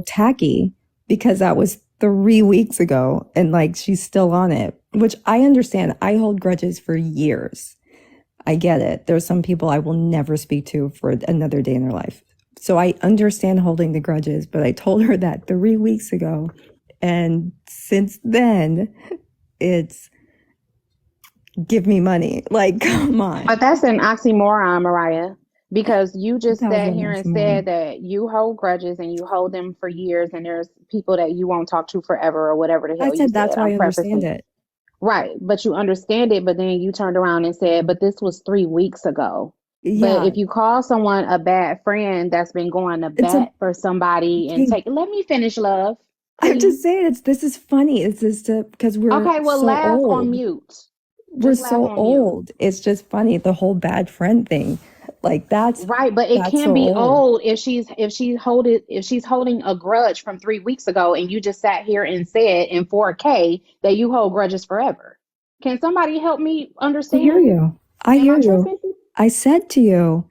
tacky because that was 3 weeks ago and like she's still on it, which I understand. I hold grudges for years. I get it. There's some people I will never speak to for another day in their life. So I understand holding the grudges, but I told her that 3 weeks ago. And since then, it's give me money. Like, come on. But that's an oxymoron, Mariah, because you just That was sat an here and said oxymoron. that you hold grudges and you hold them for years, and there's people that you won't talk to forever or whatever the I hell you said that's said. why I'm I understand prefacing. it. Right, but you understand it, but then you turned around and said, but this was 3 weeks ago. But Yeah, if you call someone a bad friend that's been going to it's a. bat for somebody and Okay, take, let me finish, love, I'm just please. saying it's. This is funny. It's just because we're Okay, well, so laugh on old. mute. We're Just laugh so on mute. old. It's just funny the whole bad friend thing. Like Right, but it that's can so be old. old if she's holding a grudge from 3 weeks ago and you just sat here and said in 4K that you hold grudges forever. Can somebody help me I hear understand? you. I Am hear I you. tripping? I said to you,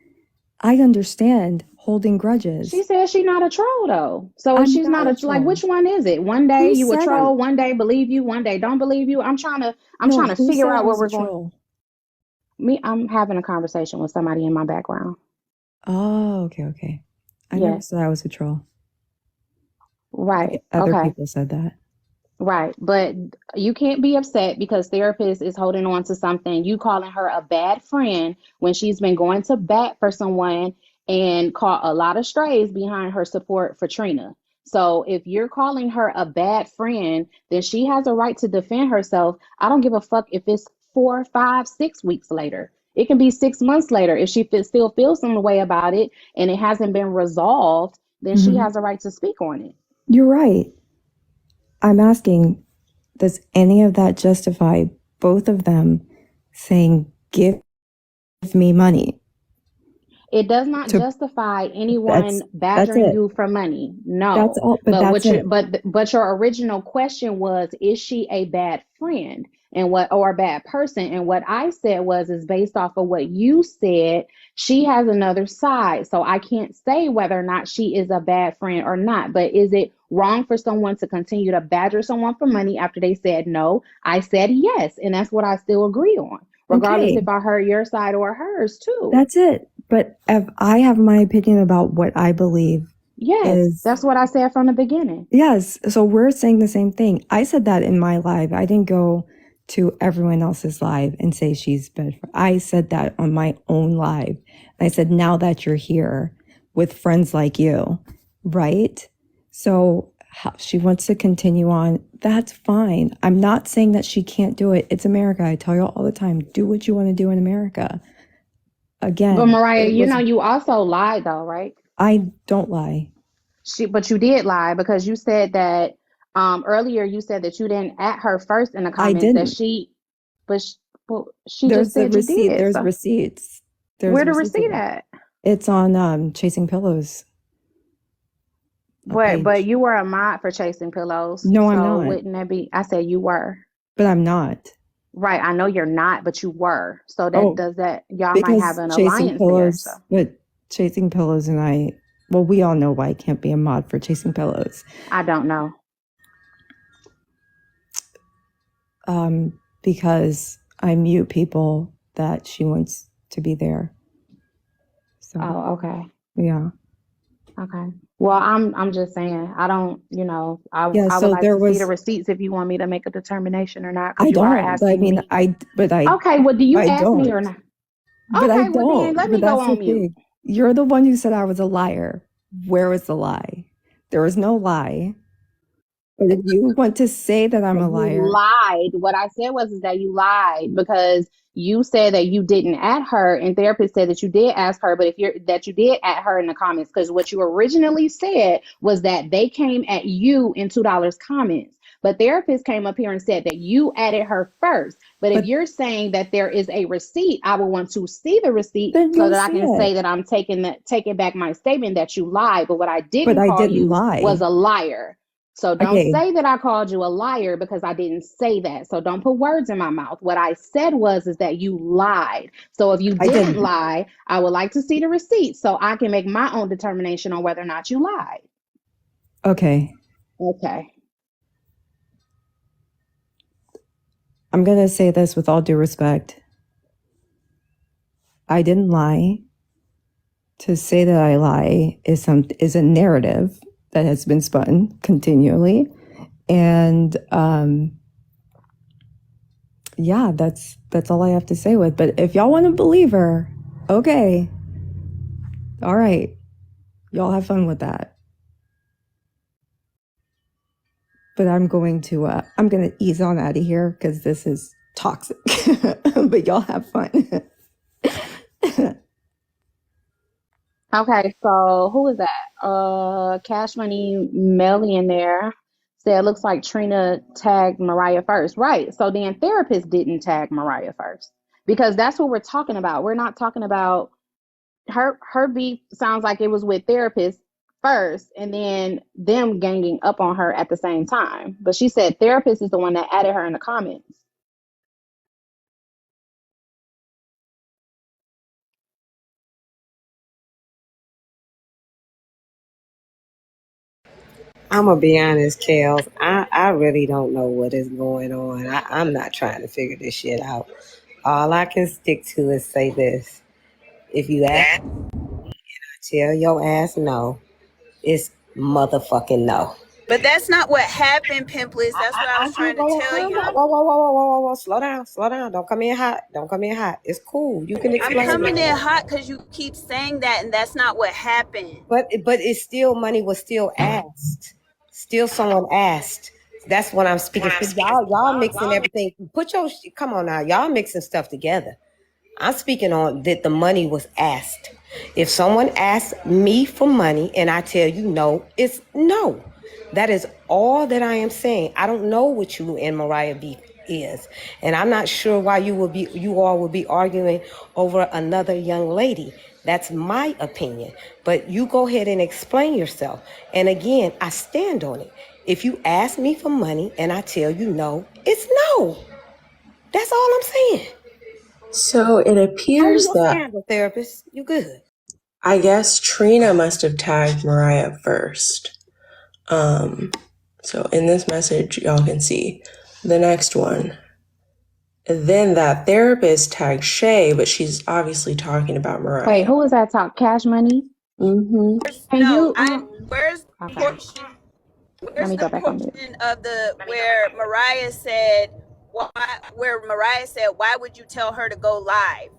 I understand holding She grudges. says she's not a troll though. So if I'm she's not not a a like, troll. which one is it? One day Who you a said I'm troll, one day believe you, one day don't believe you. I'm no, trying to who figure said I out where was a we're going. troll? I'm having a conversation with somebody in my background. Oh, okay, okay. I never Yes. said I was a troll. Right. Other Okay. people said that. Right. But you can't be upset because therapist is holding on to something. You calling her a bad friend when she's been going to bat for someone and caught a lot of strays behind her support for Trina. So if you're calling her a bad friend, then she has a right to defend herself. I don't give a fuck if it's 4, 5, 6 weeks later. It can be 6 months later. If she still feels some way about it and it hasn't been resolved, then she Mhm. has a right to speak on it. You're right. I'm asking, does any of that justify both of them saying, give me money? It does not To justify that's anyone that's badgering it. you for money. That's No. all, but But that's what it. you but your original question was, is she a bad friend? And what or a bad person? And what I said was is based off of what you said, she has another side. So I can't say whether or not she is a bad friend or not. But is it wrong for someone to continue to badger someone for money after they said no? I said yes, and that's what I still agree on, regardless Okay, if I heard your side or hers too. that's it. But if I have my opinion about what I believe Yes, is that's what I said from the beginning. yes, so we're saying the same thing. I said that in my live. I didn't go to everyone else's live and say she's bad. I said that on my own live. And I said, now that you're here with friends like you, right? So how she wants to continue on. That's fine. I'm not saying that she can't do it. It's America. I tell you all the time, do what you want to do in America. But Again, Mariah, it you was, know you also lied though, right? I don't lie. But you did lie because you said that earlier you said that you didn't at her first in the I comments that didn't. she but sh well, she just There's the said you receipt. did. There's So receipts. There's where the receipts of receipt it. at? It's on Chasing Pillows, a But page. you were a mod for chasing pillows, No, I'm so not. wouldn't that be? I said you were. But I'm not. Right, I know you're not, but you were. So that Oh, does that y'all might have because an Chasing alliance there. So Pillows, but Chasing Pillows and I, well, we all know why I can't be a mod for Chasing Pillows. I don't know. Because I mute people that she wants to be there. So, Oh, okay. yeah. Okay. Well, I'm just saying, I don't, Yeah, I would so like there to see the was, receipts if you want me to make a determination or not, I because you are don't, but I asking mean, me. Okay, well, do you I ask me or don't. not? But I Okay, well then don't. let But me go that's the on mute. thing. You're the one who said I was a liar. Where was the lie? There was no lie. But if you want to say that I'm a You liar, lied. What I said was is that you lied because you said that you didn't at her, and therapist said that you did ask her, but if you're that you did at her in the comments, because what you originally said was that they came at you in $2 comments. But therapist came up here and said that you added her first. But if but you're saying that there is a receipt, I would want to see the receipt then so go that I see can say it. that I'm taking back my statement that you lied. But what I But didn't I call didn't you was lie. a liar. So don't Okay, say that I called you a liar because I didn't say that. So don't put words in my mouth. What I said was is that you lied. So if you I didn't didn't. lie, I would like to see the receipt so I can make my own determination on whether or not you lied. Okay. Okay. I'm going to say this with all due respect. I didn't lie. To say that I lie is a narrative that has been spun continually. And yeah, that's all I have to say with. But if y'all want to believe her, okay. All right. Y'all have fun with that. But I'm going to ease on out of here because this is toxic. But y'all have fun. Okay, so who is that? Cash Money Millionaire said looks like Trina tagged Mariah first. Right. So then therapist didn't tag Mariah first. Because that's what we're talking about. We're not talking about her beef sounds like it was with therapist first and then them ganging up on her at the same time. But she said therapist is the one that added her in the comments. I'm gonna be honest, Kels. I really don't know what is going on. I'm not trying to figure this shit out. All I can stick to is say this: if you ask, tell your ass no. It's motherfucking no. But that's not what happened, Pimples. That's what I was trying to tell you. Whoa. Slow down. Don't come in hot. It's cool. You can I'm explain coming it. in hot because you keep saying that, and that's not what happened. But it's still money was still asked. Still someone asked. That's what I'm speaking for. Y'all mixing everything. Come on now. Y'all mixing stuff together. I'm speaking on that the money was asked. If someone asks me for money and I tell you no, it's no. That is all that I am saying. I don't know what you and Mariah beef is. And I'm not sure why you all will be arguing over another young lady. That's my opinion. But you go ahead and explain yourself. And again, I stand on it. If you ask me for money and I tell you no, it's no. That's all I'm saying. So it appears that therapist, you good. I guess Trina must have tagged Mariah first. So in this message, y'all can see the next one. Then that therapist tagged Shay, but she's obviously talking about Mariah. Wait, who is that talk? Cash Money? Mm-hmm. Where's the portion? Where's the portion of where Mariah said why would you tell her to go live?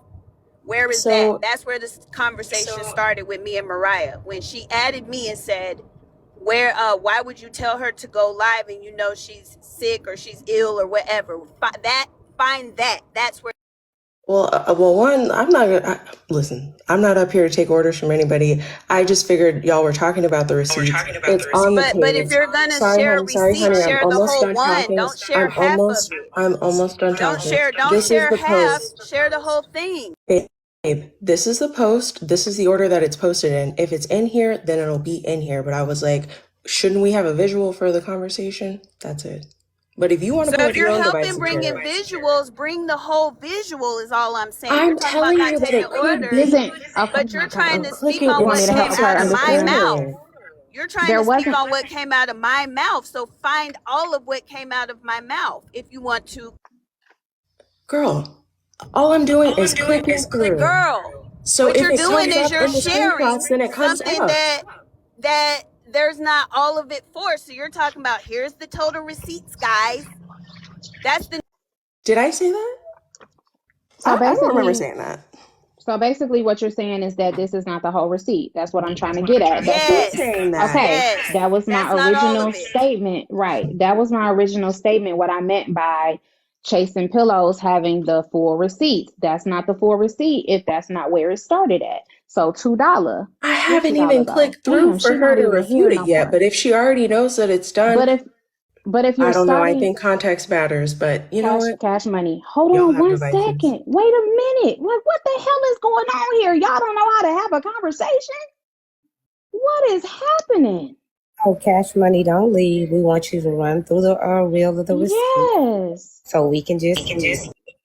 Where is that? That's where this conversation started with me and Mariah when she added me and said, why would you tell her to go live and you know she's sick or she's ill or whatever? Find that. That's where. One, I'm not gonna listen. I'm not up here to take orders from anybody. I just figured y'all were talking about the receipts. It's on the page. But if you're gonna share receipts, share the whole one. Don't share half of it. I'm almost done talking. Don't share half. Share the whole thing. Babe, this is the post. This is the order that it's posted in. If it's in here, then it'll be in here. But I was like, shouldn't we have a visual for the conversation? That's it. But if you want to put your own device, so if you're helping bring in visuals, bring the whole visual. Is all I'm saying. I'm telling you that it could be. But you're trying to speak on what came out of my mouth. You're trying to speak on what came out of my mouth. So find all of what came out of my mouth if you want to. Girl, all I'm doing is clicking through. Girl, so what if you're doing is you're sharing then it comes something up. that there's not all of it for. So you're talking about here's the total receipts, guys. That's the. Did I say that? I don't remember saying that. So basically, what you're saying is that this is not the whole receipt. That's what I'm trying to get at. That was my original statement. Right. That was my original statement. What I meant by chasing pillows having the full receipt. That's not the full receipt if that's not where it started at. So $2. I haven't even clicked through for her to refute it yet. But if she already knows that it's done. But if you're I don't know. I think context matters, but you know what? Cash Money. Hold on 1 second. Wait a minute. Like, what the hell is going on here? Y'all don't know how to have a conversation? What is happening? Oh, Cash Money, don't leave. We want you to run through the reel of the receipt. Yes. So we can just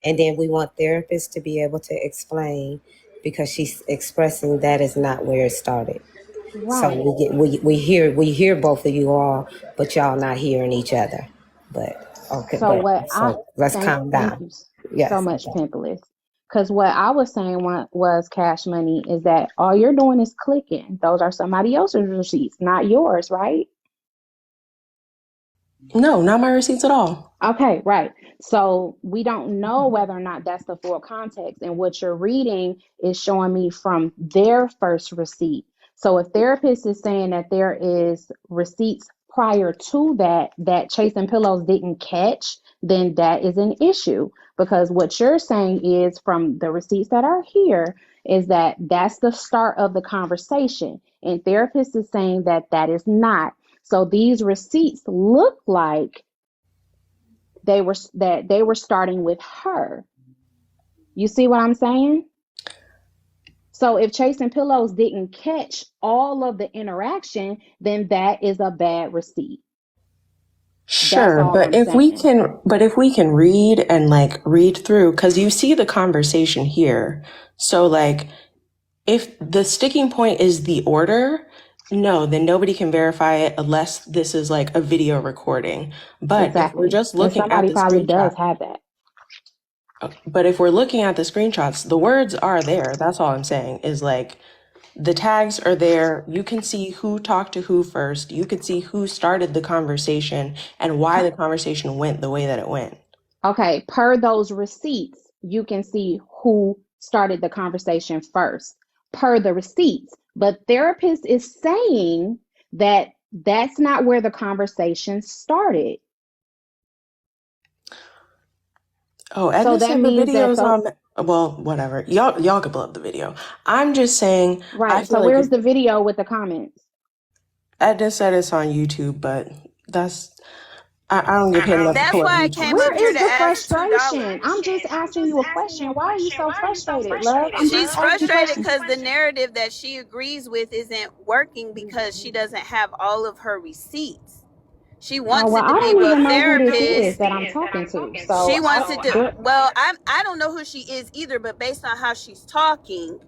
and then we want therapists to be able to explain because she's expressing that is not where it started. So Right. we hear both of you all, but y'all not hearing each other. But okay, So what I so let's calm thank down. you so Yes. much, Pimples. Because what I was saying was Cash Money is that all you're doing is clicking. Those are somebody else's receipts, not yours, right? No, not my receipts at all. Okay, right. So we don't know whether or not that's the full context. And what you're reading is showing me from their first receipt. So if therapist is saying that there is receipts prior to that Chasing Pillows didn't catch, then that is an issue. Because what you're saying is from the receipts that are here is that that's the start of the conversation. And therapist is saying that that is not. So these receipts look like they were starting with her. You see what I'm saying? So if Chasing Pillows didn't catch all of the interaction, then that is a bad receipt. That's Sure, all I'm saying. but if we can read and like read through, because you see the conversation here. So like if the sticking point is the order, no, then nobody can verify it unless this is like a video recording. But if we're Exactly. just And looking at somebody the probably does screenshot, have that. but if we're looking at the screenshots, the words are there. That's all I'm saying is like the tags are there. You can see who talked to who first. You can see who started the conversation and why the conversation went the way that it went. Okay, per those receipts, you can see who started the conversation first, per the receipts. But therapist is saying that that's not where the conversation started. Oh, So that Edison, the means that video's the on. Well, whatever. Y'all could blow up the video. I'm just saying. I right. feel So like if where's the video with the comments? Edna said it's on YouTube, but that's I don't get paid enough to That's pull up why I YouTube. came up Where here is to the ask frustration? $2. I'm just asking you a question. Why are you so frustrated, love? I'm just She's asking frustrated questions. because the narrative that she agrees with isn't working because she doesn't have all of her receipts. She Oh, wants well, it to I be don't what even know who this is therapist. that I'm talking to. She So wants it to. there, Well, I don't know who she is either, but based on how she's talking,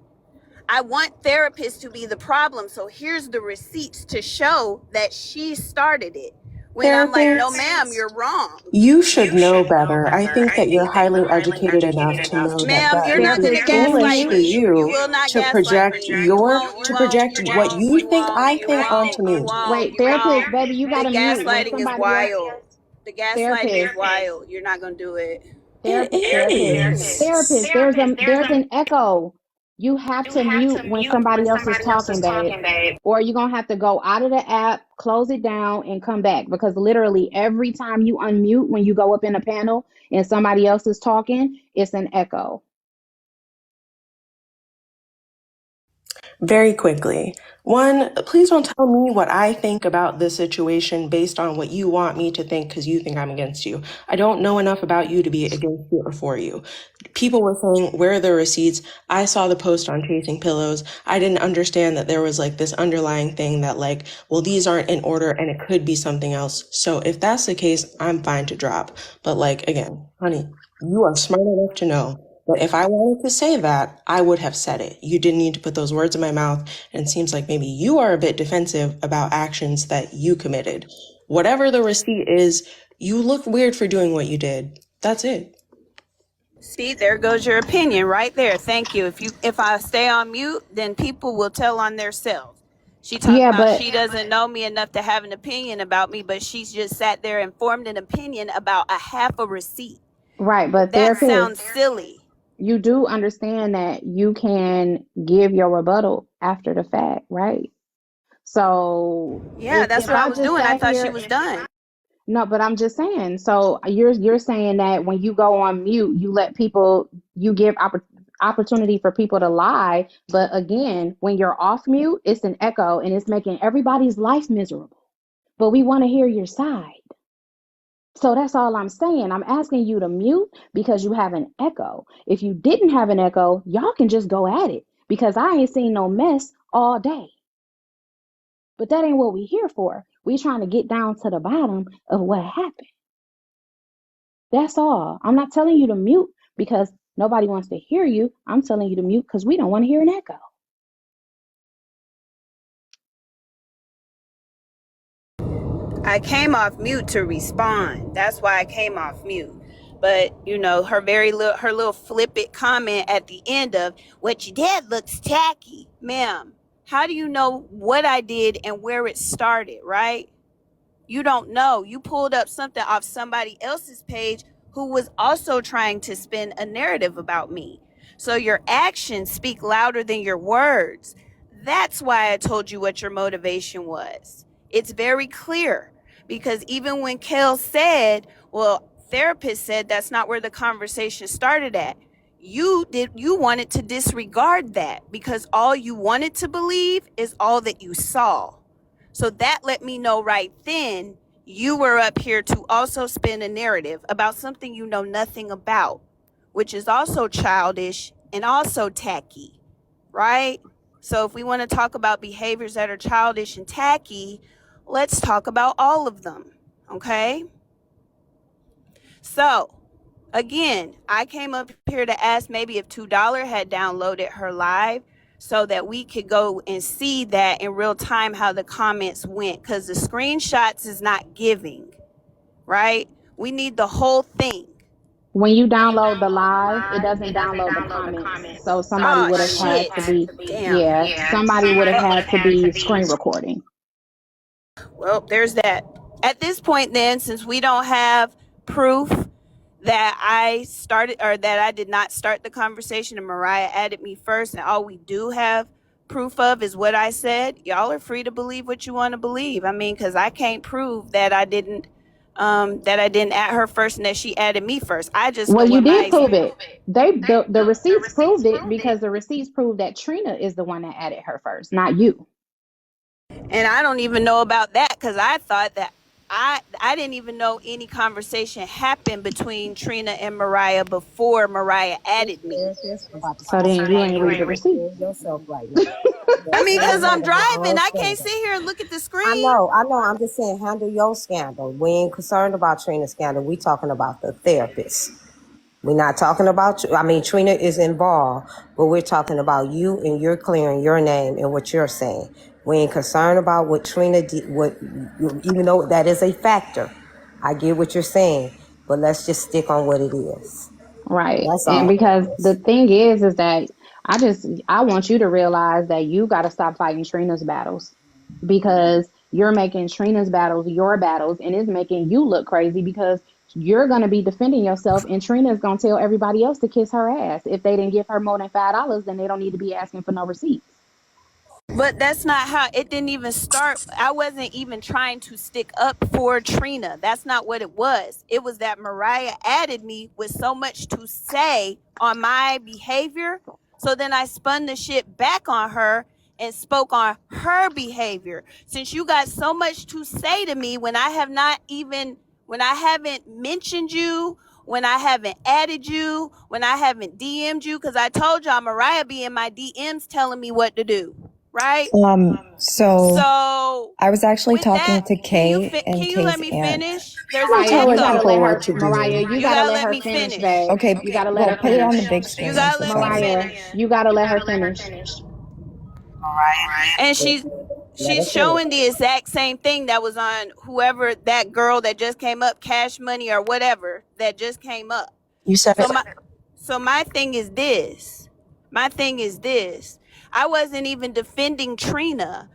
I want therapist to be the problem. So here's the receipts to show that she started it. When I'm like, no, Therapist, ma'am, you're wrong. you should know better. I think that you're highly educated enough to know that Ma'am, that you're would not be going to therapist, can you foolish gaslight for mute? me. You you will not to gaslight project me. You won't. You won't. You what won't. you You think won't. I You think won't. onto You me. won't. Wait, You therapist, won't. baby, you The gotta mute when gaslighting is somebody else. wild. The gaslighting is Therapist, wild. You're not going to do it. It therapist, is. therapist. There's an echo. You have to mute when somebody else is talking, babe. Or you're gonna have to go out of the app, close it down, and come back because literally every time you unmute when you go up in a panel and somebody else is talking, it's an echo. Very quickly. One, please don't tell me what I think about this situation based on what you want me to think because you think I'm against you. I don't know enough about you to be against you or for you. People were saying, where are the receipts? I saw the post on Chasing Pillows. I didn't understand that there was like this underlying thing that like, well, these aren't in order and it could be something else. So if that's the case, I'm fine to drop. But like, again, honey, you are smart enough to know that if I wanted to say that, I would have said it. You didn't need to put those words in my mouth. And it seems like maybe you are a bit defensive about actions that you committed. Whatever the receipt is, you look weird for doing what you did. That's it. See, there goes your opinion right there. Thank you. If I stay on mute, then people will tell on themselves. She talked Yeah, about but she doesn't know me enough to have an opinion about me, but she's just sat there and formed an opinion about a half a receipt. right, but That therapist, sounds silly. you do understand that you can give your rebuttal after the fact, right? So Yeah, that's if what I I was just doing. I sat thought she here, was done. no, but I'm just saying. So you're saying that when you go on mute, you let people, you give opportunity for people to lie. But again, when you're off mute, it's an echo and it's making everybody's life miserable. But we want to hear your side. So that's all I'm saying. I'm asking you to mute because you have an echo. If you didn't have an echo, y'all can just go at it because I ain't seen no mess all day. But that ain't what we here for. We trying to get down to the bottom of what happened. That's all. I'm not telling you to mute because nobody wants to hear you. I'm telling you to mute because we don't want to hear an echo. I came off mute to respond. That's why I came off mute. But you know, her little flippant comment at the end of what you did looks tacky, ma'am. How do you know what I did and where it started, right? You don't know. You pulled up something off somebody else's page who was also trying to spin a narrative about me. So your actions speak louder than your words. That's why I told you what your motivation was. It's very clear because even when Kel said, well, therapist said that's not where the conversation started at. You wanted to disregard that because all you wanted to believe is all that you saw. So that let me know right then you were up here to also spin a narrative about something you know nothing about, which is also childish and also tacky, right? So if we want to talk about behaviors that are childish and tacky, let's talk about all of them, okay? So again, I came up here to ask maybe if $2 had downloaded her live so that we could go and see that in real time how the comments went, because the screenshots is not giving, right? We need the whole thing. When you download the live, it doesn't download the comments. So somebody would have had to be, yeah, somebody would have had to be screen recording. Well, there's that. At this point then, since we don't have proof that I started or that I did not start the conversation and Mariah added me first, and all we do have proof of is what I said, y'all are free to believe what you want to believe. I mean, because I can't prove that I didn't add her first and that she added me first. I just Well, know you what did my prove it. The receipts proved it because the receipts proved that Trina is the one that added her first, not you. and I don't even know about that because I thought that I didn't even know any conversation happened between Trina and Mariah before Mariah added me. So then you ain't read the receipts. yourself right now. I mean, because I'm driving, I can't sit here and look at the screen. I know. I'm just saying, handle your scandal. We ain't concerned about Trina's scandal. We talking about the therapist. We're not talking about you. I mean, Trina is involved, but we're talking about you, and you're clearing your name and what you're saying. We ain't concerned about what Trina did, even though that is a factor. I get what you're saying, but let's just stick on what it is. Right. That's And all. because the thing is that I want you to realize that you got to stop fighting Trina's battles, because you're making Trina's battles your battles, and it's making you look crazy because you're going to be defending yourself, and Trina's going to tell everybody else to kiss her ass. If they didn't give her more than $5, then they don't need to be asking for no receipts. But that's not how it didn't even start. I wasn't even trying to stick up for Trina. That's not what it was. It was that Mariah added me with so much to say on my behavior. So then I spun the shit back on her and spoke on her behavior. Since you got so much to say to me when I haven't mentioned you, when I haven't added you, when I haven't DM'd you, because I told y'all Mariah be in my DMs telling me what to do. Right. So I was actually talking to Kay and can you Kay's let me aunt. finish? There's Mariah, an you gotta echo. let her. Mariah, you gotta let her me finish, babe. Okay, You gotta let her put it on the finish. big screen. You gotta let me Mariah, finish. you gotta let her finish. And she's showing the exact same thing that was on whoever that girl that just came up, Cash Money or whatever that just came up. You said it. So my thing is this. I wasn't even defending Trina.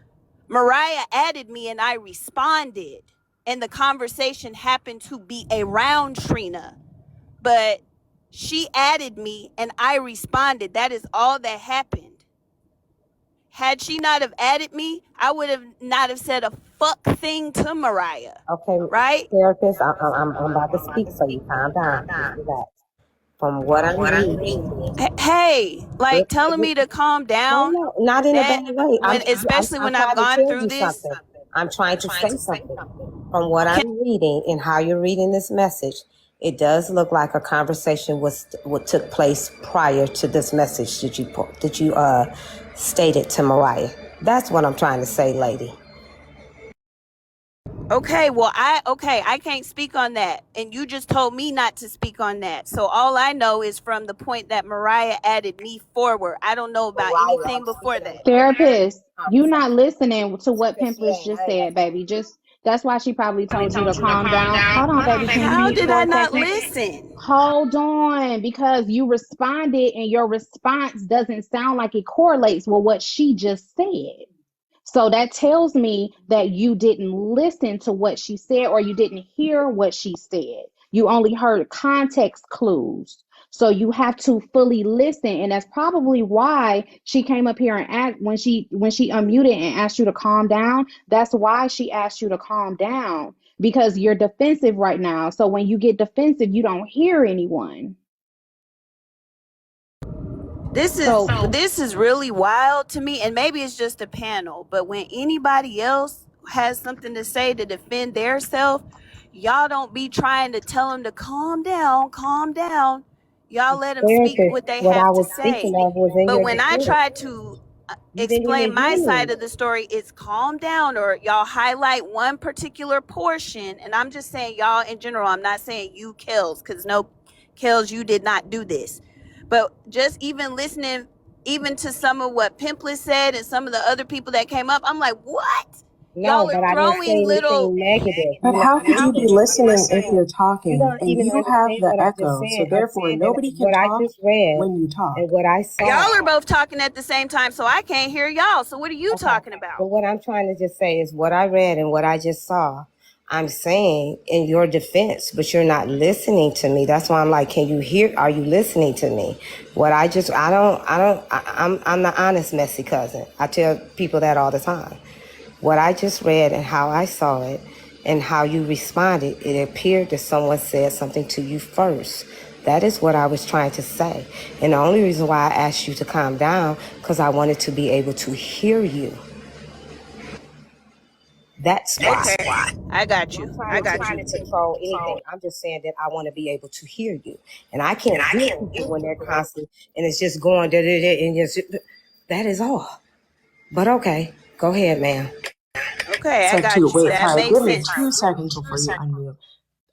Mariah added me and I responded. And the conversation happened to be around Trina. But she added me and I responded. That is all that happened. Had she not have added me, I would have not have said a fuck thing to Mariah. Okay, right? Therapist, I'm about to speak, so you calm down. Relax. From what I'm reading, Hey, like telling me to calm down. no, not in a bad way. Especially when I've trying to gone tell through you this. something. I'm trying to say something. From what I'm reading and how you're reading this message, it does look like a conversation what took place prior to this message that you stated to Mariah. That's what I'm trying to say, lady. Okay, well, I can't speak on that. And you just told me not to speak on that. So all I know is from the point that Mariah added me forward. I don't know about anything before that. Therapist, you not listening to what Pimples just said, baby. Just That's why she probably told you to calm down. Hold on, baby. Can you How mute did for I a not second? listen? Hold on, because you responded and your response doesn't sound like it correlates with what she just said. So that tells me that you didn't listen to what she said, or you didn't hear what she said. You only heard context clues. So you have to fully listen. And that's probably why she came up here and asked, when she unmuted and asked you to calm down. That's why she asked you to calm down, because you're defensive right now. So when you get defensive, you don't hear anyone. This is really wild to me, and maybe it's just a panel, but when anybody else has something to say to defend their self, y'all don't be trying to tell them to calm down, calm down. Y'all let them speak Therapist, what they what I have to was speaking say. of was in But your when I defense. try to You didn't explain even my hear side me. of the story, it's calm down, or y'all highlight one particular portion. And I'm just saying y'all in general. I'm not saying you, Kels, because no, Kels, you did not do this. But just even listening, even to some of what Pimplet said and some of the other people that came up, I'm like, what? No, Y'all are but I didn't say throwing little. anything negative. But You're not how could you be listening if you're You talking don't and even you have understand the what I just echo? So said. I'm therefore, saying that nobody can what I talk just read when you and talk. what I saw. Y'all are both talking at the same time, so I can't hear y'all. So what are you Okay. talking But about? what I'm trying to just say is what I read and what I just saw. I'm saying in your defense, but you're not listening to me. That's why I'm like, can you hear? Are you listening to me? What I just, I'm the honest, messy cousin. I tell people that all the time. What I just read and how I saw it and how you responded, it appeared that someone said something to you first. That is what I was trying to say. And the only reason why I asked you to calm down, because I wanted to be able to hear you. That's why. I got you. I'm not trying to control anything. I'm just saying that I want to be able to hear you. And I can't hear people when they're constant and it's just going da da da and just that is all. But okay, go ahead, ma'am. Okay, I Said got two. you. Wait, That sorry. makes Give me sense. 2 seconds before you unmute.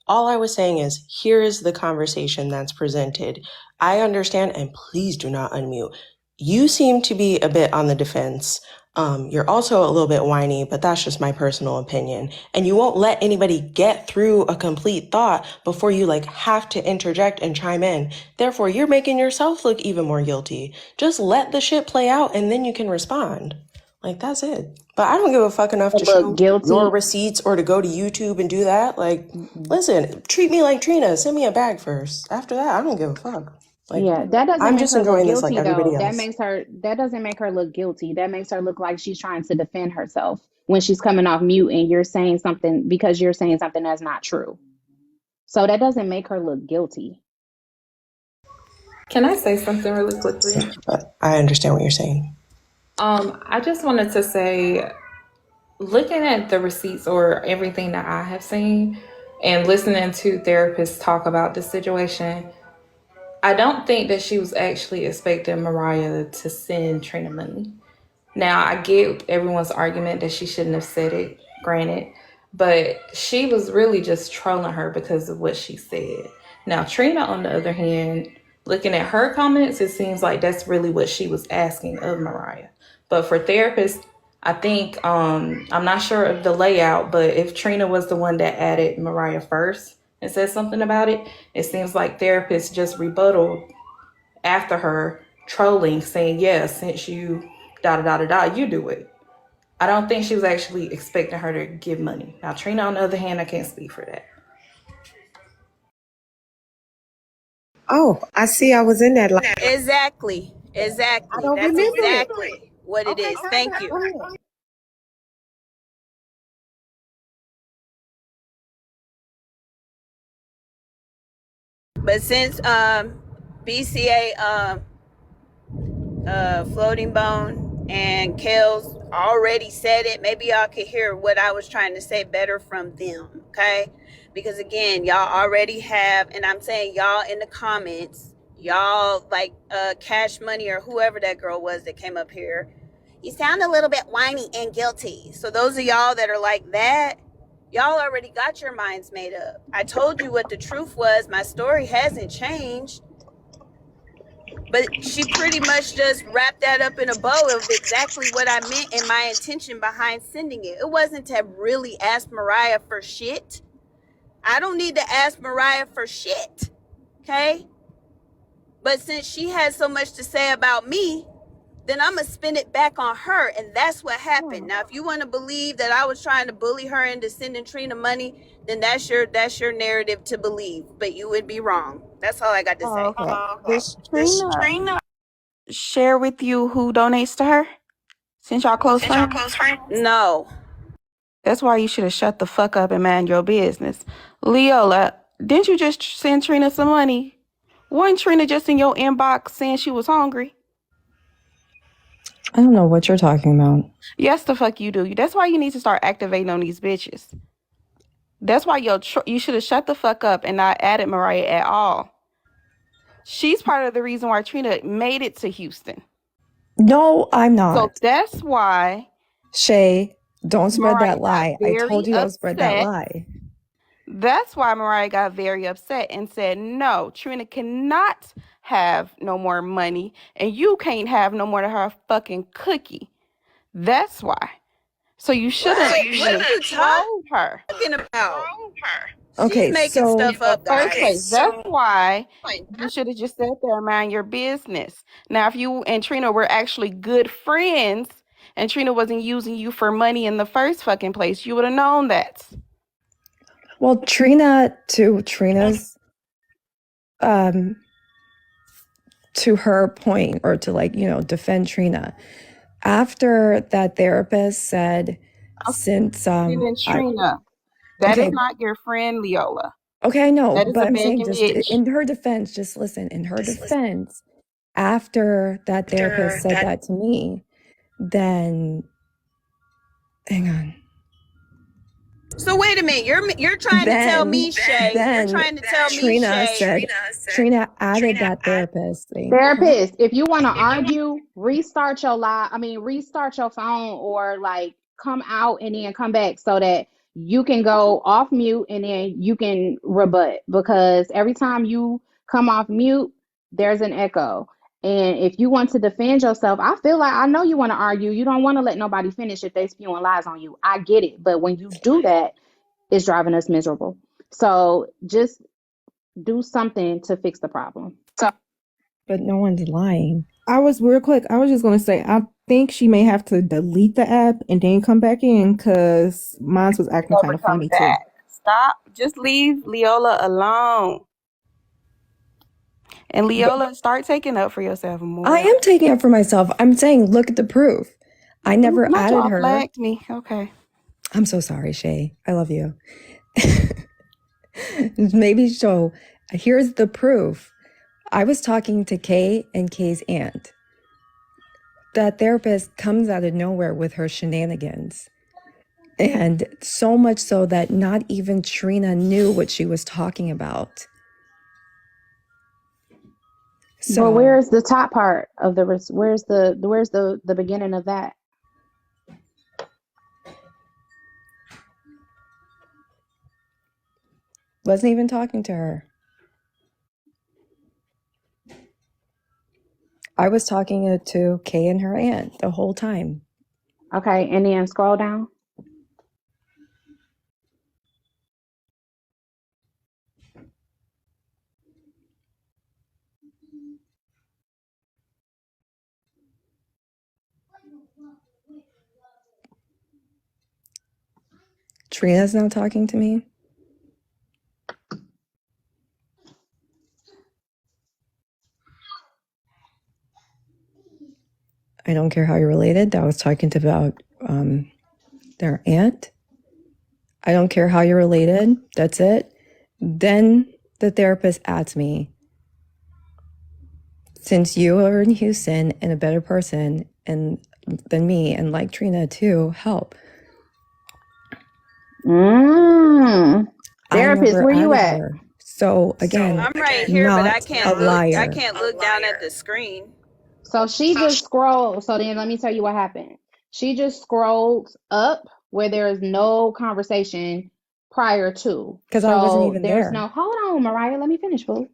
All I was saying is, here is the conversation that's presented. I understand, and please do not unmute. You seem to be a bit on the defense. You're also a little bit whiny, but that's just my personal opinion. And you won't let anybody get through a complete thought before you have to interject and chime in. Therefore, you're making yourself look even more guilty. Just let the shit play out and then you can respond. That's it. But I don't give a fuck enough to Look show your guilty. receipts or to go to YouTube and do that. Listen, treat me like Trina. Send me a bag first. After that, I don't give a fuck. Yeah, that doesn't I'm make just her look enjoying this like guilty though. everybody else. That doesn't make her look guilty. That makes her look like she's trying to defend herself when she's coming off mute and you're saying something because you're saying something that's not true. So that doesn't make her look guilty. Can I say something really quickly? But I understand what you're saying. I just wanted to say, looking at the receipts or everything that I have seen and listening to therapists talk about the situation, I don't think that she was actually expecting Mariah to send Trina money. Now, I get everyone's argument that she shouldn't have said it, granted, but she was really just trolling her because of what she said. Now, Trina, on the other hand, looking at her comments, it seems like that's really what she was asking of Mariah. But for therapists, I think, I'm not sure of the layout, but if Trina was the one that added Mariah first and said something about it, it seems like therapists just rebutted after her trolling, saying, yeah, since you da da da da, you do it. I don't think she was actually expecting her to give money. Now, Trina, on the other hand, I can't speak for that. Oh, I see I was in that line. Exactly. I Exactly. don't That's remember it. exactly what it Okay, is. Thank you. go ahead. But since BCA Floating Bone and Kels already said it, maybe y'all could hear what I was trying to say better from them, okay? Because again, y'all already have, and I'm saying y'all in the comments, y'all like Cash Money or whoever that girl was that came up here, you sound a little bit whiny and guilty. So those of y'all that are like that, y'all already got your minds made up. I told you what the truth was. My story hasn't changed. But she pretty much just wrapped that up in a bow of exactly what I meant and my intention behind sending it. It wasn't to really ask Mariah for shit. I don't need to ask Mariah for shit. Okay? But since she has so much to say about me, then I'm going to spin it back on her. And that's what happened. Now, if you want to believe that I was trying to bully her into sending Trina money, then that's your narrative to believe. But you would be wrong. That's all I got to say. Okay. Does Trina share with you who donates to her? Since y'all close friends? No. That's why you should have shut the fuck up and mind your business. Leola, didn't you just send Trina some money? Wasn't Trina just in your inbox saying she was hungry? I don't know what you're talking about. Yes, the fuck you do. That's why you need to start activating on these bitches. That's why you should have shut the fuck up and not added Mariah at all. She's part of the reason why Trina made it to Houston. No, I'm not. So that's why Shay, don't spread Mariah that lie. got I very told you don't spread that upset. lie. That's why Mariah got very upset and said, no, Trina cannot have no more money and you can't have no more of her fucking cookie. That's why. So you shouldn't What are you told her. talking about? Okay, She's making so stuff up, First place, guys. that's why you should have just sat there and mind your business. Now, if you and Trina were actually good friends and Trina wasn't using you for money in the first fucking place, you would have known that. well, Trina's to her point, or to, like, defend Trina, after that therapist said, since Even Trina, that Okay. is not your friend, Leola. Okay, I know, That is but a I'm saying, begging just bitch. in her defense, just listen, in her defense, after that therapist said that to me, then hang on. So wait a minute. You're trying to tell me, Shay. You're trying to tell me, Trina Shay. Trina added that therapist thing. Therapist, if you want to argue, restart your restart your phone, or like come out and then come back so that you can go off mute and then you can rebut, because every time you come off mute, there's an echo. And if you want to defend yourself, I feel like I know you want to argue. You don't want to let nobody finish if they spewing lies on you. I get it. But when you do that, it's driving us miserable. So just do something to fix the problem. But no one's lying. I was just going to say, I think she may have to delete the app and then come back in, because mine was acting kind of funny too. Stop. Just leave Leola alone. And Leola, start taking up for yourself more. I am taking up for myself. I'm saying, look at the proof. I never Not added y'all her. flagged me. Okay. I'm so sorry, Shay. I love you. Maybe so. Here's the proof. I was talking to Kay and Kay's aunt. That therapist comes out of nowhere with her shenanigans. And so much so that not even Trina knew what she was talking about. So But where's the top part of where's the beginning of that? wasn't even talking to her. I was talking to Kay and her aunt the whole time. Okay, and then scroll down. Trina's not talking to me. I don't care how you're related. I was talking about their aunt. I don't care how you're related. That's it. Then the therapist adds me. Since you are in Houston and a better person than me, and like Trina too, help. Therapist, where you at? Her. So again, I'm right here, but I can't look. liar. I can't look down at the screen. So she just scrolled. So then let me tell you what happened. She just scrolled up where there is no conversation prior to. Because I wasn't even there's there. no, hold on, Mariah, let me finish, boo.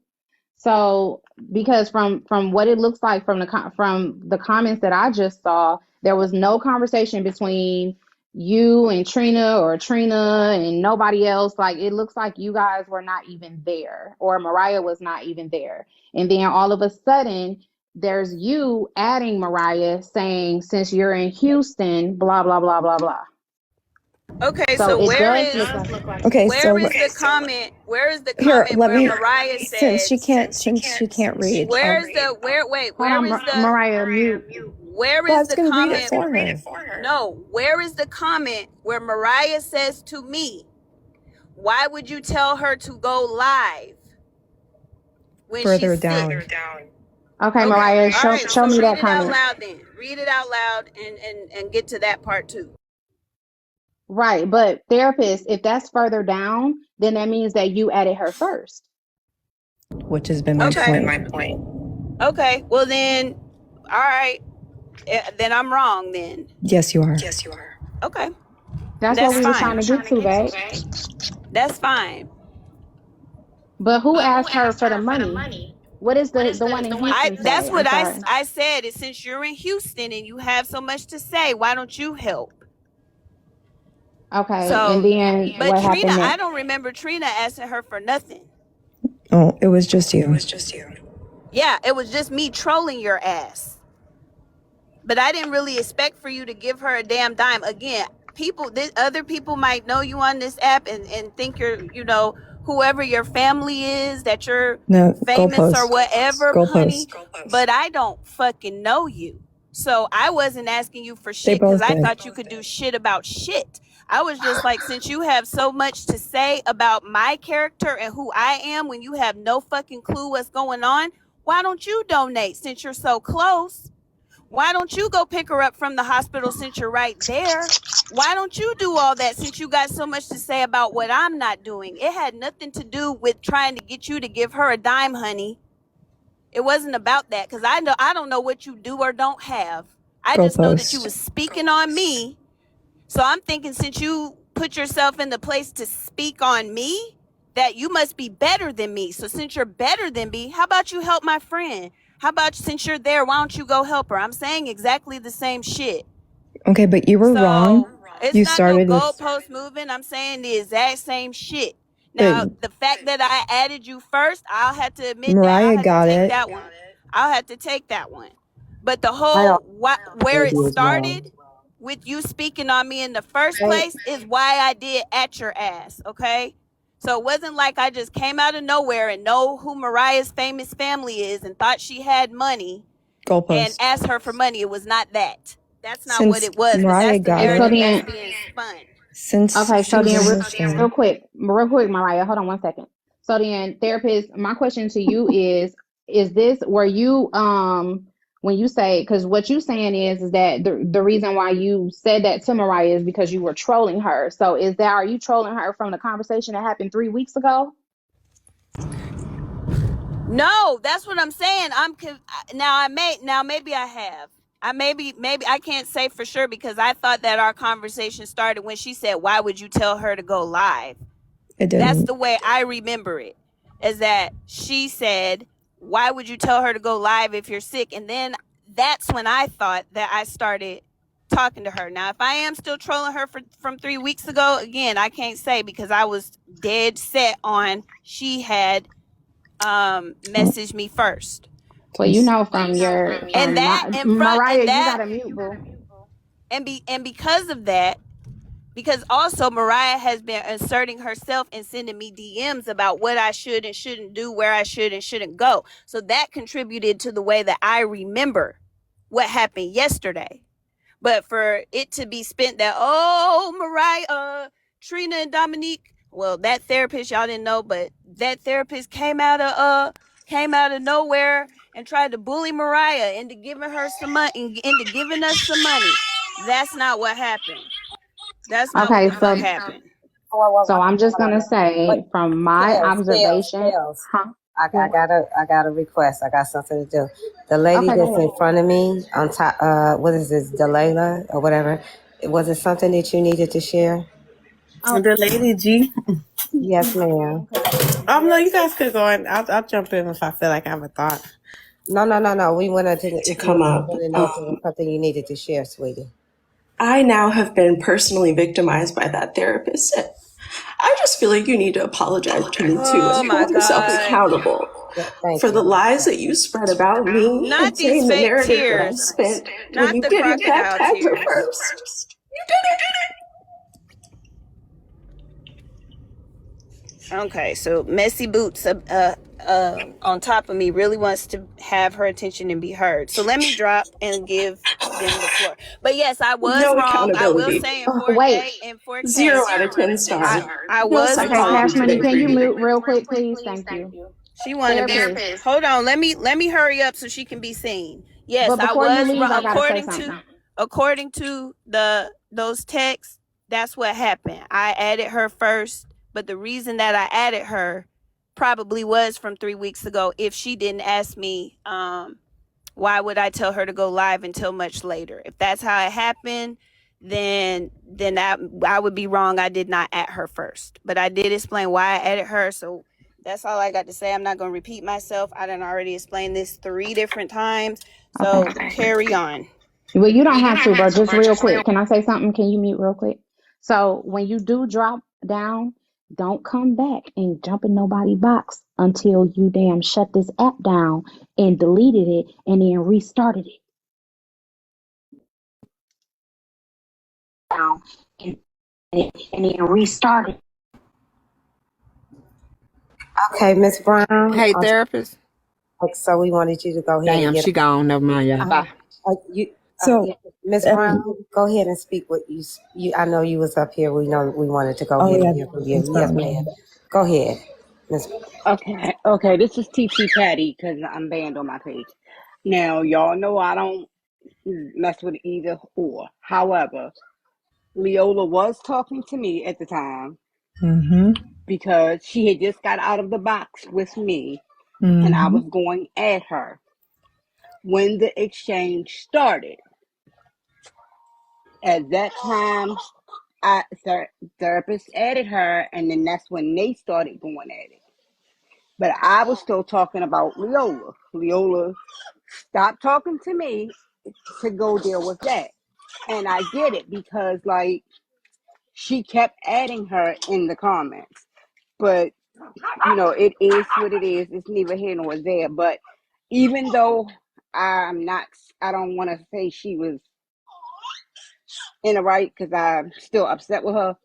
So because from what it looks like from the comments that I just saw, there was no conversation between you and Trina or Trina and nobody else. Like it looks like you guys were not even there, or Mariah was not even there. And then all of a sudden, there's you adding Mariah saying, since you're in Houston, blah blah blah blah blah. Okay, So so it where does is look like Okay, where so is the comment? Where is the here, comment let where me, Mariah since said? she can't read, Where is the where? Wait, hold where on, is the? Mariah, mute. Where well, I is was the going to read it comment? for her. No, where is the comment where Mariah says to me, "Why would you tell her to go live when Further she's sick?" down. Okay, Okay, Mariah, all right. show So me read that it out comment. loud then. Read it out loud and get to that part too. Right, but therapist, if that's further down, then that means that you added her first. Which has been my point. Okay, well then, all right, then I'm wrong then. Yes, you are. Okay, That's what that's we were trying fine. to get to, babe. That's fine. But who asked her for the money? What is the one in Houston That's say? what I'm sorry. I said. Is since you're in Houston and you have so much to say, why don't you help? Okay, So, and then but what Trina, happened I next? don't remember Trina asking her for nothing. Oh, it was just you. Yeah, it was just me trolling your ass. But I didn't really expect for you to give her a damn dime. Again, other people might know you on this app and think you're, whoever your family is, that you're famous or whatever, honey. But I don't fucking know you. So I wasn't asking you for shit because I thought you could do shit about shit. I was just like, since you have so much to say about my character and who I am when you have no fucking clue what's going on, why don't you donate since you're so close? Why don't you go pick her up from the hospital since you're right there? Why don't you do all that since you got so much to say about what I'm not doing? It had nothing to do with trying to get you to give her a dime, honey. It wasn't about that because I don't know what you do or don't have. I just know that you was speaking on me. So I'm thinking since you put yourself in the place to speak on me, that you must be better than me. So since you're better than me, how about you help my friend? How about since you're there, why don't you go help her? I'm saying exactly the same shit. Okay, but you were wrong. It's You not started no with goalpost moving. I'm saying the exact same shit. Now, the fact that I added you first, I'll have to admit Mariah that got it. that one. I'll have to take that one. But the whole where it started with you speaking on me in the first place is why I did at your ass, okay? So it wasn't like I just came out of nowhere and know who Mariah's famous family is and thought she had money and asked her for money. It was not that. That's not what it was. Mariah That's the got narrative it. that's being spun. Okay, so then Houston. real quick, Mariah, hold on 1 second. So then, therapist, my question to you is this where you when you say, because what you saying is that the reason why you said that to Mariah is because you were trolling her. So are you trolling her from the conversation that happened 3 weeks ago? No, that's what I'm saying. Maybe I have. Maybe I can't say for sure because I thought that our conversation started when she said, "Why would you tell her to go live?" It didn't. That's the way I remember it. Is that she said, "Why would you tell her to go live if you're sick?" And then that's when I thought that I started talking to her. Now, if I am still trolling her from 3 weeks ago, again, I can't say because I was dead set on she had messaged me first. Well, from your Mariah, you gotta mute, boo. And because of that, because also Mariah has been asserting herself and sending me DMs about what I should and shouldn't do, where I should and shouldn't go. So that contributed to the way that I remember what happened yesterday. But for it to be spent that, Mariah, Trina and Dominique, well, that therapist, y'all didn't know, but that therapist came out of nowhere and tried to bully Mariah into giving her some money, into giving us some money. That's not what happened. That's not what the fuck happened. So I'm just gonna say, from my observation, I got a request. I got something to do. The lady that's in front of me on top, what is this, Delayla or whatever? Was it something that you needed to share? Oh, The lady G. Yes, ma'am. No, you guys could go on. I'll jump in if I feel like I have a thought. No. We wanted to, To if you come up. wanted to know if there was something you needed to share, sweetie. I now have been personally victimized by that therapist. I just feel like you need to apologize to me too Oh and my hold yourself God. accountable Thank for you. the lies that you spread about me Not and these saying the fake narrative that I tears. spent when Not you the didn't crocodile baptize her tears. first. You didn't. Okay, so Messy Boots on top of me really wants to have her attention and be heard. So let me drop and give them the floor. But yes, I was No wrong. I will accountability. say in wait. 4K. 0 out of 10 stars. I No was Okay, psychology Cash wrong. Money, today for can you you. mute real quick, please? Thank you. She want to be. Therapist. Hold on. Let me hurry up so she can be seen. Yes, But I before you was leave, wrong. I gotta say something. According to those texts, that's what happened. I added her first, but the reason that I added her probably was from 3 weeks ago. If she didn't ask me, why would I tell her to go live until much later? If that's how it happened, then I would be wrong. I did not add her first, but I did explain why I added her. So that's all I got to say. I'm not going to repeat myself. I done already explained this 3 different times. So Okay. carry on. Well, you don't have to, but just real quick. Can I say something? Can you mute real quick? So when you do drop down, don't come back and jump in nobody's box until you damn shut this app down and deleted it and then restarted it. Down and then restarted. Okay, Miss Brown. Hey, therapist. So we wanted you to go ahead and Damn, get she gone. Never mind, y'all. Bye. So, Miss Brown, go ahead and speak what you. I know you was up here. We know we wanted to go ahead and hear from you. Miss Yes, Brown. ma'am. Go ahead, Miss. Okay, this is TT Patty because I'm banned on my page. Now, y'all know I don't mess with either or. However, Leola was talking to me at the time because she had just got out of the box with me and I was going at her. When the exchange started, at that time, therapist added her, and then that's when they started going at it. But I was still talking about Leola. Leola stopped talking to me to go deal with that. And I get it because, like, she kept adding her in the comments. But, you know, it is what it is. It's neither here nor there. But even though I don't want to say she was in the right because I'm still upset with her,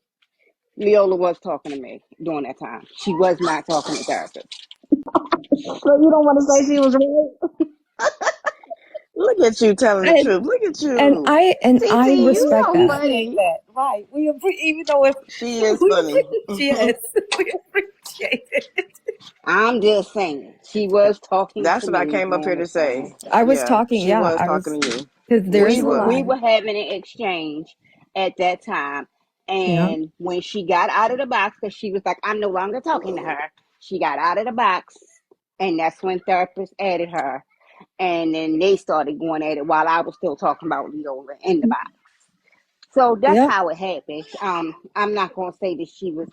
Leola was talking to me during that time. She was not talking to therapist. So you don't want to say she was right? Look at you telling the truth. Look at you. And TT, I you respect so that. funny. That right. We even though it's She is funny. yes, we appreciate it. I'm just saying, she was talking That's to what I me came up here during to this say. time. I was Yeah, talking, she yeah, was I was, talking to you. because there's We a were lie. having an exchange at that time, Yeah. and when she got out of the box, because she was like, "I'm no longer talking to her," she got out of the box, and that's when therapist added her, and then they started going at it while I was still talking about Leola in the box. So that's Yep. how it happened. I'm not gonna say that she was,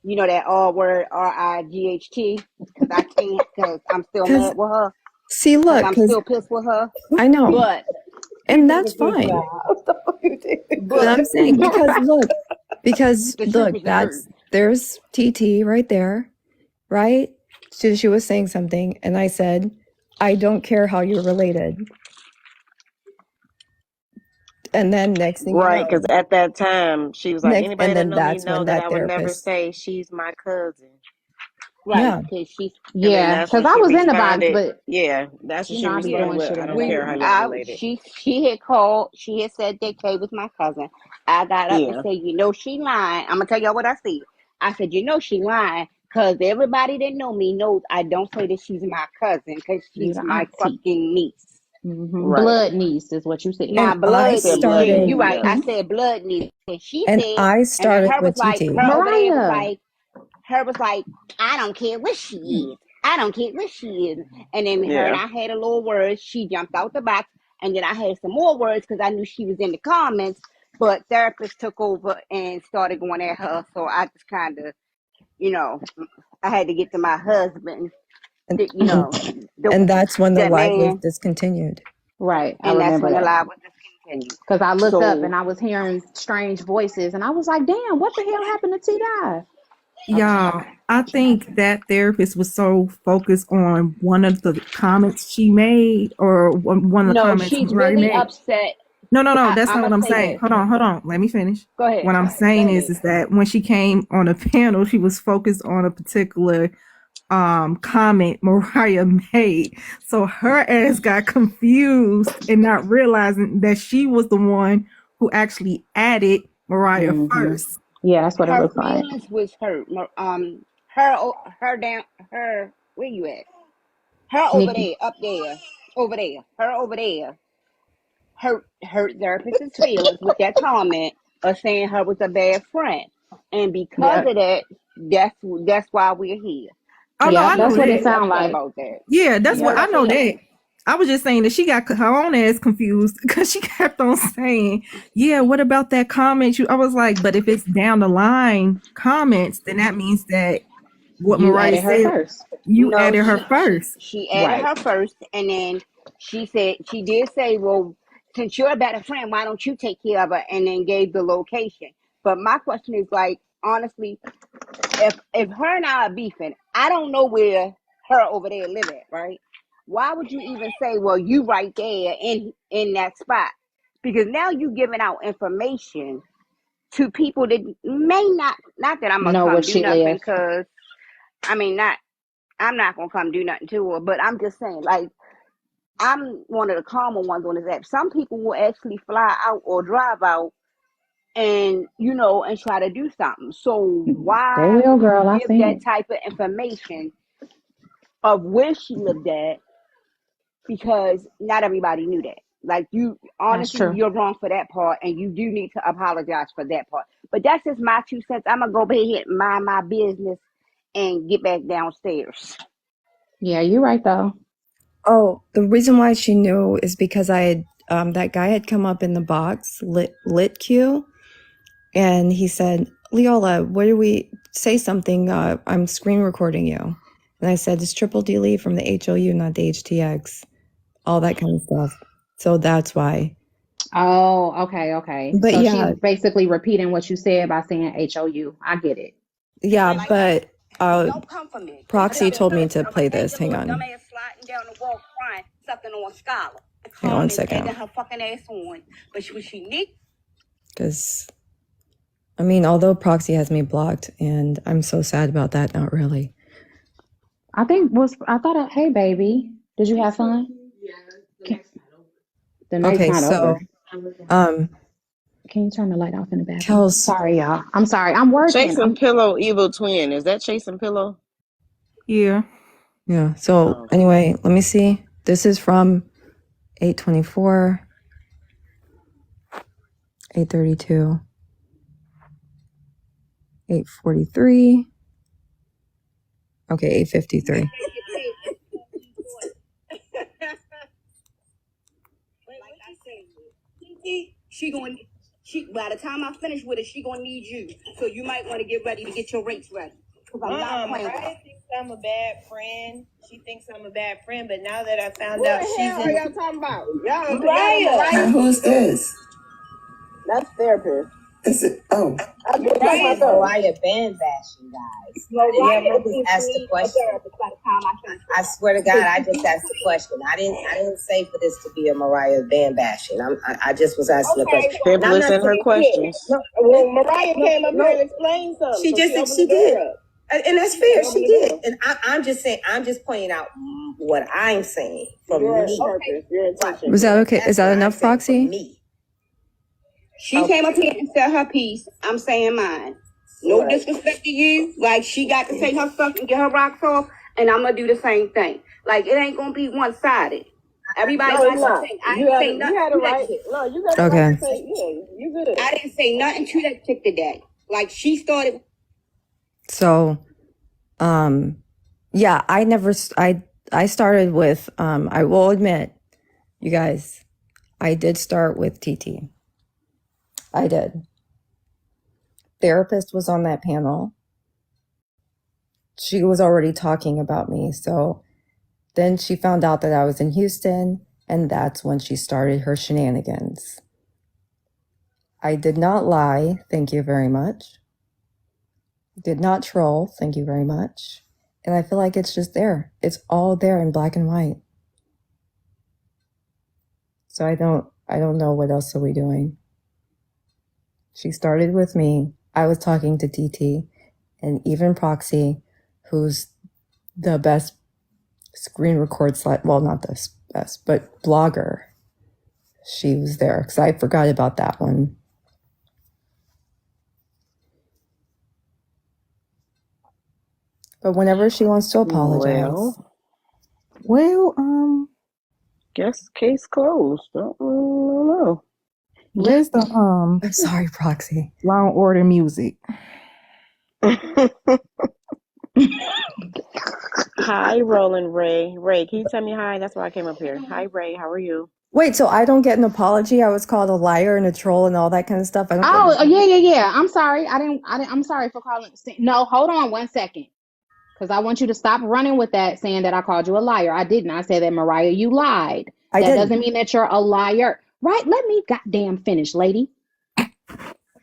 you know, that R word RIGHT because I can't because I'm still Because, mad with her see, because look, I'm because still pissed with her. I know, But and Did a that's good fine. job. But I'm but saying, because the truth is the truth. there's TT right there, right? She was saying something, and I said, I don't care how you're related. And then next thing you Right, because know, at that time, she was like, anybody and that then know me that's know when that that I would never therapist, say she's my cousin. Right, yeah, because she's And then Yeah, that's because when I she was in the box, responded. but Yeah, that's when you she know, I be responded doing with, shit I in the don't care how background. y'all related. she had called. She had said that Kay was my cousin. I got up and Yeah. said, you know, she lying. I'm gonna tell y'all what I said. I said, you know, she lying because everybody that know me knows I don't say that she's my cousin because You she's the my auntie. fucking niece. Right. Blood niece is what you said. My and I You blood said niece. blood Yeah, niece, you started, right. yeah. I said blood niece, and she and said, I and then started with TT. her over there was Mariah. like. Her was like, I don't care what she is. I don't care what she is. And then her and Yeah. I had a little words. She jumped out the box. And then I had some more words because I knew she was in the comments. but therapist took over and started going at her. So I just kind of, you know, I had to get to my husband. And, You know, and that's when the that live was man, discontinued. Right. I and that's remember when the that. live was discontinued. Because I looked up and So I was hearing strange voices and I was like, damn, what the hell happened to T Dye? Y'all, I think that therapist was so focused on one of the comments she made, or one of the no, comments she's Mariah really made. upset. No, that's I'm not gonna what I'm say saying. this. Hold on. Let me finish. Go ahead. What I'm saying is that when she came on a panel, she was focused on a particular comment Mariah made. So her ass got confused and not realizing that she was the one who actually added Mariah first. Yeah, that's what it Her looked like. feelings was hurt. Her down, her, where you at? Her over Nikki. there, up there, over there. Her over there hurt therapist's feelings with that comment of saying her was a bad friend, and because Yep. of that, that's why we're here. Oh no, I Yep, know that's what it She's that. sounded upset like. about that. Yeah, that's She what hurt I her know that. feelings. I was just saying that she got her own ass confused because she kept on saying, "Yeah, what about that comment?" I was like, "But if it's down the line comments, then that means that what You Mariah added her said, first. you No, added her first." she added Right. her first, and then she said she did say, "Well, since you're a better friend, why don't you take care of her?" And then gave the location. But my question is, like, honestly, if her and I are beefing, I don't know where her over there live at, right? Why would you even say, "Well, you right there in that spot"? Because now you giving out information to people that may not that I'm gonna Know where come do she nothing, lives. because I mean, I'm not gonna come do nothing to her, but I'm just saying, like, I'm one of the calmer ones on this app. Some people will actually fly out or drive out and and try to do something. So They why will, would you girl. I give seen that it. type of information of where she lived at? Because not everybody knew that. Like, you That's honestly, true. you're wrong for that part, and you do need to apologize for that part. But that's just my 2 cents. I'm gonna go ahead and mind my business and get back downstairs. Yeah, you're right though. Oh, the reason why she knew is because I had that guy had come up in the box, lit Q, and he said, "Leola, what do we say something? I'm screen recording you." And I said, "It's Triple D Lee from the HOU, not the HTX." All that kind of stuff. So that's why. Oh, okay. But So she's yeah, basically repeating what you said by saying HOU. I get it. yeah, but Don't come for me. I Proxy said, told me first, to I'm gonna play take this. the Hang little on. dumbass sliding down the wall crying, sucking on Scholar. Hang on one Calm is egging second. her fucking ass on. But she need. Because, I mean, although Proxy has me blocked, and I'm so sad about that, not really. I thought, hey baby, did you have fun? The night's Okay, not so, over. Can you turn the light off in the bathroom? Kels, Sorry, y'all. I'm sorry. I'm working. Chasing Pillow Evil Twin. Is that Chasing Pillow? Yeah. yeah, so anyway, let me see. This is from 8:24, 8:32, 8:43, okay, 8:53. She by the time I finish with it, she gonna need you. So you might want to get ready to get your rates ready. Because I'm not playing with her. Mariah thinks I'm a bad friend. She thinks I'm a bad friend, but now that I found out she's in. What the hell are y'all talking about? Mariah. Who's this? That's therapist. Is it? Oh, Mariah band bashing, guys. Mariah I just asked the question. by the time I finish. I swear to God, I just asked the question. I didn't say for this to be a Mariah band bashing. I just was asking the question. Frivolous in her questions. Well, Mariah came up here and explained something. She did. And that's fair. She did. And I'm just saying, I'm just pointing out what I'm saying from me. Your intention. Was that okay? Is that enough, Proxy? Me. She came up here and said her piece. I'm saying mine. No disrespect to you. Like, she got to say her stuff and get her rocks off, and I'm gonna do the same thing. Like, it ain't gonna be one sided. Everybody got to say. I didn't say nothing. You had a right. No, you got a Okay. right to say, yeah, you good. I didn't say nothing to that chick today. Like, she started. So, yeah, I started with, I will admit, you guys, I did start with TT. I did. Therapist was on that panel. She was already talking about me. So then she found out that I was in Houston, and that's when she started her shenanigans. I did not lie. Thank you very much. Did not troll. Thank you very much. And I feel like it's just there. It's all there in black and white. So I don't know what else are we doing. She started with me. I was talking to TT, and even Proxy, who's the best screen record well, not the best, but blogger. She was there because I forgot about that one. But whenever she wants to apologize. Well, guess case closed. I don't know. Where's the I'm sorry, Proxy. Law and Order music? Hi, Rollin Ray. Ray, can you tell me hi? That's why I came up here. Hi, Ray. How are you? Wait, so I don't get an apology? I was called a liar and a troll and all that kind of stuff. I don't. Oh, yeah. I'm sorry. I'm sorry for calling. No, hold on 1 second. Because I want you to stop running with that, saying that I called you a liar. I didn't. I said that, Mariah, you lied. That doesn't mean that you're a liar. Right? Let me goddamn finish, lady.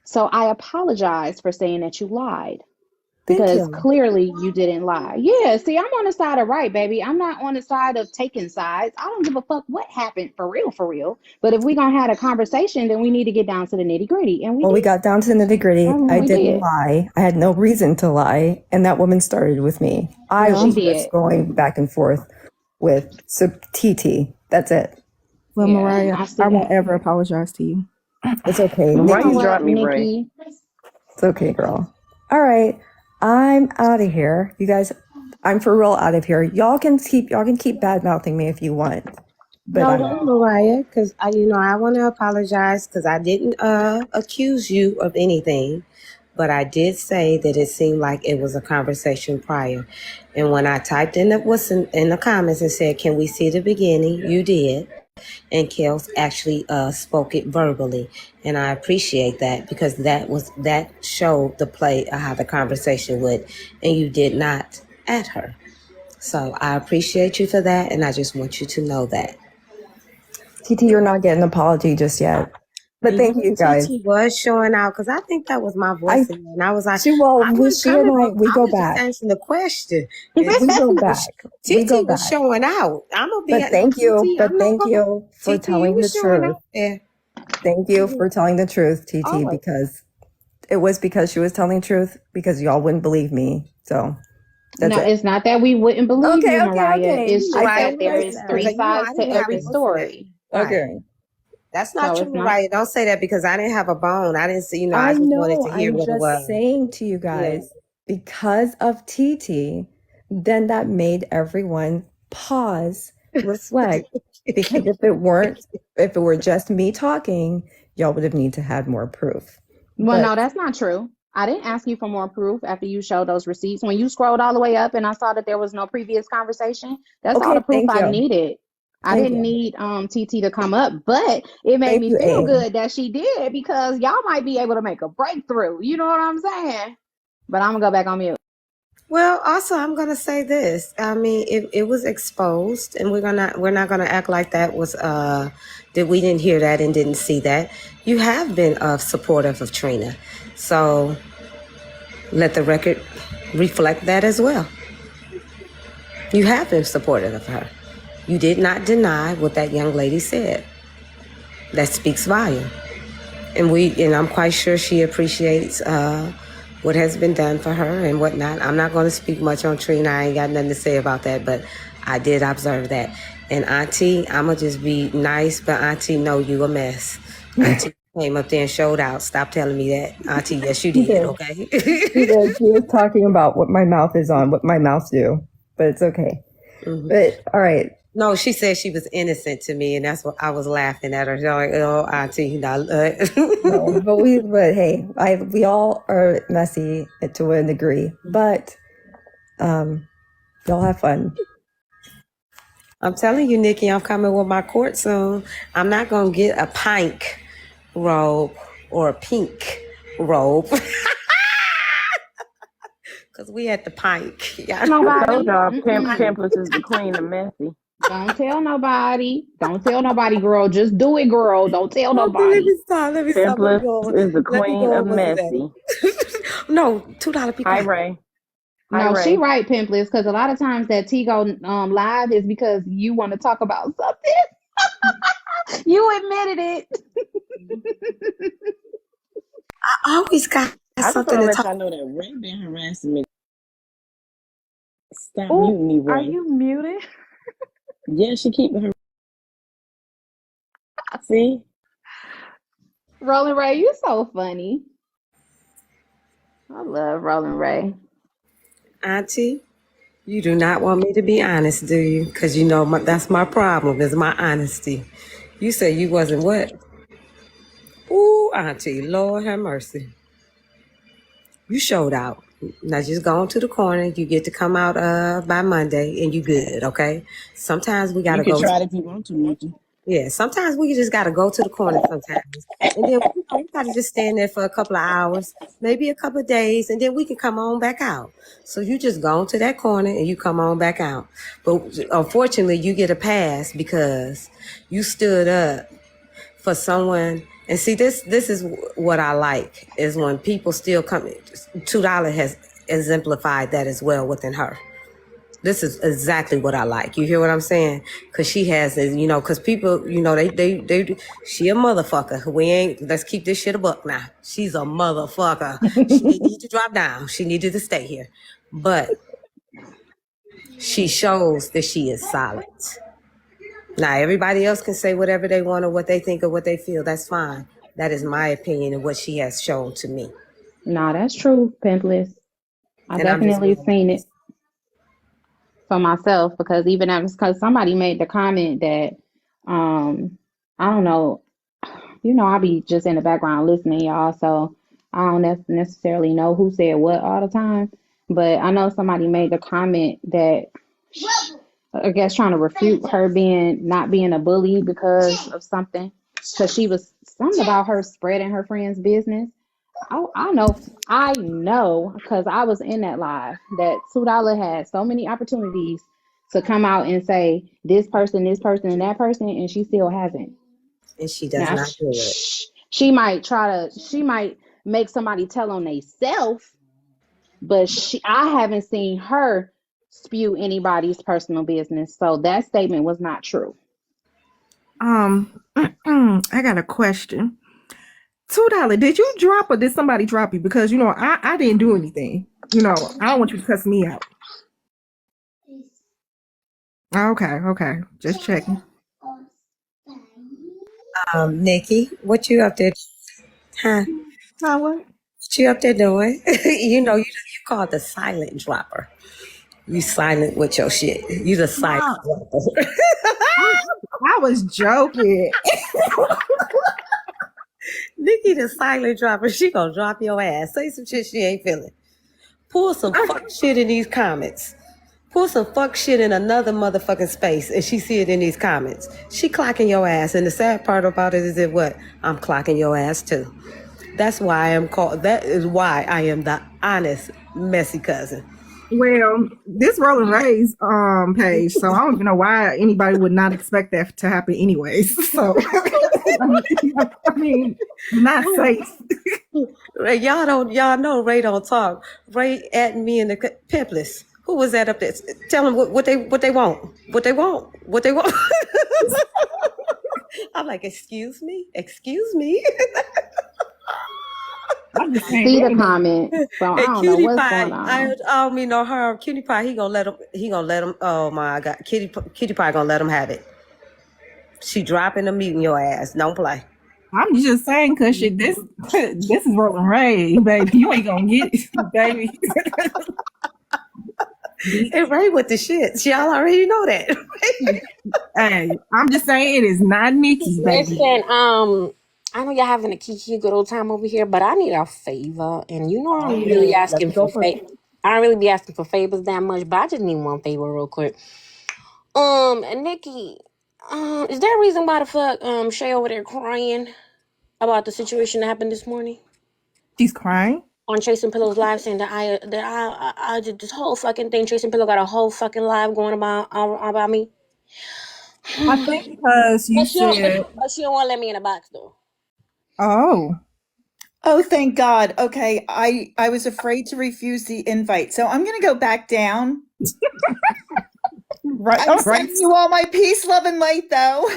So I apologize for saying that you lied. Because clearly you didn't lie. Yeah, see, I'm on the side of right, baby. I'm not on the side of taking sides. I don't give a fuck what happened for real. But if we're going to have a conversation, then we need to get down to the nitty gritty. And we got down to the nitty gritty. I didn't lie. I had no reason to lie. And that woman started with me. I was just going back and forth with TT. That's it. Well, Mariah, I won't ever apologize to you. It's okay. Why you drop me, Ray? It's okay, girl. All right. I'm out of here. You guys, I'm for real out of here. Y'all can keep bad mouthing me if you want. But no, Mariah, because I want to apologize because I didn't accuse you of anything, but I did say that it seemed like it was a conversation prior. And when I typed in the comments and said, "Can we see the beginning?" You did. And Kels actually spoke it verbally, and I appreciate that because that showed the play of how the conversation went, and you did not at her. So I appreciate you for that, and I just want you to know that. TT, you're not getting an apology just yet, but thank you guys. TT was showing out because I think that was my voice, and I was like, we go back. Just answering the question. We go back. TT was showing out. I'm gonna be. But thank you. But thank you for telling the truth. Thank you for telling the truth, TT, because it was because she was telling the truth because y'all wouldn't believe me. So that's it. It's not that we wouldn't believe you, Mariah. It's just that there is three sides to every story. Okay. That's not true, Mariah. Don't say that because I didn't have a bone. I didn't see, I just wanted to hear what it was. I'm just saying to you guys, because of TT, then that made everyone pause, reflect. Because if it were just me talking, y'all would have need to have more proof. Well, no, that's not true. I didn't ask you for more proof after you showed those receipts. When you scrolled all the way up and I saw that there was no previous conversation, that's all the proof I needed. I didn't need TT to come up, but it made me feel good that she did because y'all might be able to make a breakthrough. You know what I'm saying? But I'm gonna go back on mute. Well, also I'm gonna say this. I mean, it was exposed, and we're not gonna act like that was that we didn't hear that and didn't see that. You have been supportive of Trina, so let the record reflect that as well. You have been supportive of her. You did not deny what that young lady said. That speaks volume. And I'm quite sure she appreciates what has been done for her and whatnot. I'm not going to speak much on Trina. I ain't got nothing to say about that, but I did observe that. And Auntie, I'm going to just be nice, but Auntie, no, you a mess. Auntie came up there and showed out. Stop telling me that. Auntie, yes, you did, okay? She did. She was talking about what my mouth is on, what my mouth do, but it's okay. Mm-hmm. But all right. No, she said she was innocent to me, and that's what I was laughing at her. She's like, "Oh, Auntie, no, but hey, we all are messy to a degree, but y'all have fun." I'm telling you, Nikki, I'm coming with my court soon. I'm not gonna get a pink robe or a pink robe. Because we at the pike. I told Nobody. y'all, Mm-mm. Pimpless is the queen of messy. Don't tell nobody. Don't tell nobody, girl. Just do it, girl. Don't tell Okay, nobody. Let me stop. Pimpless is the Let me queen go of on what's his messy. name. No, $2 be Hi, quiet. Ray. Hi, No, she Ray. right, Pimpless, because a lot of times that T-Go live is because you want to talk about something. You admitted it. I always got I just something want to to let talk. y'all know that Ray been harassing me. Stop Oh, muting me, Ray. are you muted? Yeah, she keep her. See? Rollin Ray, you so funny. I love Rollin Ray. Auntie, you do not want me to be honest, do you? Because you know that's my problem, is my honesty. You said you wasn't what? Ooh, Auntie, Lord have mercy. You showed out. Now just go on to the corner. You get to come out by Monday and you good, okay? Sometimes we You gotta can go. try it if you want to, Nikki. Yeah, sometimes we just gotta go to the corner sometimes. And then we gotta just stand there for a couple of hours, maybe a couple of days, and then we can come on back out. So you just go to that corner and you come on back out. But unfortunately you get a pass because you stood up for someone. And see, this is what I like, is when people still come. $2 has exemplified that as well within her. This is exactly what I like. You hear what I'm saying? Because she has, because people, they, she a motherfucker. Let's keep this shit a buck now. She's a motherfucker. She needed to drop down. She needed to stay here. But she shows that she is solid. Now, everybody else can say whatever they want or what they think or what they feel. That's fine. That is my opinion and what she has shown to me. No, that's true, Pimpless. I And I'm just definitely being seen it honest. for myself because because somebody made the comment that I don't know, I be just in the background listening, y'all, so I don't necessarily know who said what all the time, but I know somebody made the comment that I guess trying to refute her not being a bully because of something, because she was something about her spreading her friend's business. I know, because I was in that live, that $2 had so many opportunities to come out and say this person, and that person, and she still hasn't. And she does Now, not do it. she might make somebody tell on theyself, but I haven't seen her spew anybody's personal business. So that statement was not true. I got a question. $2, did you drop or did somebody drop you? Because I didn't do anything. I don't want you to cuss me out. Okay. Just checking. Nikki, what you up there? Huh? Huh, what? What you up there doing? You call it the silent dropper. You silent with your shit. You the silent No, dropper. I was joking. Nikki the silent dropper. She gonna drop your ass. Say some shit she ain't feeling. Pull some fuck shit in these comments. Pull some fuck shit in another motherfucking space and she see it in these comments. She clocking your ass. And the sad part about it is that what? I'm clocking your ass too. That is why I am the honest, messy cousin. Well, this Rollin Ray's page, so I don't even know why anybody would not expect that to happen anyways. So I mean, not safe. Y'all know Ray don't talk. Ray at me in the Pimpless. Who was that up there? Tell them what they want. What they want. I'm like, excuse me. I'm just I saying, see the comment, so I Hey, don't know Cutie what's Pie, going I on. don't mean no harm. Cutie Pie, he gonna let him. Oh my God, Cutie Pie gonna let him have it. She dropping the meat in your ass. Don't play. I'm just saying, cause shit, this is Rollin Ray, baby. You ain't gonna get it, baby. And Ray with the shit. Y'all already know that. Hey, I'm just saying, it is not Nikki, baby. Listen, I know y'all having a kiki good old time over here, but I need a favor, and I don't really Let me go first. I don't really be asking for favors that much, but I just need one favor real quick. Nikki, is there a reason why the fuck Shay over there crying? about the situation that happened this morning? She's crying on Chasing Pillow's live, saying that I did this whole fucking thing. Chasing Pillow got a whole fucking live going about me. I think because you said, but she don't want to let me in a box though. Oh, thank God. Okay, I was afraid to refuse the invite, so I'm gonna go back down. Right. I'm sending you all my peace, love, and light, though.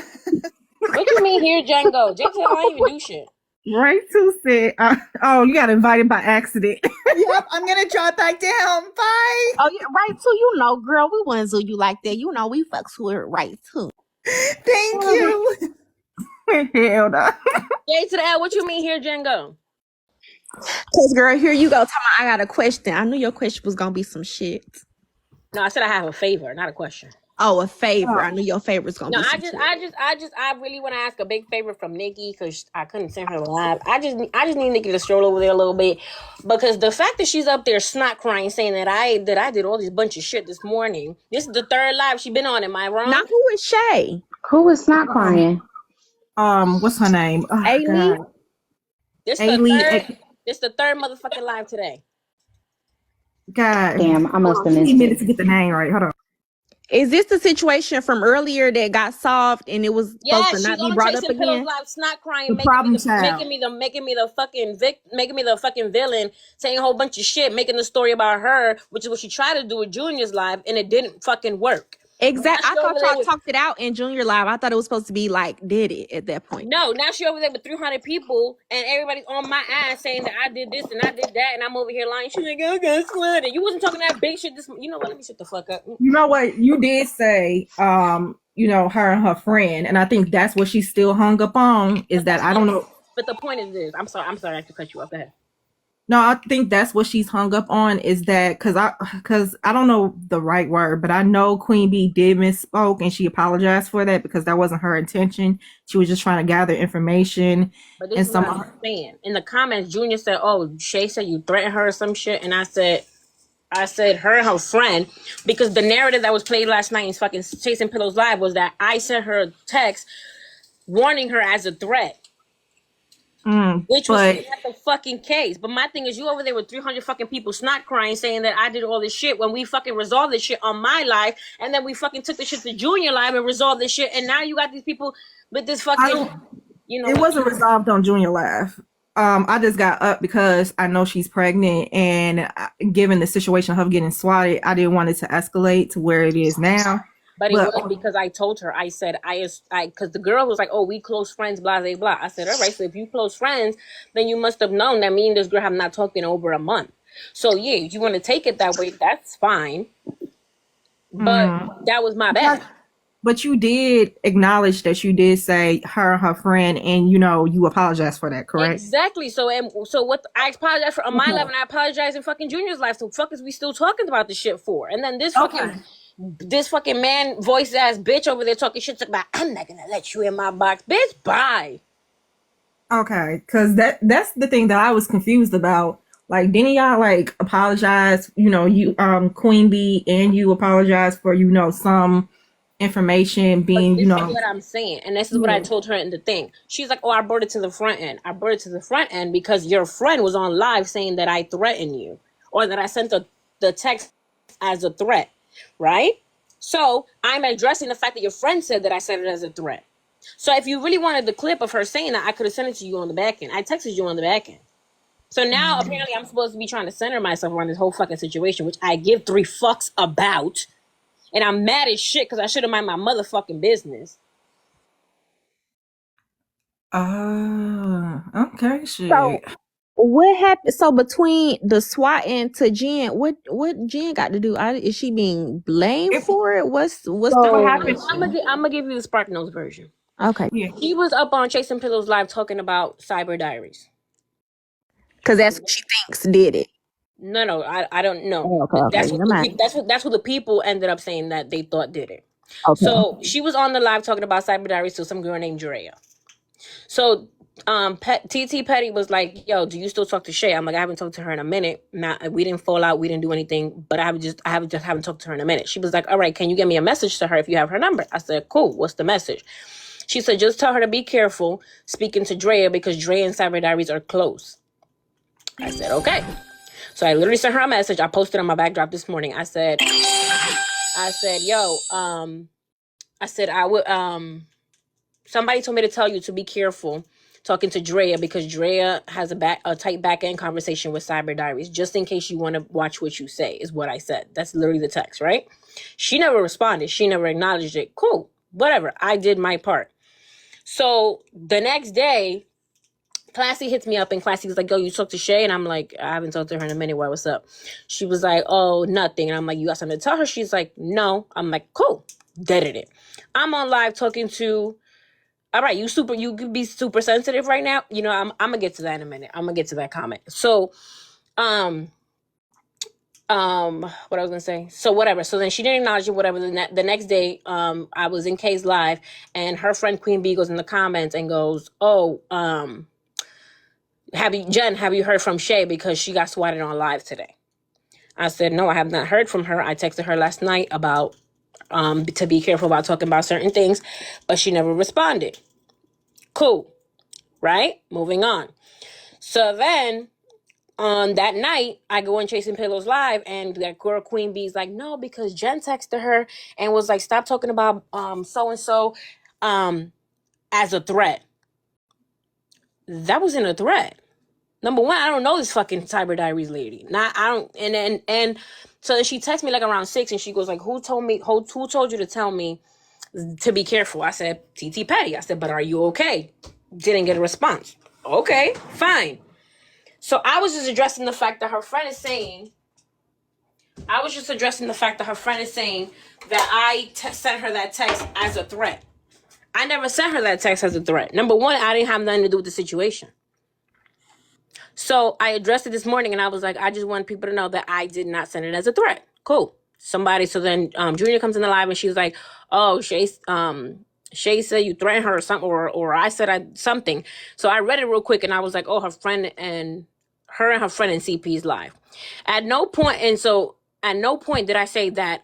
What you mean here, Django? Django, I don't even do shit. Right too said, oh, you got invited by accident. Yep, I'm gonna drop back down. Bye. Oh yeah, right too. You know, girl, we wouldn't do you like that. You know, we fucks with her right too. Thank you. Hell no. J to the L, what you mean here, Django? Cause girl, here you go. I got a question. I knew your question was gonna be some shit. No, I said I have a favor, not a question. Oh, a favor. I knew your favor was gonna be some shit. I really want to ask a big favor from Nikki because I couldn't send her live. I just need Nikki to stroll over there a little bit because the fact that she's up there snot crying saying that I did all this bunch of shit this morning. This is the third live she's been on. Am I wrong? Now who is Shay? Who is snot crying? What's her name? Oh, Ailey. This the third motherfucking live today. God. Damn, I must have missed it. Minutes to get the name right. Hold on. Is this the situation from earlier that got solved and it was supposed to not be brought up again? Live, snot crying, making me the fucking villain, saying a whole bunch of shit, making the story about her, which is what she tried to do with Junior's live, and it didn't fucking work. Exactly. I thought y'all talked it out in Junior Live. I thought it was supposed to be like did it at that point. No, now she over there with 300 people and everybody's on my ass saying that I did this and I did that and I'm over here lying. She's like, I got flooded. You wasn't talking that big shit. You know what? Let me shut the fuck up. You know what? You did say, you know, her and her friend, and I think that's what she's still hung up on. Is that I don't know. But the point is this. I'm sorry. I have to cut you off. Go ahead. No, I think that's what she's hung up on is that because I don't know the right word, but I know Queen Bee did misspoke and she apologized for that because that wasn't her intention. She was just trying to gather information. But this is what I'm saying. In the comments, Junior said, "Oh, Shay said you threatened her or some shit," and I said her and her friend, because the narrative that was played last night in fucking Chasing Pillows Live was that I sent her a text warning her as a threat. Which was not the fucking case. But my thing is, you over there with 300 fucking people snot crying saying that I did all this shit when we fucking resolved this shit on my live, and then we fucking took this shit to Junior Live and resolved this shit, and now you got these people with this fucking, you know. It wasn't resolved on Junior Live. I just got up because I know she's pregnant, and given the situation of her getting swatted, I didn't want it to escalate to where it is now. But it was because I told her, I said, because the girl was like, oh, we close friends, blah, blah, blah. I said, all right, so if you close friends, then you must have known that me and this girl have not talked in over a month. So, yeah, if you want to take it that way, that's fine. But that was my bad. But you did acknowledge that you did say her and her friend, and, you know, you apologized for that, correct? Exactly. So what I apologize for on my life, and I apologize in fucking Junior's life. So fuck is we still talking about this shit for? And then this fucking man voice ass bitch over there talking shit about I'm not gonna let you in my box, bitch. Bye. Okay, because that's the thing that I was confused about. Like, didn't y'all like apologize? You know, you Queen Bee and you apologize for, you know, some information being, you know. This is what I'm saying, and this is what I told her in the thing. She's like, oh, I brought it to the front end. I brought it to the front end because your friend was on live saying that I threatened you, or that I sent the text as a threat. Right? So I'm addressing the fact that your friend said that I sent it as a threat. So if you really wanted the clip of her saying that, I could have sent it to you on the back end. I texted you on the back end. So now apparently I'm supposed to be trying to center myself around this whole fucking situation, which I give 3 fucks about. And I'm mad as shit because I should have mind my motherfucking business. Okay, shit. So what happened? So between the swatting to Jen, what Jen got to do? Is she being blamed for it? What's what happened? I'm gonna give you the Spark Notes version. Okay. Yeah. He was up on Chasing Pillows Live talking about Cyber Diaries. Because that's what she thinks did it. No, I don't know. Oh, okay. That's what the people ended up saying that they thought did it. Okay. So she was on the live talking about Cyber Diaries to some girl named Drea. So TT Petty was like, yo, do you still talk to Shay? I'm like, I haven't talked to her in a minute. We didn't fall out, we didn't do anything, but I haven't talked to her in a minute. She was like, all right, can you get me a message to her if you have her number? I said, cool, what's the message? She said, just tell her to be careful speaking to Drea because Drea and Cyber Diaries are close. I said, okay. So I literally sent her a message. I posted on my backdrop this morning. I said, yo, I said, I would, somebody told me to tell you to be careful talking to Drea because Drea has a tight back end conversation with Cyber Diaries, just in case you want to watch what you say, is what I said. That's literally the text, right? She never responded. She never acknowledged it. Cool. Whatever. I did my part. So the next day, Classy hits me up and Classy was like, yo, you talked to Shay? And I'm like, I haven't talked to her in a minute. What's up? She was like, oh, nothing. And I'm like, you got something to tell her? She's like, no. I'm like, cool. Deaded it. I'm on live talking to, all right, you can be super sensitive right now. You know, I'm gonna get to that in a minute. I'm gonna get to that comment. So, what I was gonna say. So whatever. So then she didn't acknowledge it, whatever. The next day, I was in Kay's live and her friend Queen Bee goes in the comments and goes, oh, have you heard from Shay because she got swatted on live today? I said, no, I have not heard from her. I texted her last night about to be careful about talking about certain things, but she never responded. Cool. Right? Moving on. So then on that night, I go in Chasing Pillows live and that girl Queen Bee's like, no, because Jen texted her and was like, stop talking about so-and-so as a threat. That wasn't a threat. Number one, I don't know this fucking Cyber Diaries lady. And so then she texts me like around 6 and she goes like, who told you to tell me to be careful? I said, TT Petty. I said, but are you okay? Didn't get a response. Okay, fine. So I was just addressing the fact that her friend is saying that I sent her that text as a threat. I never sent her that text as a threat. Number one, I didn't have nothing to do with the situation. So I addressed it this morning and I was like, I just want people to know that I did not send it as a threat. Cool. So then Junior comes in the live and she's like, oh, Shay said you threatened her or something, or I said something. So I read it real quick and I was like, oh, her friend and her friend in CP's live. At no point did I say that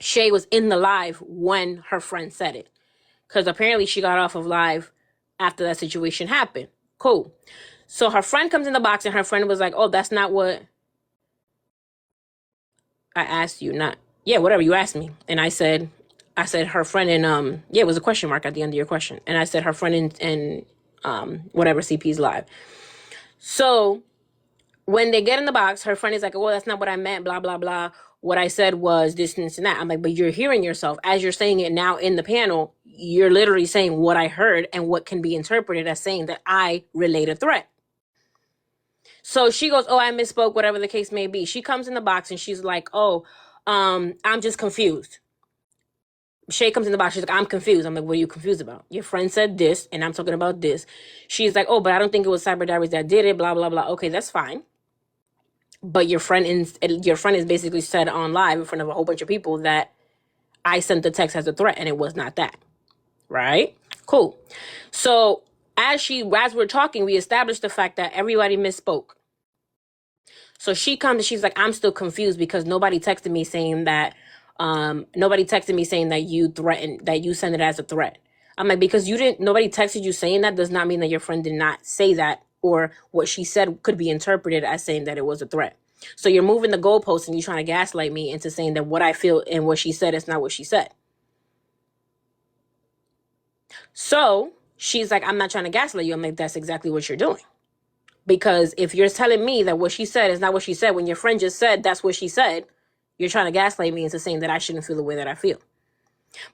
Shay was in the live when her friend said it. Because apparently she got off of live after that situation happened. Cool. So her friend comes in the box and her friend was like, oh, that's not what I asked you. Whatever you asked me. And I said her friend in, it was a question mark at the end of your question. And I said her friend in whatever CP's live. So when they get in the box, her friend is like, well, that's not what I meant, blah, blah, blah. What I said was this and that. I'm like, but you're hearing yourself. As you're saying it now in the panel, you're literally saying what I heard and what can be interpreted as saying that I relayed a threat. So she goes, oh, I misspoke, whatever the case may be. She comes in the box and she's like, oh, I'm just confused. Shay comes in the box. She's like, I'm confused. I'm like, what are you confused about? Your friend said this and I'm talking about this. She's like, oh, but I don't think it was Cyber Diaries that did it, blah, blah, blah. Okay, that's fine. But your friend is basically said on live in front of a whole bunch of people that I sent the text as a threat and it was not that. Right? Cool. So as we're talking, we established the fact that everybody misspoke. So she comes and she's like, I'm still confused because nobody texted me saying that you threatened, that you sent it as a threat. I'm like, because nobody texted you saying that does not mean that your friend did not say that, or what she said could be interpreted as saying that it was a threat. So you're moving the goalposts and you're trying to gaslight me into saying that what I feel and what she said is not what she said. So she's like, I'm not trying to gaslight you. I'm like, that's exactly what you're doing. Because if you're telling me that what she said is not what she said, when your friend just said that's what she said, you're trying to gaslight me into saying that I shouldn't feel the way that I feel.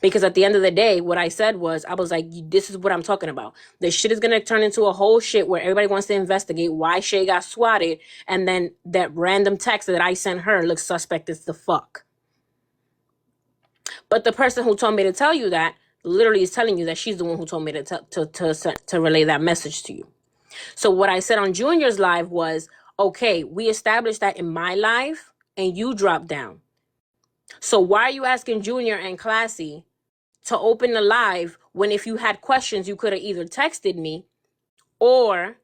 Because at the end of the day, what I said was, I was like, this is what I'm talking about. This shit is going to turn into a whole shit where everybody wants to investigate why Shay got swatted. And then that random text that I sent her looks suspect as the fuck. But the person who told me to tell you that literally is telling you that she's the one who told me to relay that message to you. So what I said on Junior's live was, okay, we established that in my live and you dropped down. So why are you asking Junior and Classy to open the live when if you had questions, you could have either texted me or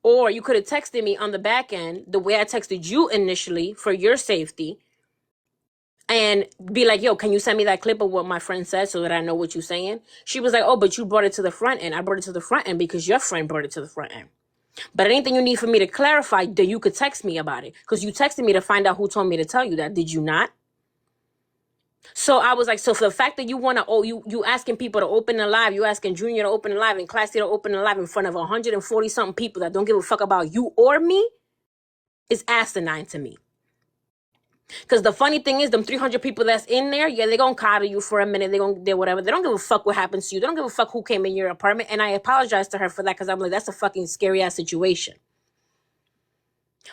you could have texted me on the back end the way I texted you initially for your safety and be like, yo, can you send me that clip of what my friend said so that I know what you're saying? She was like, oh, but you brought it to the front end. I brought it to the front end because your friend brought it to the front end. But anything you need for me to clarify, that you could text me about it. Because you texted me to find out who told me to tell you that. Did you not? So I was like, so for the fact that you want to, you asking people to open a live, you asking Junior to open a live and Classy to open a live in front of 140 something people that don't give a fuck about you or me is asinine to me. Because the funny thing is, them 300 people that's in there, yeah, they're going to coddle you for a minute. They're whatever. They don't give a fuck what happens to you. They don't give a fuck who came in your apartment. And I apologize to her for that because I'm like, that's a fucking scary ass situation.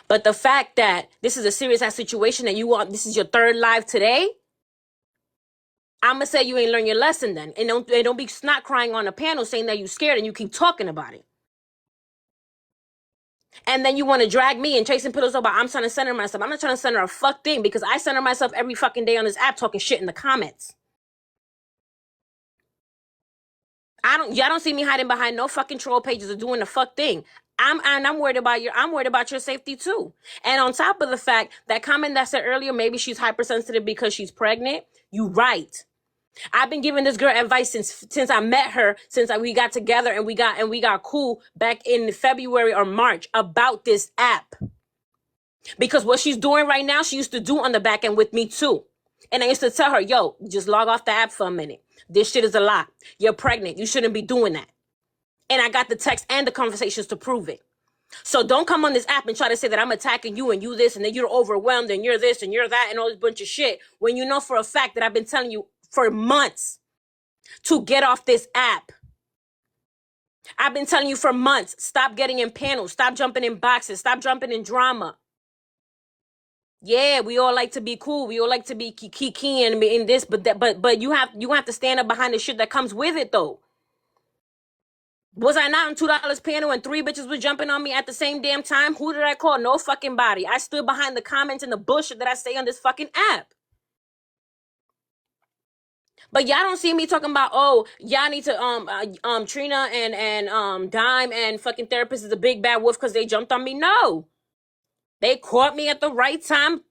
But the fact that this is a serious ass situation and this is your third live today, I'm going to say you ain't learned your lesson then. And don't be snot crying on a panel saying that you scared and you keep talking about it. And then you want to drag me and chasing pillows about I'm trying to center myself. I'm not trying to center a fuck thing because I center myself every fucking day on this app talking shit in the comments. Y'all don't see me hiding behind no fucking troll pages or doing the fuck thing. I'm worried about your safety too. And on top of the fact that comment that said earlier, maybe she's hypersensitive because she's pregnant. You right. I've been giving this girl advice since I met her, since we got together and we got cool back in February or March about this app. Because what she's doing right now, she used to do on the back end with me too. And I used to tell her, yo, just log off the app for a minute. This shit is a lot. You're pregnant. You shouldn't be doing that. And I got the text and the conversations to prove it. So don't come on this app and try to say that I'm attacking you and you this and then you're overwhelmed and you're this and you're that and all this bunch of shit when you know for a fact that I've been telling you for months to get off this app. I've been telling you for months, stop getting in panels, stop jumping in boxes, stop jumping in drama. Yeah, we all like to be cool. We all like to be kiki and in this, but you have to stand up behind the shit that comes with it though. Was I not on $2 panel and 3 bitches was jumping on me at the same damn time? Who did I call? No fucking body. I stood behind the comments and the bullshit that I say on this fucking app. But y'all don't see me talking about, oh, y'all need to Trina and Dime and fucking Therapist is a big bad wolf because they jumped on me. No. They caught me at the right time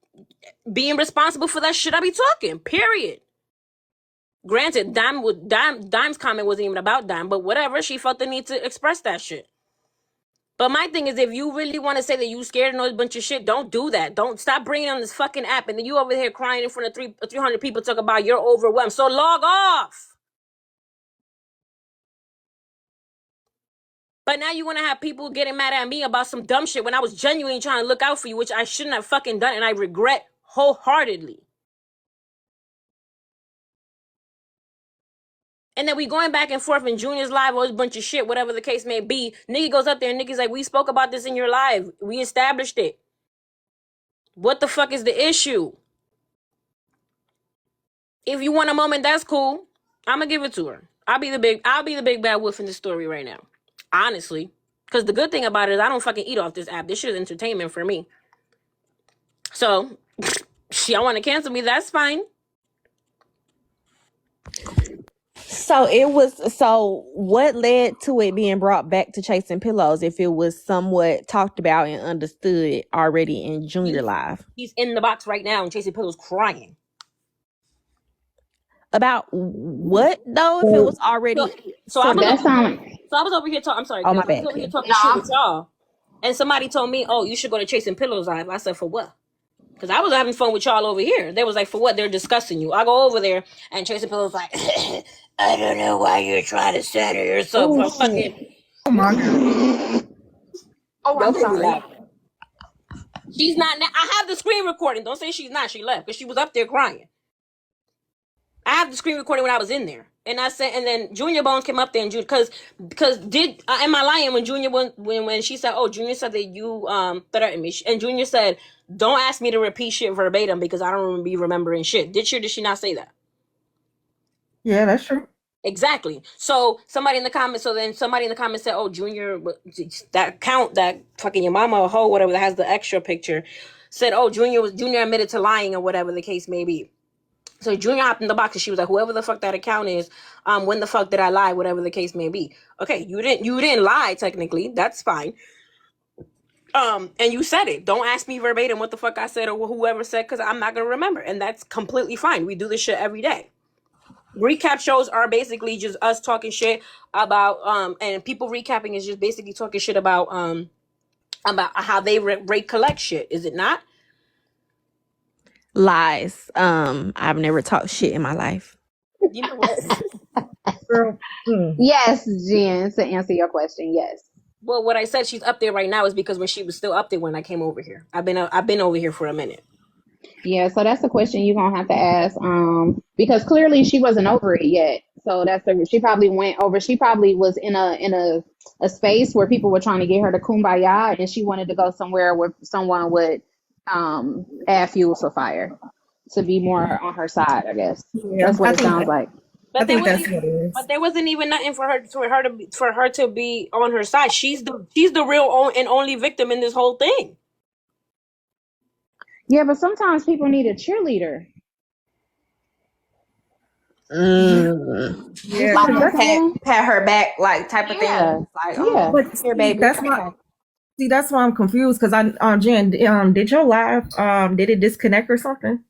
being responsible for that shit I be talking. Period. Granted, Dime's comment wasn't even about Dime, but whatever, she felt the need to express that shit. But my thing is, if you really want to say that you scared and all this bunch of shit, don't do that. Don't stop bringing on this fucking app and then you over here crying in front of 300 people talk about you're overwhelmed. So log off. But now you want to have people getting mad at me about some dumb shit when I was genuinely trying to look out for you, which I shouldn't have fucking done and I regret wholeheartedly. And then we going back and forth in Junior's live, all this bunch of shit, whatever the case may be. Nigga goes up there and nigga's like, we spoke about this in your live. We established it. What the fuck is the issue? If you want a moment, that's cool. I'm gonna give it to her. I'll be the big bad wolf in this story right now. Honestly. Because the good thing about it is I don't fucking eat off this app. This shit is entertainment for me. So, y'all want to cancel me, that's fine. So what led to it being brought back to Chasing Pillows if it was somewhat talked about and understood already in Junior Live? He's in the box right now and Chasing Pillows crying. About what though? If it was already I was over here talking. I'm sorry. Oh, my I was bad. over here talking shit with y'all, and somebody told me, "Oh, you should go to Chasing Pillows live." I said, "For what?" Because I was having fun with y'all over here. They was like, "For what?" They're discussing you. I go over there and Chasing Pillows like, "I don't know why you're trying to center yourself." Oh, fucking. Oh my God. Oh, I'm sorry. She's not. I have the screen recording. Don't say she's not. She left because she was up there crying. I have the screen recording when I was in there, and I said, and then Junior Bones came up there and because am I lying when Junior when she said, oh, Junior said that you threatened me, and Junior said, don't ask me to repeat shit verbatim because I don't be remembering shit. Did she not say that? Yeah, that's true. Exactly. So somebody in the comments said, oh, Junior, that fucking your mama or hoe, whatever that has the extra picture, said, oh, Junior admitted to lying or whatever the case may be. So Junior hopped in the box and she was like, whoever the fuck that account is, when the fuck did I lie? Whatever the case may be. Okay, you didn't lie technically. That's fine. And you said it. Don't ask me verbatim what the fuck I said or whoever said, because I'm not gonna remember, and that's completely fine. We do this shit every day. Recap shows are basically just us talking shit about and people recapping is just basically talking shit about how they rate collect shit. Is it not? Lies. I've never talked shit in my life. You know what? Girl. Yes, Jen, to answer your question, yes. Well, what I said she's up there right now is because when she was still up there when I came over here. I've been over here for a minute. Yeah, so that's the question you're gonna have to ask. Because clearly she wasn't over it yet. So she probably went over. She probably was in a space where people were trying to get her to kumbaya, and she wanted to go somewhere where someone would add fuel to fire to be more on her side. I guess that's what it sounds like. But there wasn't even nothing for her to be on her side. She's the real and only victim in this whole thing. Yeah, but sometimes people need a cheerleader. Yeah, like pat her back, like type of thing. Like, but here, baby. That's why I'm confused. Because Jen, did your live did it disconnect or something?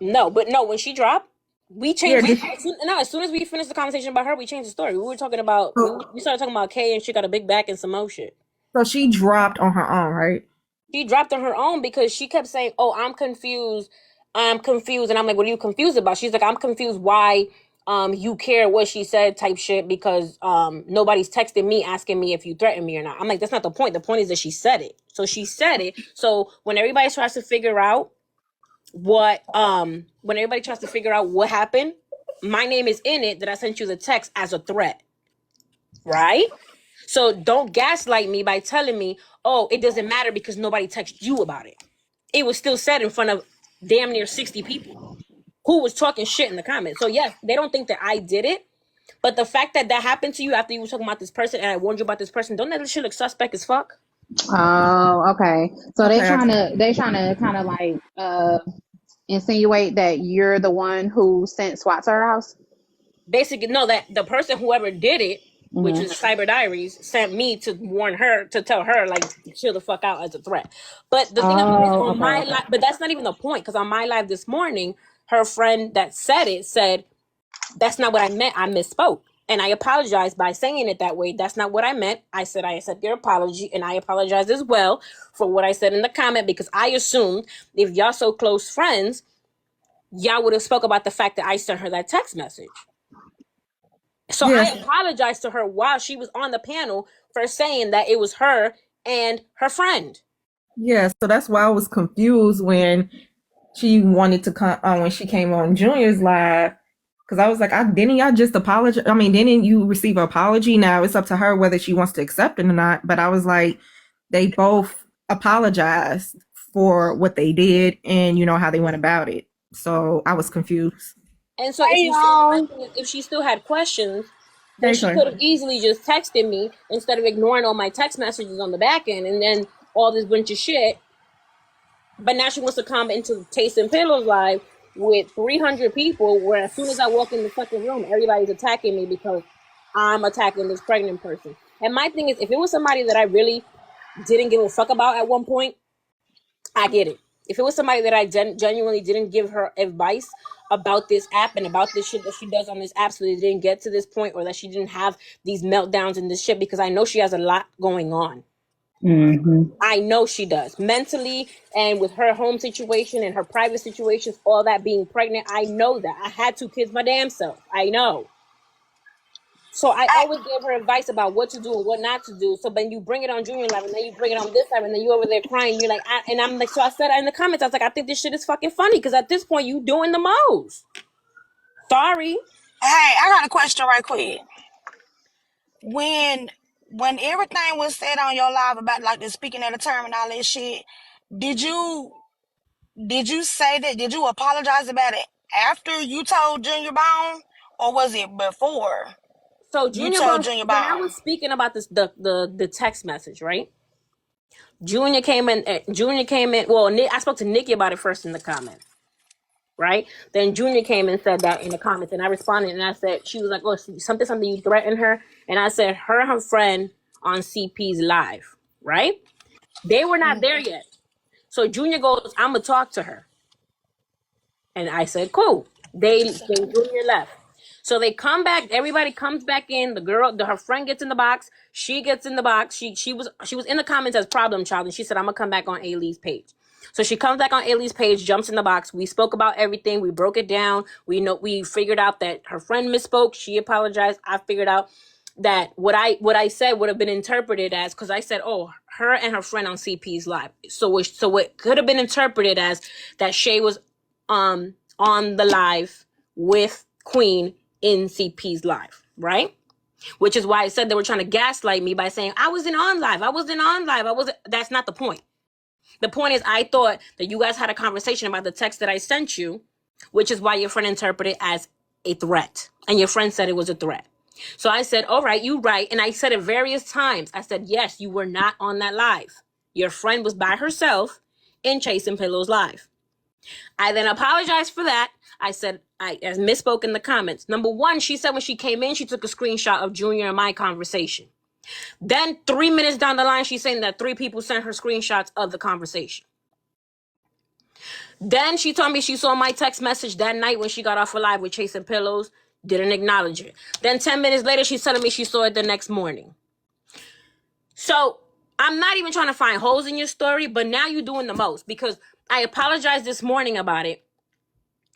No, when she dropped, we changed. As soon as we finished the conversation about her, we changed the story. We were talking about we started talking about Kay, and she got a big back and some more shit. So she dropped on her own, right? She dropped on her own because she kept saying, "Oh, I'm confused. And I'm like, "What are you confused about?" She's like, "I'm confused why you care what she said," type shit, because nobody's texting me asking me if you threaten me or not. I'm like, that's not the point. The point is that she said it. So she said it. So when everybody tries to figure out what happened, my name is in it that I sent you the text as a threat. Right? So don't gaslight me by telling me, "Oh, it doesn't matter because nobody texted you about it." It was still said in front of damn near 60 people who was talking shit in the comments. So yes, they don't think that I did it, but the fact that happened to you after you were talking about this person and I warned you about this person, don't that shit look suspect as fuck? Oh, okay. So they trying to kind of like insinuate that you're the one who sent SWAT to her house. Basically, no, that the person, whoever did it, which is Cyber Diaries, sent me to warn her, to tell her, like, chill the fuck out as a threat. But the thing about it is, on my live, but that's not even the point, because on my live this morning, her friend that said it said, "That's not what I meant. I misspoke. And I apologized by saying it that way. That's not what I meant." I said, "I accept your apology, and I apologize as well for what I said in the comment, because I assumed if y'all so close friends, y'all would have spoke about the fact that I sent her that text message." So I apologized to her while she was on the panel for saying that it was her and her friend. Yeah, so that's why I was confused when she wanted to come when she came on Junior's live, because I was like, didn't y'all just apologize? I mean, didn't you receive an apology? Now it's up to her whether she wants to accept it or not. But I was like, they both apologized for what they did and how they went about it. So I was confused. And so if she still had questions, then she could have easily just texted me instead of ignoring all my text messages on the back end and then all this bunch of shit. But now she wants to come into Taste and Pillows live with 300 people, where as soon as I walk in the fucking room, everybody's attacking me because I'm attacking this pregnant person. And my thing is, if it was somebody that I really didn't give a fuck about at one point, I get it. If it was somebody that I genuinely didn't give her advice about this app and about this shit that she does on this app, so they didn't get to this point, or that she didn't have these meltdowns and this shit, because I know she has a lot going on. I know she does, mentally, and with her home situation and her private situations, all that, being pregnant. I know that. I had 2 kids my damn self. I know. So I always gave her advice about what to do and what not to do. So then you bring it on Junior Live, and then you bring it on this live, and then you over there crying. You're like, and I'm like, so I said in the comments, I was like, I think this shit is fucking funny, because at this point, you doing the most. Sorry. Hey, I got a question right quick. When everything was said on your live about like the speaking at a term and all that shit, did you say that? Did you apologize about it after you told Junior Bone, or was it before? So Junior Bone, when I was speaking about this, the text message, right? Junior came in. Well, I spoke to Nikki about it first in the comments, right? Then Junior came and said that in the comments, and I responded, and I said, she was like, "Oh, something you threatened her," and I said, her friend on CP's live. right? They were not there yet. So Junior goes, I'm gonna talk to her. And I said, cool. Junior left. So they come back, everybody comes back in, her friend gets in the box, she gets in the box. She was in the comments as problem child, and she said, I'm gonna come back on A-Lee's page. So she comes back on A-Lee's page, jumps in the box. We spoke about everything. We broke it down. We figured out that her friend misspoke. She apologized. I figured out that what I said would have been interpreted as, because I said, oh, her and her friend on CP's live. So it could have been interpreted as that Shay was on the live with Queen in CP's live, right? Which is why I said they were trying to gaslight me by saying I wasn't on live. That's not the point. The point is, I thought that you guys had a conversation about the text that I sent you, which is why your friend interpreted it as a threat. And your friend said it was a threat. So I said, all right, you right. And I said it various times. I said, yes, you were not on that live. Your friend was by herself in Chasing Pillows live. I then apologized for that. I said, I misspoke in the comments. Number one, she said when she came in, she took a screenshot of Junior and my conversation. Then 3 minutes down the line, she's saying that 3 people sent her screenshots of the conversation. Then she told me she saw my text message that night when she got off her live with Chasing Pillows, didn't acknowledge it. Then 10 minutes later, she's telling me she saw it the next morning. So I'm not even trying to find holes in your story, but now you're doing the most, because I apologized this morning about it.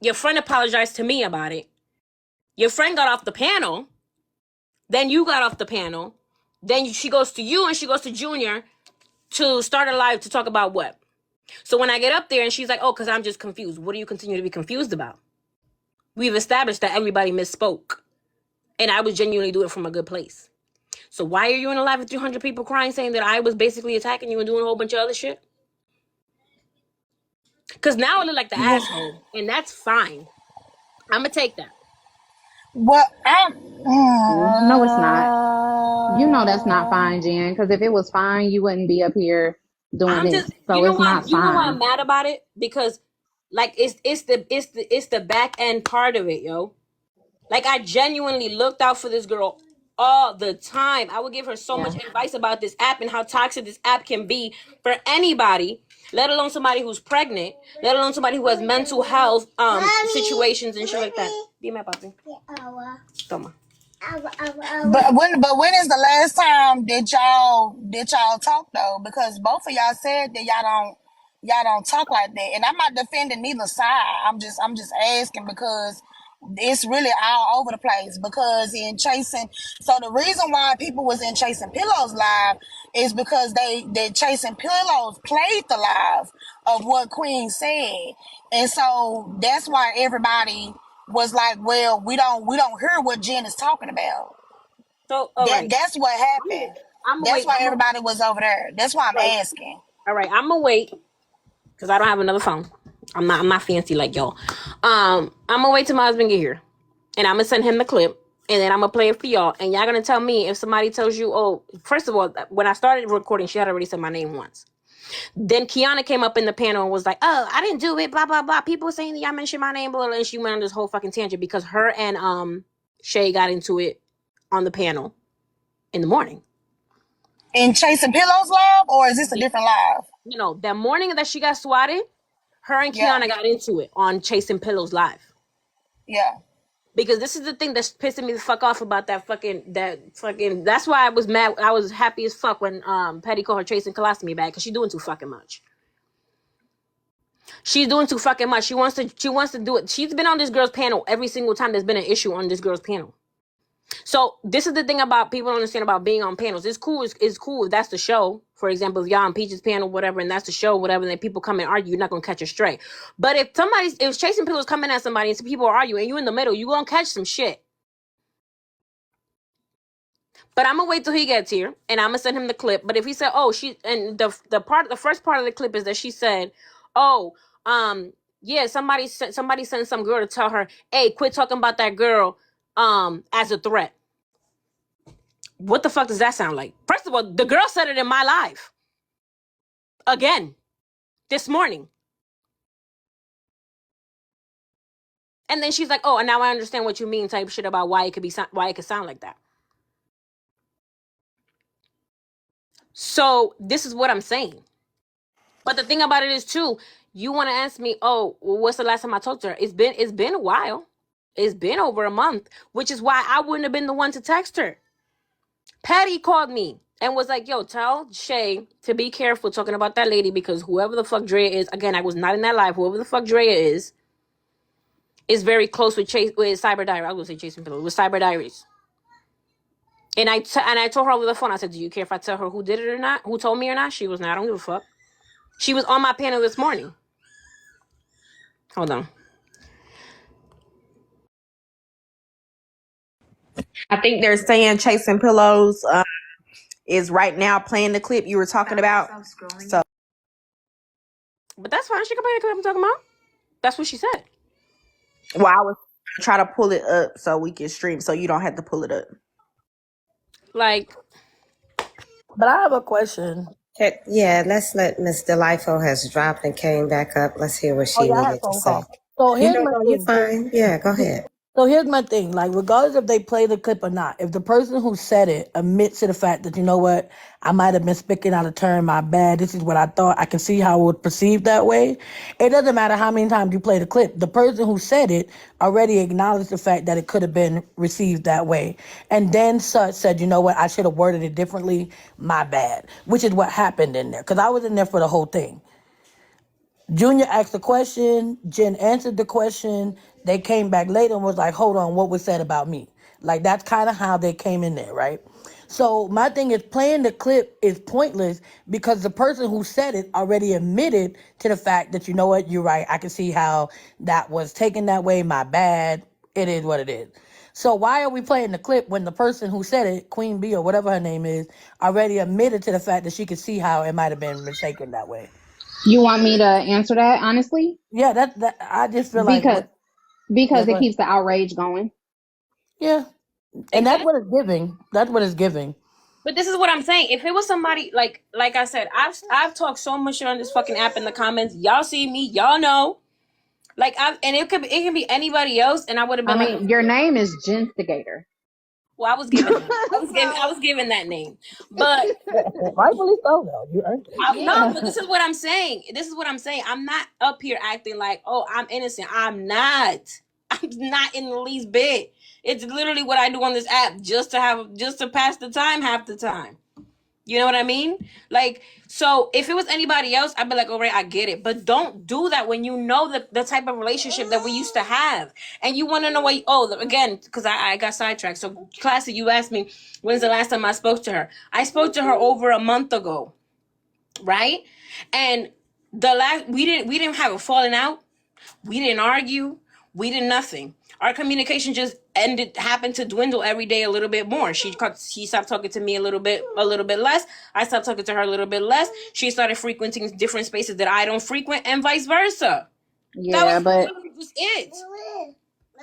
Your friend apologized to me about it. Your friend got off the panel. Then you got off the panel. Then she goes to you and she goes to Junior to start a live to talk about what? So when I get up there and she's like, oh, because I'm just confused. What do you continue to be confused about? We've established that everybody misspoke. And I was genuinely doing it from a good place. So why are you in a live with 300 people crying saying that I was basically attacking you and doing a whole bunch of other shit? Because now I look like the asshole. And that's fine. I'm going to take that. What? No, it's not. You know that's not fine, Jen. Because if it was fine, you wouldn't be up here doing this. So it's not You know why I'm fine. mad about it? Because like it's the back end part of it, yo. Like I genuinely looked out for this girl all the time. I would give her so much advice about this app and how toxic this app can be for anybody, let alone somebody who's pregnant, let alone somebody who has mental health situations and shit like that. Dime, papi. Toma. But when is the last time that y'all talk though? Because both of y'all said that y'all don't talk like that, and I'm not defending neither side. I'm just asking because it's really all over the place. Because in Chasing, so the reason why people was in Chasing Pillows live is because they Chasing Pillows played the live of what Queen said, and so that's why everybody was like, well, we don't hear what Jen is talking about. So all right. That's what happened. That's why everybody was over there. That's why I'm asking. All right, I'm gonna wait because I don't have another phone. I'm not fancy like y'all. I'm gonna wait till my husband get here, and I'm gonna send him the clip, and then I'm gonna play it for y'all. And y'all gonna tell me if somebody tells you, oh, first of all, when I started recording, she had already said my name once. Then Kiana came up in the panel and was like, oh, I didn't do it, blah, blah, blah. People saying that y'all mentioned my name, blah, blah, and she went on this whole fucking tangent because her and Shay got into it on the panel in the morning. In Chasing Pillows live, or is this a different live? You know, that morning that she got swatted, her and Kiana got into it on Chasing Pillows live. Yeah. Because this is the thing that's pissing me the fuck off about that's why I was mad. I was happy as fuck when Petty called her Chasing Colostomy Bag, because she's doing too fucking much. She's doing too fucking much. She wants to do it. She's been on this girl's panel every single time there's been an issue on this girl's panel. So this is the thing about people don't understand about being on panels. It's cool. It's cool if that's the show. For example, if y'all on Peach's panel, whatever, and that's the show, whatever, and then people come and argue, you're not gonna catch a stray. But if Chasing Pillows coming at somebody and some people are arguing and you in the middle, you gonna catch some shit. But I'm gonna wait till he gets here and I'm gonna send him the clip. But if he said, oh, the first part of the clip is that she said, oh, yeah, somebody sent some girl to tell her, hey, quit talking about that girl as a threat. What the fuck does that sound like? First of all, the girl said it in my live. Again. This morning. And then she's like, oh, and now I understand what you mean type shit about why it could sound like that. So this is what I'm saying. But the thing about it is too, you want to ask me, oh, well, what's the last time I talked to her? It's been a while. It's been over a month, which is why I wouldn't have been the one to text her. Patty called me and was like, yo, tell Shay to be careful talking about that lady, because whoever the fuck Drea is, again, I was not in that live, whoever the fuck Drea is very close with Cyber Diary. I was gonna say Chasing Pillows, with Cyber Diaries. And I told her over the phone, I said, do you care if I tell her who did it or not? Who told me or not? She was not, I don't give a fuck. She was on my panel this morning. Hold on. I think they're saying Chasing Pillows is right now playing the clip you were talking about. So, but that's fine. She can play the clip I'm talking about. That's what she said. well, I was try to pull it up so we can stream, so you don't have to pull it up. Like, but I have a question. Yeah, let's let Miss Delightful has dropped and came back up. Let's hear what she needed to say. So here's my you're fine. Yeah, go ahead. So here's my thing. Like, regardless if they play the clip or not, if the person who said it admits to the fact that, you know what, I might have been speaking out of turn, my bad, this is what I thought, I can see how it would perceive that way. It doesn't matter how many times you play the clip. The person who said it already acknowledged the fact that it could have been received that way. And then Such said, you know what, I should have worded it differently, my bad, which is what happened in there. Because I was in there for the whole thing. Junior asked the question, Jen answered the question, they came back later and was like, hold on, what was said about me? Like, that's kind of how they came in there, right? So my thing is, playing the clip is pointless because the person who said it already admitted to the fact that, you know what, you're right, I can see how that was taken that way, my bad, it is what it is. So why are we playing the clip when the person who said it, Queen Bee or whatever her name is, already admitted to the fact that she could see how it might have been mistaken that way? You want me to answer that honestly? Yeah, that I just feel because it like keeps the outrage going. Yeah, and that's what it's giving. That's what it's giving. But this is what I'm saying. If it was somebody like I said, I've talked so much shit on this fucking app in the comments. Y'all see me, y'all know. Like and it can be anybody else, and I would have been your name is Genstigator. Well, I was given that name, but rightfully so. Though you earned it. No, but this is what I'm saying. I'm not up here acting like, oh, I'm innocent. I'm not. I'm not in the least bit. It's literally what I do on this app just to pass the time half the time. You know what I mean? Like, so if it was anybody else, I'd be like, all right, I get it. But don't do that when you know the type of relationship that we used to have. And you want to know why, again, because I got sidetracked. So, Classy, you asked me, when's the last time I spoke to her? I spoke to her over a month ago, right? And we didn't have a falling out. We didn't argue. We did nothing. Our communication just happened to dwindle every day a little bit more. She stopped talking to me a little bit less. I stopped talking to her a little bit less. She started frequenting different spaces that I don't frequent, and vice versa. Yeah, but just it.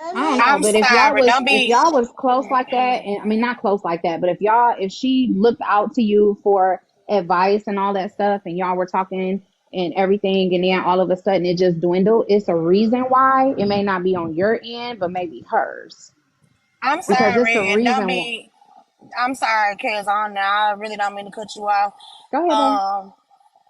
I don't know, but if y'all was close like that, and I mean not close like that, but if she looked out to you for advice and all that stuff, and y'all were talking and everything, and then all of a sudden it just dwindled, it's a reason why. It may not be on your end, but maybe hers. I'm sorry, and don't be. I'm sorry, cause I really don't mean to cut you off. Go ahead,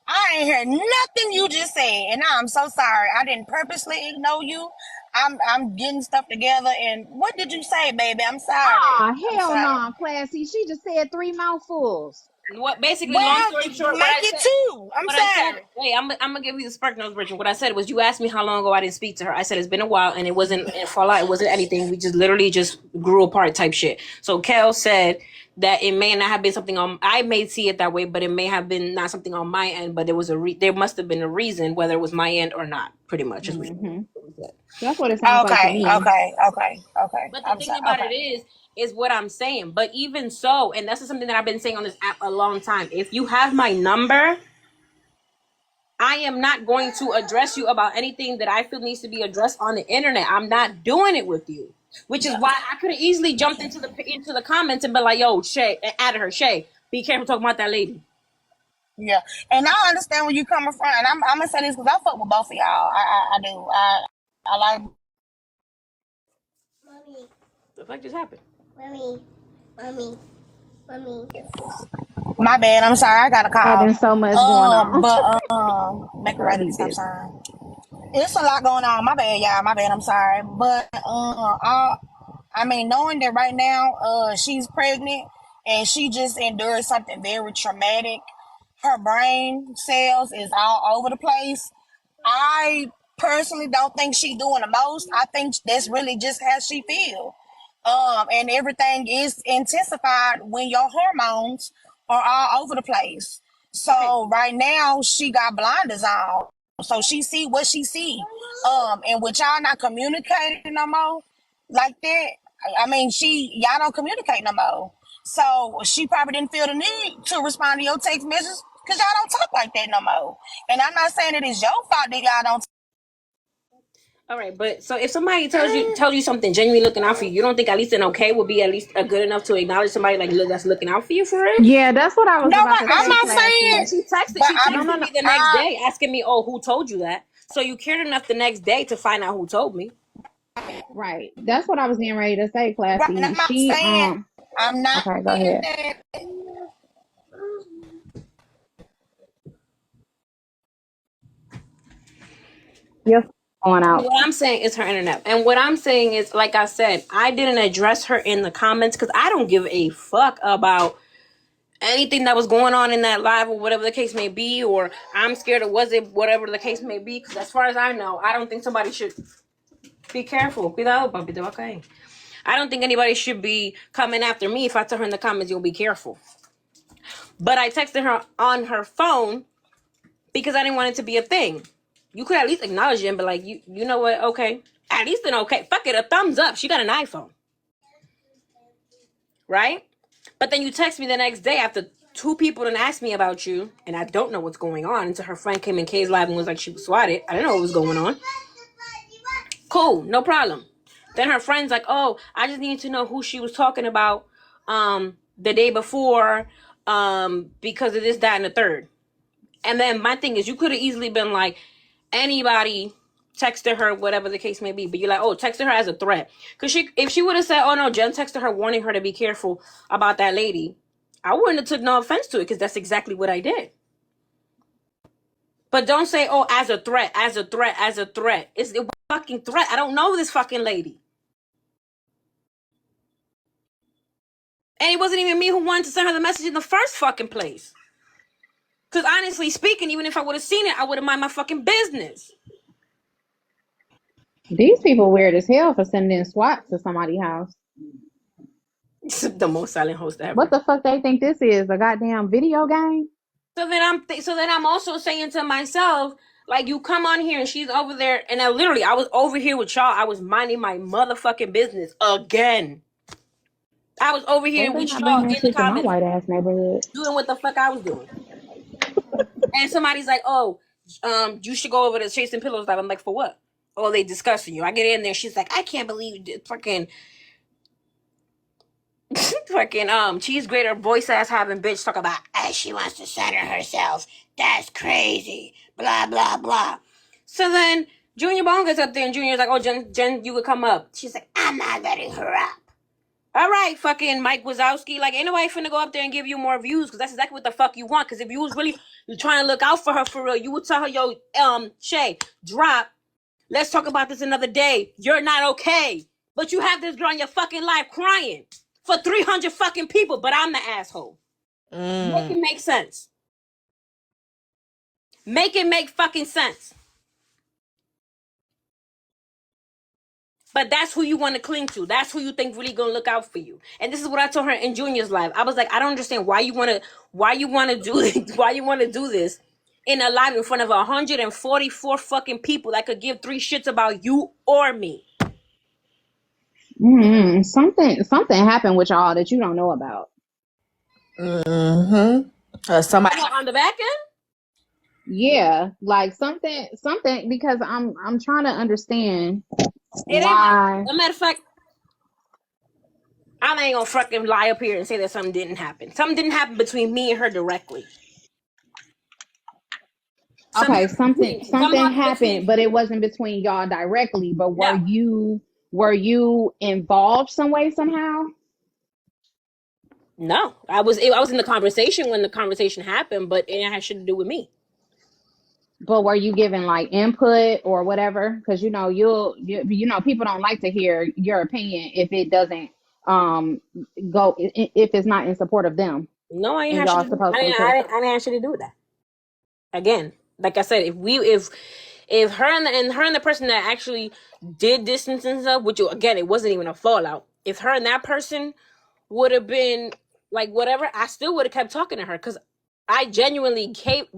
I ain't heard nothing you just said, and I'm so sorry. I didn't purposely ignore you. I'm getting stuff together. And what did you say, baby? I'm sorry. Hell no, Classy. She just said 3 mouthfuls. What basically, long story short, make it two. I'm sorry. Wait, I'm gonna give you the spark notes version. What I said was, you asked me how long ago I didn't speak to her. I said it's been a while, and it wasn't fallout. It wasn't anything. We just literally just grew apart type shit. So Kel said that it may not have been something on. I may see it that way, but it may have been not something on my end. But there was there must have been a reason, whether it was my end or not. Pretty much. That's what it sounds like to me. Okay. But the thing about it is what I'm saying. But even so, and this is something that I've been saying on this app a long time. If you have my number, I am not going to address you about anything that I feel needs to be addressed on the internet. I'm not doing it with you, which is why I could have easily jumped into the comments and been like, "Yo, Shay," added her, "Shay, be careful talking about that lady." Yeah, and I understand where you coming from, and I'm gonna say this because I fuck with both of y'all. I do. I like. The fuck just happened? Mommy. My bad. I'm sorry. I got a Having so much going call. on. Make a I'll right at be the stop busy. sign. It's a lot going on. My bad, y'all. My bad. I'm sorry. But I mean, knowing that right now, she's pregnant and she just endured something very traumatic. Her brain cells is all over the place. I personally don't think she's doing the most. I think that's really just how she feel. And everything is intensified when your hormones are all over the place. Okay. So right now she got blinders on. So she see what she see. And with y'all not communicating no more like that, I mean y'all don't communicate no more. So she probably didn't feel the need to respond to your text messages because y'all don't talk like that no more. And I'm not saying it is your fault that y'all don't. All right, but so if somebody tells you something genuinely looking out for you, you don't think at least an okay would be at least a good enough to acknowledge somebody like look that's looking out for you for real? Yeah, that's what I was No, about to I'm say, not Classy. saying, And she but No, no, texted no. me the next day asking me, "Oh, who told you that?" So you cared enough the next day to find out who told me. Right. That's what I was getting ready to say, right, and Classy. I'm not saying I'm not Okay, go saying ahead. that. Yes, going out. What I'm saying is her internet. And what I'm saying is, like I said, I didn't address her in the comments because I don't give a fuck about anything that was going on in that live or whatever the case may be, or I'm scared or was it whatever the case may be. Because as far as I know, I don't think somebody should be careful. Cuidado, papito, okay. I don't think anybody should be coming after me if I tell her in the comments, you'll be careful. But I texted her on her phone because I didn't want it to be a thing. You could at least acknowledge it and be like, you know what? Okay. At least an okay. Fuck it, a thumbs up. She got an iPhone. Right? But then you text me the next day after two people done asked me about you, and I don't know what's going on until her friend came in Kay's live and was like she was swatted. I didn't know what was going on. Cool, no problem. Then her friend's like, oh, I just need to know who she was talking about the day before because of this, that, and the third. And then my thing is, you could have easily been like, anybody texted her, whatever the case may be, but you're like, oh, texted her as a threat. Because if she would have said, oh no, Jen texted her warning her to be careful about that lady, I wouldn't have took no offense to it because that's exactly what I did. But don't say, oh, as a threat, as a threat, as a threat. It's a fucking threat. I don't know this fucking lady. And it wasn't even me who wanted to send her the message in the first fucking place. Because honestly speaking, even if I would have seen it, I would have mind my fucking business. These people weird as hell for sending SWAT to somebody's house. The most silent host ever. What the fuck they think this is? A goddamn video game? So then I'm also saying to myself, like, you come on here and she's over there, and I was over here with y'all. I was minding my motherfucking business again. I was over here Well, they with not y'all bringing that in the shit to my comments white ass neighborhood. doing what the fuck I was doing. And somebody's like, oh, you should go over to Chasing Pillows live. I'm like, for what? Oh, they discussing you. I get in there. She's like, I can't believe this fucking cheese grater voice ass having bitch talk about she wants to center herself. That's crazy. Blah blah blah. So then Junior Bone gets up there and Junior's like, oh Jen, you would come up. She's like, I'm not letting her up. All right, fucking Mike Wazowski. Like, ain't nobody finna go up there and give you more views because that's exactly what the fuck you want. Because if you was really trying to look out for her for real, you would tell her, yo, Shay, drop. Let's talk about this another day. You're not okay. But you have this girl on your fucking live crying for 300 fucking people, but I'm the asshole. Make it make sense. Make it make fucking sense. But that's who you want to cling to. That's who you think really gonna look out for you. And this is what I told her in Junior's live. I was like, I don't understand why you wanna do this in a live in front of 144 fucking people that could give three shits about you or me. Something happened with y'all that you don't know about. Somebody On the back end? Yeah, like something because I'm trying to understand It why. ain't. As a matter of fact, I ain't gonna fucking lie up here and say that something didn't happen. Something didn't happen between me and her directly. Okay, something Somebody happened, but it wasn't between y'all directly. But were you involved some way somehow? No, I was in the conversation when the conversation happened, but it had shit to do with me. But were you giving like input or whatever? Because you know people don't like to hear your opinion if it doesn't go if it's not in support of them. No, I ain't And have shit y'all to do. supposed to. I didn't have shit to do with that. Again, like I said, if her and the person that actually did distance and stuff, which again, it wasn't even a fallout. If her and that person would have been like whatever, I still would have kept talking to her because I genuinely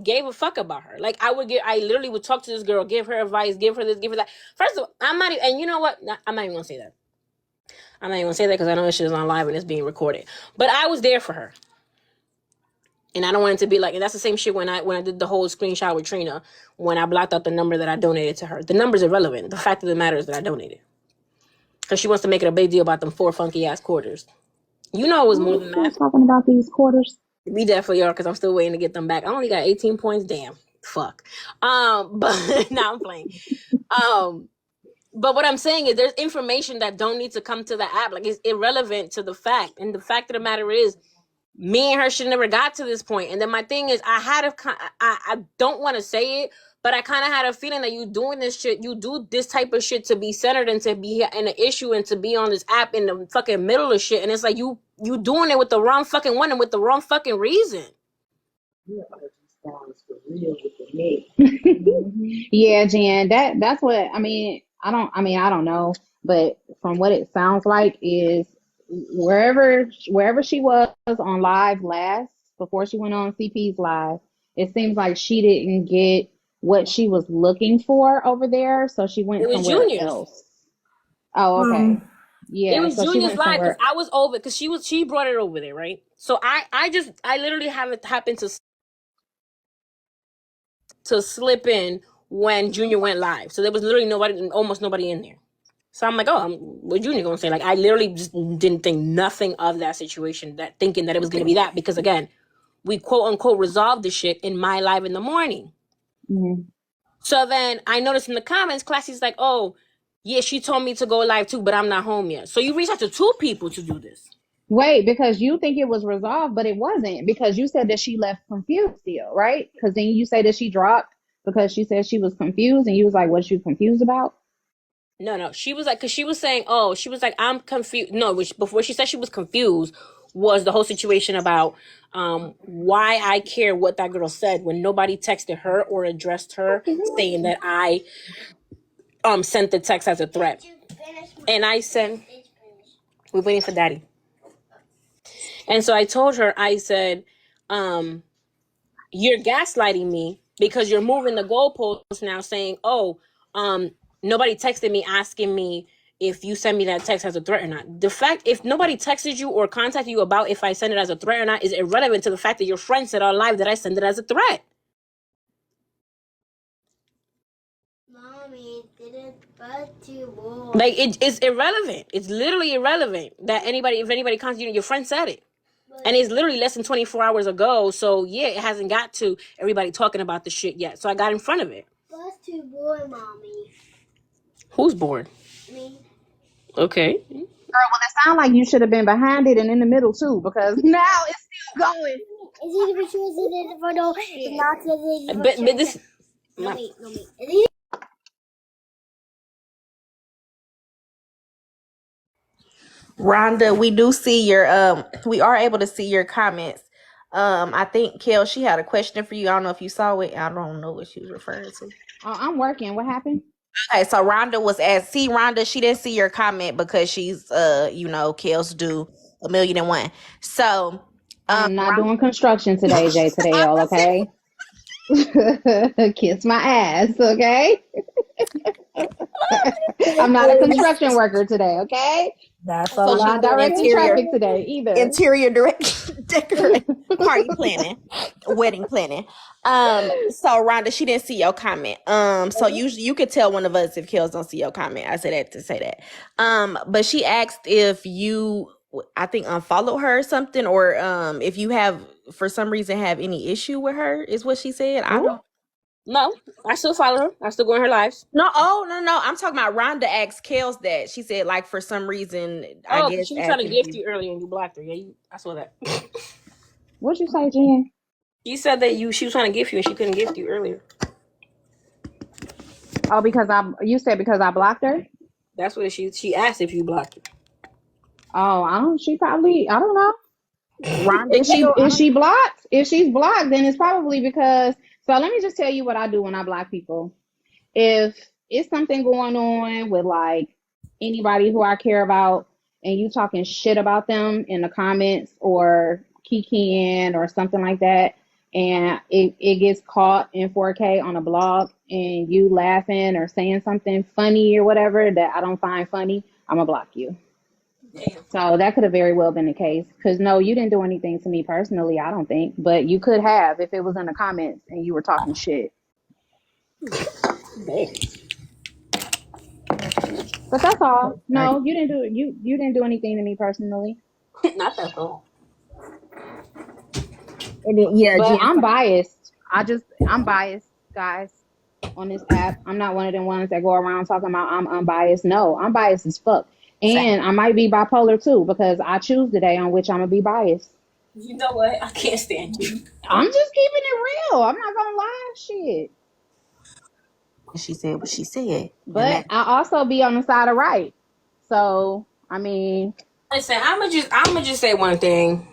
gave a fuck about her. Like I literally would talk to this girl, give her advice, give her this, give her that. First of all, I'm not even, and you know what? I'm not even gonna say that. I'm not even gonna say that because I know this shit is on live and it's being recorded. But I was there for her. And I don't want it to be like, and that's the same shit when I did the whole screenshot with Trina, when I blocked out the number that I donated to her. The number's irrelevant. The fact of the matter is that I donated. Because she wants to make it a big deal about them 4 funky ass quarters. You know it was more than that. Talking about these quarters. We definitely are, because I'm still waiting to get them back. I only got 18 points. Damn. Fuck. But now I'm playing. But what I'm saying is there's information that don't need to come to the app. Like it's irrelevant to the fact. And the fact of the matter is, me and her should never got to this point. And then my thing is, I don't want to say it, but I kind of had a feeling that you doing this shit, you do this type of shit to be centered and to be in an issue and to be on this app in the fucking middle of shit. And it's like you doing it with the wrong fucking one and with the wrong fucking reason. Yeah, Jan, that's what I mean. I don't know, but from what it sounds like is wherever she was on live last before she went on CP's live, it seems like she didn't get what she was looking for over there, so she went somewhere else. Oh, okay. Yeah, it was so Junior's live because I was over because she brought it over there, right? So I literally happened to slip in when Junior went live. So there was literally almost nobody in there. So I'm like, what Junior gonna say? Like I literally just didn't think nothing of that situation, thinking that it was gonna be that, because again, we quote unquote resolved the shit in my live in the morning. Mm-hmm. So then I noticed in the comments, Classy's like, oh, yeah, she told me to go live too, but I'm not home yet. So you reached out to 2 people to do this. Wait, because you think it was resolved, but it wasn't, because you said that she left confused still, right? Because then you say that she dropped because she said she was confused, and you was like, what you confused about? No, she was like, because she was saying, she was like, I'm confused. No, before she said she was confused was the whole situation about why I care what that girl said when nobody texted her or addressed her saying that I sent the text as a threat. And I said, we're waiting for Daddy. And so I told her, I said, you're gaslighting me because you're moving the goalposts now, saying, nobody texted me asking me if you send me that text as a threat or not. The fact, if nobody texted you or contacted you about if I send it as a threat or not, is irrelevant to the fact that your friend said on live that I send it as a threat. Mommy, didn't but you more. Like it's irrelevant. It's literally irrelevant that if anybody contacted you, your friend said it. And it's literally less than 24 hours ago. So yeah, it hasn't got to everybody talking about the shit yet. So I got in front of it. Bus too bored, Mommy. Who's bored? Me. Okay. Girl, well, it sounds like you should have been behind it and in the middle too, because now it's still going. Is it the choose it for no? It's not But this. No, wait. Rhonda, we do see your we are able to see your comments. I think Kel, she had a question for you. I don't know if you saw it. I don't know what she was referring to. I'm working. What happened? Okay, so Rhonda was Rhonda, she didn't see your comment because she's Kel's do 1,000,001. So I'm not doing construction today, Jay Tadeo, okay? Kiss my ass, okay? I'm not a construction worker today, okay? That's so not directing traffic today either. Interior decorating, party planning, wedding planning. So Rhonda, she didn't see your comment. So you could tell one of us if Kels don't see your comment. I said that to say that. But she asked if you, I think, unfollow her or something, or if you have for some reason have any issue with her, is what she said. I don't. No, I still follow her. I still go in her lives. No, no. I'm talking about Rhonda asked Kels that. She said, like, for some reason, I Oh, because guess she was trying to asking gift you. you earlier and you blocked her. Yeah, I saw that. What'd you say, Jen? She said that she was trying to gift you and she couldn't gift you earlier. Oh, you said because I blocked her? That's what she asked if you blocked her. Oh, I don't know. Rhonda If Hill. she's blocked, then it's probably because. So let me just tell you what I do when I block people. If it's something going on with like anybody who I care about, and you talking shit about them in the comments or kikiing or something like that, and it gets caught in 4K on a blog, and you laughing or saying something funny or whatever that I don't find funny, I'm gonna block you. So that could have very well been the case. Because no, you didn't do anything to me personally, I don't think. But you could have if it was in the comments and you were talking shit. Damn. But that's all. No, you didn't do anything to me personally. Not that all. And then, yeah, But Jen. I'm biased. I'm biased, guys, on this app. I'm not one of them ones that go around talking about I'm unbiased. No, I'm biased as fuck. And I might be bipolar too, because I choose the day on which I'm gonna be biased. You know what? I can't stand you. I'm just keeping it real. I'm not gonna lie, shit. She said what she said. But I also be on the side of right. So I mean, listen, I'm gonna just say one thing.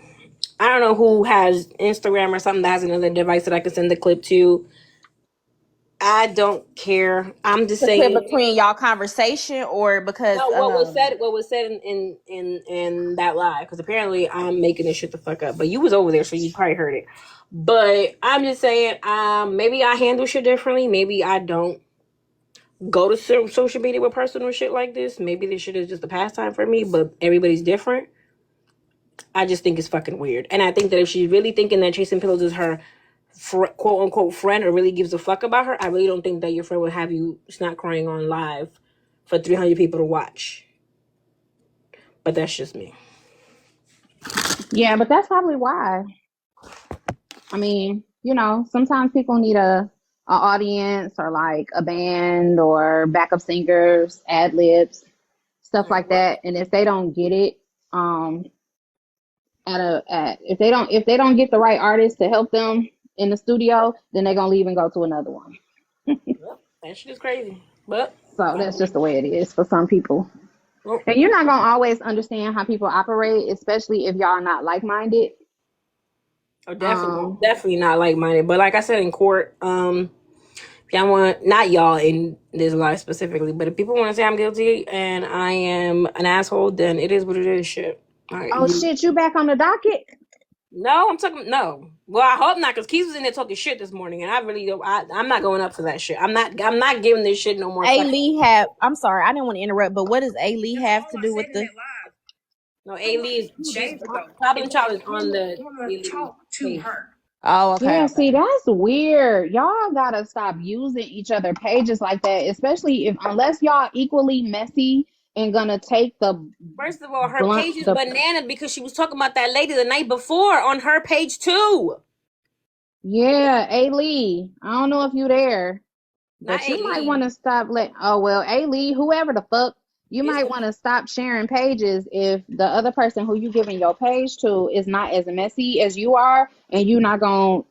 I don't know who has Instagram or something that has another device that I can send the clip to. I don't care. I'm just The saying. clip between y'all conversation, or because No, what was said in that live, because apparently I'm making this shit the fuck up. But you was over there, so you probably heard it. But I'm just saying, maybe I handle shit differently. Maybe I don't go to social media with personal shit like this. Maybe this shit is just a pastime for me, but everybody's different. I just think it's fucking weird. And I think that if she's really thinking that Chasing Pillows is her quote unquote friend or really gives a fuck about her, I really don't think that your friend would have you snot crying on live for 300 people to watch. But that's just me. yeah, but that's probably why. I mean, sometimes people need a audience or like a band or backup singers, ad libs, stuff like that. And if they don't get it, if they don't get the right artist to help them in the studio, then they're gonna leave and go to another one. That shit is crazy. But so that's just the way it is for some people. And you're not gonna always understand how people operate, especially if y'all are not like-minded. Oh, definitely not like-minded. But like I said in court, if y'all want, not y'all in this life specifically, but if people want to say I'm guilty and I am an asshole, then it is what it is. Shit. Shit, you back on the docket? No, I'm talking. No, well, I hope not, because Keith was in there talking shit this morning, and I really don't. I'm not going up for that shit. I'm not giving this shit no more. A-Lee have. I'm sorry, I didn't want to interrupt, but what does A-Lee have to do with the? No, A-Lee is Problem Child is on the talk to her. Oh, okay. Yeah, see, that's weird. Y'all gotta stop using each other pages like that, especially unless y'all equally messy and gonna take the. First of all, her page is banana because she was talking about that lady the night before on her page too. Yeah, A-Lee. I don't know if you there, but you might want to stop A-Lee, whoever the fuck, you might want to stop sharing pages if the other person who you giving your page to is not as messy as you are, and you're not gonna,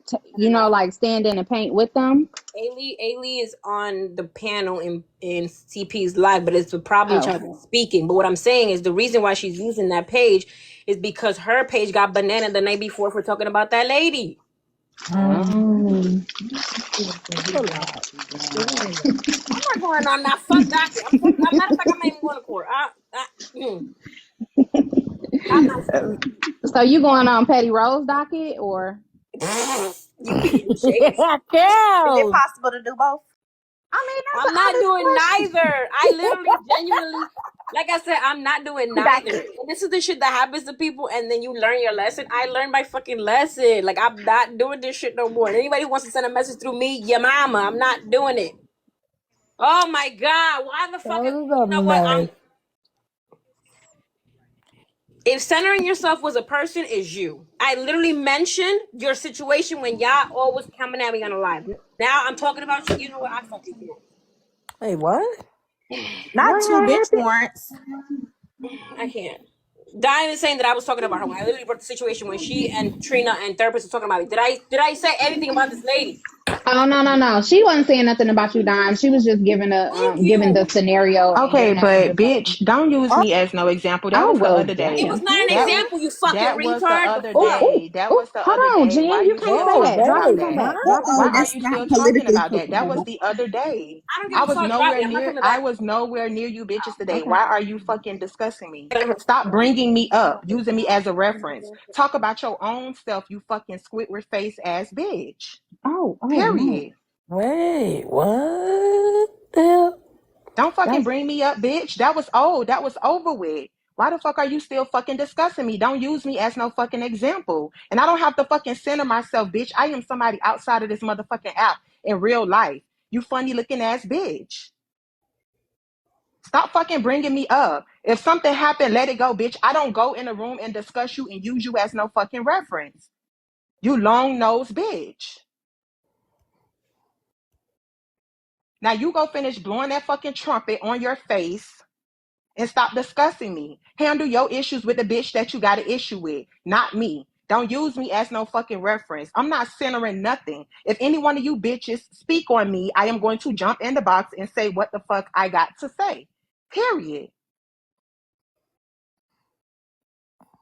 like stand in the paint with them. A-Lee is on the panel in CP's live, but it's the Problem Child speaking. But what I'm saying is the reason why she's using that page is because her page got banana the night before for talking about that lady. I'm not going on that fuck docket. I'm not even going to court. I'm not. So you going on Petty Rose docket or? You being Is it possible to do both? I mean, I'm not doing neither. I literally, genuinely, like I said, I'm not doing neither. And this is the shit that happens to people, and then you learn your lesson. I learned my fucking lesson. Like, I'm not doing this shit no more. And anybody who wants to send a message through me, your mama, I'm not doing it. Oh my God, why the fuck? You know what? If centering yourself was a person, is you. I literally mentioned your situation when y'all always coming at me on a live. Now I'm talking about you. You know what? I fucking can't. Wait, what? Not two What bitch happened? warrants. I can't. Diane is saying that I was talking about her when I literally brought the situation when she and Trina and therapist were talking about me. Did I say anything about this lady? Oh no. She wasn't saying nothing about you, Dime. She was just giving Thank giving the you. scenario and your Okay, name but and everything. bitch, don't use me as no example. That Oh was the well, other It day. was damn. not an That example, you fucking that was the retard. The other fuck? day. That was the Hold other on, day. Why Jen. You you come still Whoa, back. talking Drop about him, wait, come that? back. huh? Drop him, Why come are back. It's you not still talking politically about that? That was correct. the other day. I don't give I a was fuck. Drop nowhere me. I'm not near. coming I back. was nowhere near you bitches today. Okay. Why are you fucking discussing me? Stop bringing me up, using me as a reference. Talk about your own self, you fucking Squidward face ass bitch. Oh no. Period. Wait, what the hell? Don't fucking That's bring me up, bitch. That was old. That was over with. Why the fuck are you still fucking discussing me? Don't use me as no fucking example. And I don't have to fucking center myself, bitch. I am somebody outside of this motherfucking app in real life. You funny looking ass bitch. Stop fucking bringing me up. If something happened, let it go, bitch. I don't go in a room and discuss you and use you as no fucking reference. You long nosed bitch. Now you go finish blowing that fucking trumpet on your face and stop discussing me. Handle your issues with the bitch that you got an issue with, not me. Don't use me as no fucking reference. I'm not centering nothing. If any one of you bitches speak on me, I am going to jump in the box and say what the fuck I got to say. Period.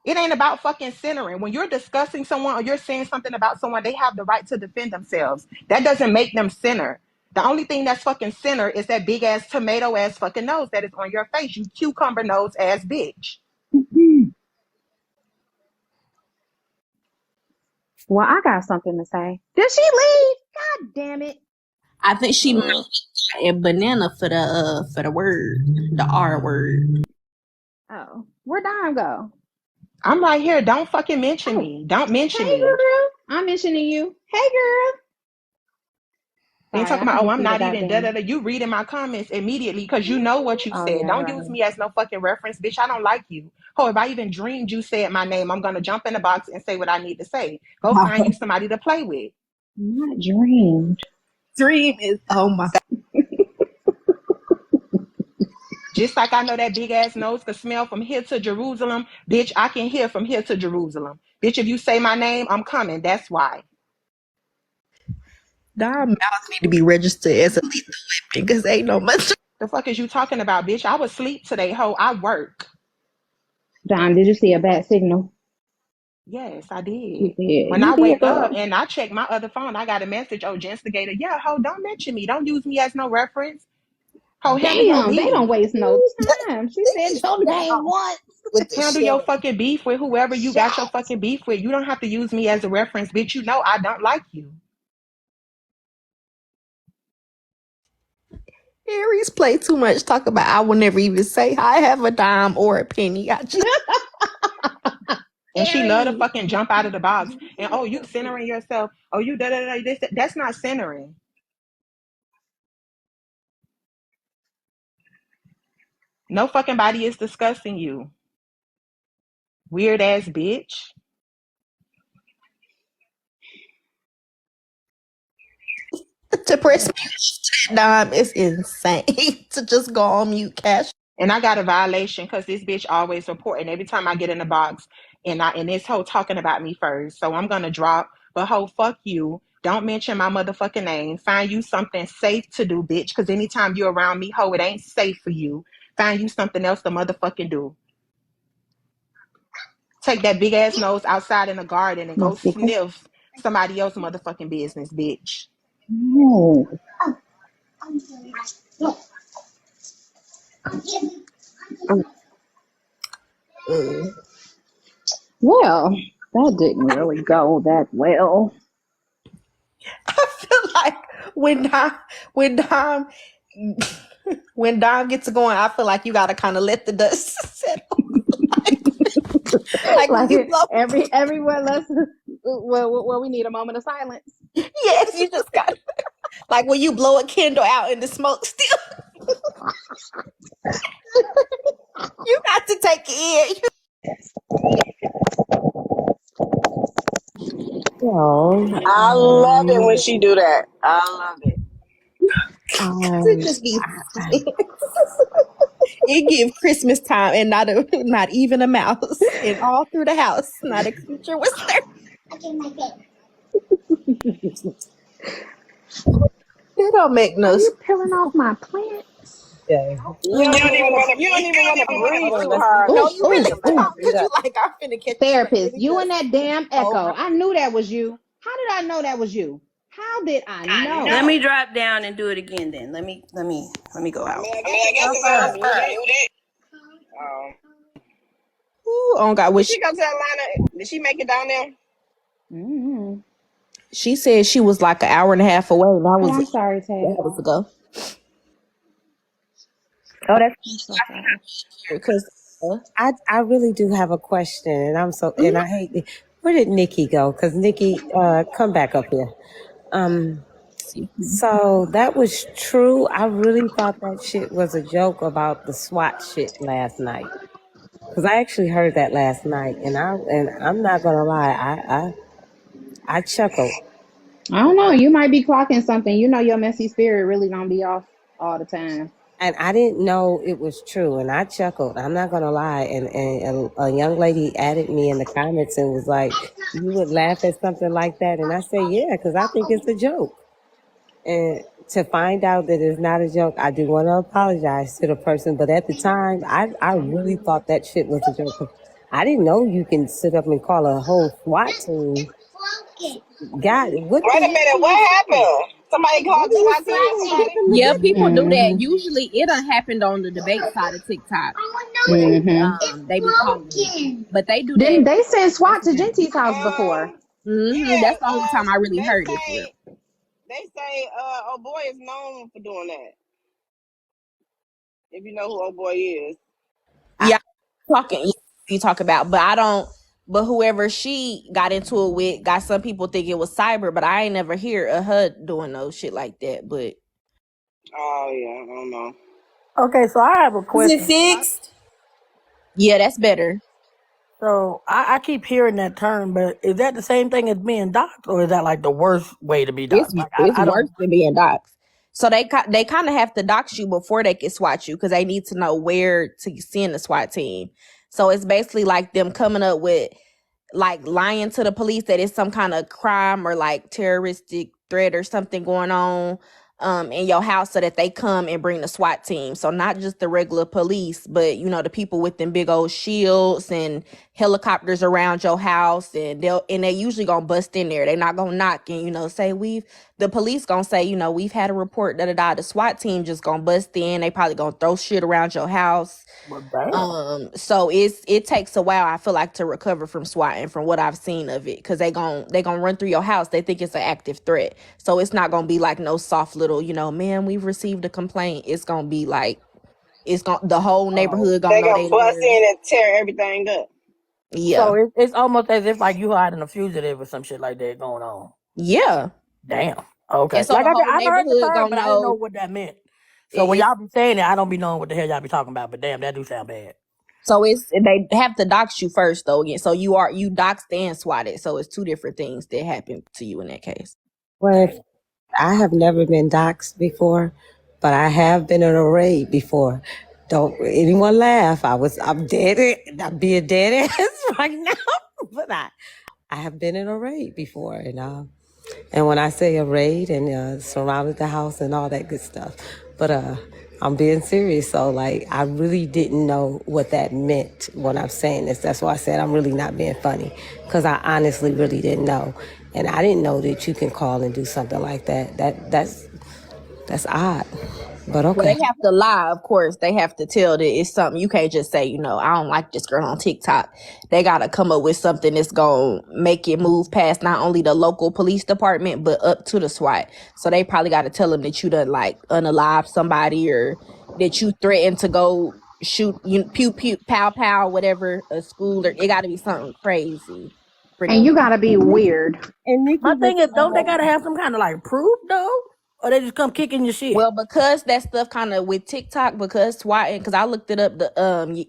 It ain't about fucking centering. When you're discussing someone or you're saying something about someone, they have the right to defend themselves. That doesn't make them center. The only thing that's fucking center is that big ass tomato ass fucking nose that is on your face, you cucumber nose ass bitch. well. I got something to say. Did she leave? God damn it. I think she might have a banana for the word, the R word. Oh, where'd Dime go? I'm right here. Don't fucking mention Oh, me. Don't mention hey me. girl. I'm mentioning you. Hey girl. Then Sorry, talking I about, oh, can't I'm see the not even da da goddamn. da. You reading my comments immediately because you know what you Oh said. yeah, Don't use right. me as no fucking reference, bitch. I don't like you. Oh, if I even dreamed you said my name, I'm gonna jump in the box and say what I need to say. Go find you somebody to play with. Not dreamed. Dream is oh my god. Just like I know that big ass nose can smell from here to Jerusalem, bitch. I can hear from here to Jerusalem, bitch. If you say my name, I'm coming. That's why. Our mouths need to be registered as a lethal weapon because ain't no much. The fuck is you talking about, bitch? I was asleep today, ho. I work. Dime, did you see a bad signal? Yes, I You did. did. When You I did, wake up girl. and I check my other phone, I got a message. Oh, Genstigator. Yeah, ho, don't mention me. Don't use me as no reference. Ho, handle your Damn, they don't beef. waste no time. She said your name once. With the Handle your sheriff. fucking beef with whoever you got your Shots. fucking beef with. You don't have to use me as a reference, bitch. You know I don't like you. Aries play too much. Talk about I will never even say I have a dime or a penny. I just And she love to Aries. fucking jump out of the box. And oh, you centering yourself. Oh, you da da da this. That's not centering. No fucking body is discussing you. Weird ass bitch. to press mute dime is insane. To just go on mute cash. And I got a violation because this bitch always reporting every time I get in the box and this hoe talking about me first. So I'm gonna drop, but hoe, fuck you. Don't mention my motherfucking name. Find you something safe to do, bitch. Because anytime you're around me, hoe, it ain't safe for you. Find you something else to motherfucking do. Take that big ass nose outside in the garden and My go speaker. sniff somebody else's motherfucking business, bitch. No. Well, that didn't really go that well. I feel like when Dom when Dom gets going, I feel like you gotta kind of let the dust settle. Like when Like you blow. everyone, let's. Well, we need a moment of silence. Yes, you just got like when you blow a candle out and the smoke still. You got to take it in. I love it when she do that. I love it. It just be it give Christmas time and not even a mouse. And all through the house, not a creature was there. It don't make no Are you sense. peeling off my plants? Yeah. You don't even want to breathe too hard. No, Ooh, you really ooh, ooh. don't, because you like I'm finna catch you and Therapist, really you and just that damn over. echo. I knew that was you. How did I know that was you? How did I know? Let me drop down and do it again then. Let me go out. I guess it's all muted. Ooh, oh God, Did she go to Atlanta? Did she make it down there? Mm-hmm. she said she was like an hour and a half away. And that Oh, was I'm sorry, Tay. hours ago. Oh, that's I'm so sorry. Because I really do have a question, and I hate where did Nikki go? Because Nikki, come back up here. So that was true. I really thought that shit was a joke about the SWAT shit last night. Because I actually heard that last night, and I'm not gonna lie, I chuckled. I don't know. You might be clocking something. You know your messy spirit really don't be off all the time. And I didn't know it was true, and I chuckled. I'm not gonna lie. And a young lady added me in the comments and was like, "You would laugh at something like that?" And I said, "Yeah, because I think it's a joke." And to find out that it's not a joke, I do want to apologize to the person. But at the time, I really thought that shit was a joke. I didn't know you can sit up and call a whole SWAT team. God, what Wait the a hell minute. are What you saying? happened? Somebody What called do the you SWAT say team on when you get somebody? them Yeah, together? people do that. Mm-hmm. Usually it done happened on the debate side of TikTok where Mm-hmm. they be calling it. But they do that Didn't they send SWAT to yesterday. Genti's house before? Yeah. That's the only time I really They heard it for real. say, oh boy is known for doing that. If you know who oh boy is. yeah, you talk about, but I don't. But whoever she got into it with, got some people think it was cyber, but I ain't never hear of her doing no shit like that. But Oh yeah, I don't know. Okay, so I have a is it question. fixed? Yeah, that's better. So I keep hearing that term, but is that the same thing as being doxxed, or is that like the worst way to be doxxed? Like It's I worse don't. than being doxxed. So they kind of have to dox you before they can SWAT you, because they need to know where to send the SWAT team. So it's basically like them coming up with, like, lying to the police that it's some kind of crime or like terroristic threat or something going on in your house, so that they come and bring the SWAT team. So not just the regular police, but the people with them big old shields and helicopters around your house, and they usually gonna bust in there. They're not gonna knock and say the police gonna say, we've had a report, the SWAT team just gonna bust in. They probably gonna throw shit around your house. Well, damn. So it takes a while, I feel like, to recover from swatting, from what I've seen of it, because they gon' run through your house. They think it's an active threat, so it's not gonna be like no soft little, man, we've received a complaint. It's gonna be like, the whole neighborhood gonna They know gonna they bust there. in and tear everything up. Yeah, So it's almost as if like you hiding a fugitive or some shit like that going on. yeah. Damn. Okay. And so Like the I said, whole I've heard the neighborhood term, gonna but I didn't know know. what that meant. So when y'all be saying it, I don't be knowing what the hell y'all be talking about. But damn, that do sound bad. So they have to dox you first, though. Again, so you doxed and swatted. So it's two different things that happen to you in that case. Well, I have never been doxxed before, but I have been in a raid before. Don't anyone laugh. I'm dead. I'm being dead ass right now. But I have been in a raid before, and when I say a raid, and surrounded the house and all that good stuff. But I'm being serious. So like, I really didn't know what that meant when I'm saying this. That's why I said I'm really not being funny, because I honestly really didn't know, and I didn't know that you can call and do something like that. That's odd, but Well, okay. they have to lie, of course. They have to tell that it's something. You can't just say, I don't like this girl on TikTok. They got to come up with something that's going to make it move past not only the local police department, but up to the SWAT. So they probably got to tell them that you done like unalive somebody, or that you threatened to go shoot, pew, pew, pow, pow, whatever, a school, or it got to be something crazy. And you gotta be weird. And Nikki My was thing is, don't they gotta have some kind of like proof though, or they just come kicking your shit? Well, because that stuff kind of with TikTok, because swatting, because I looked it up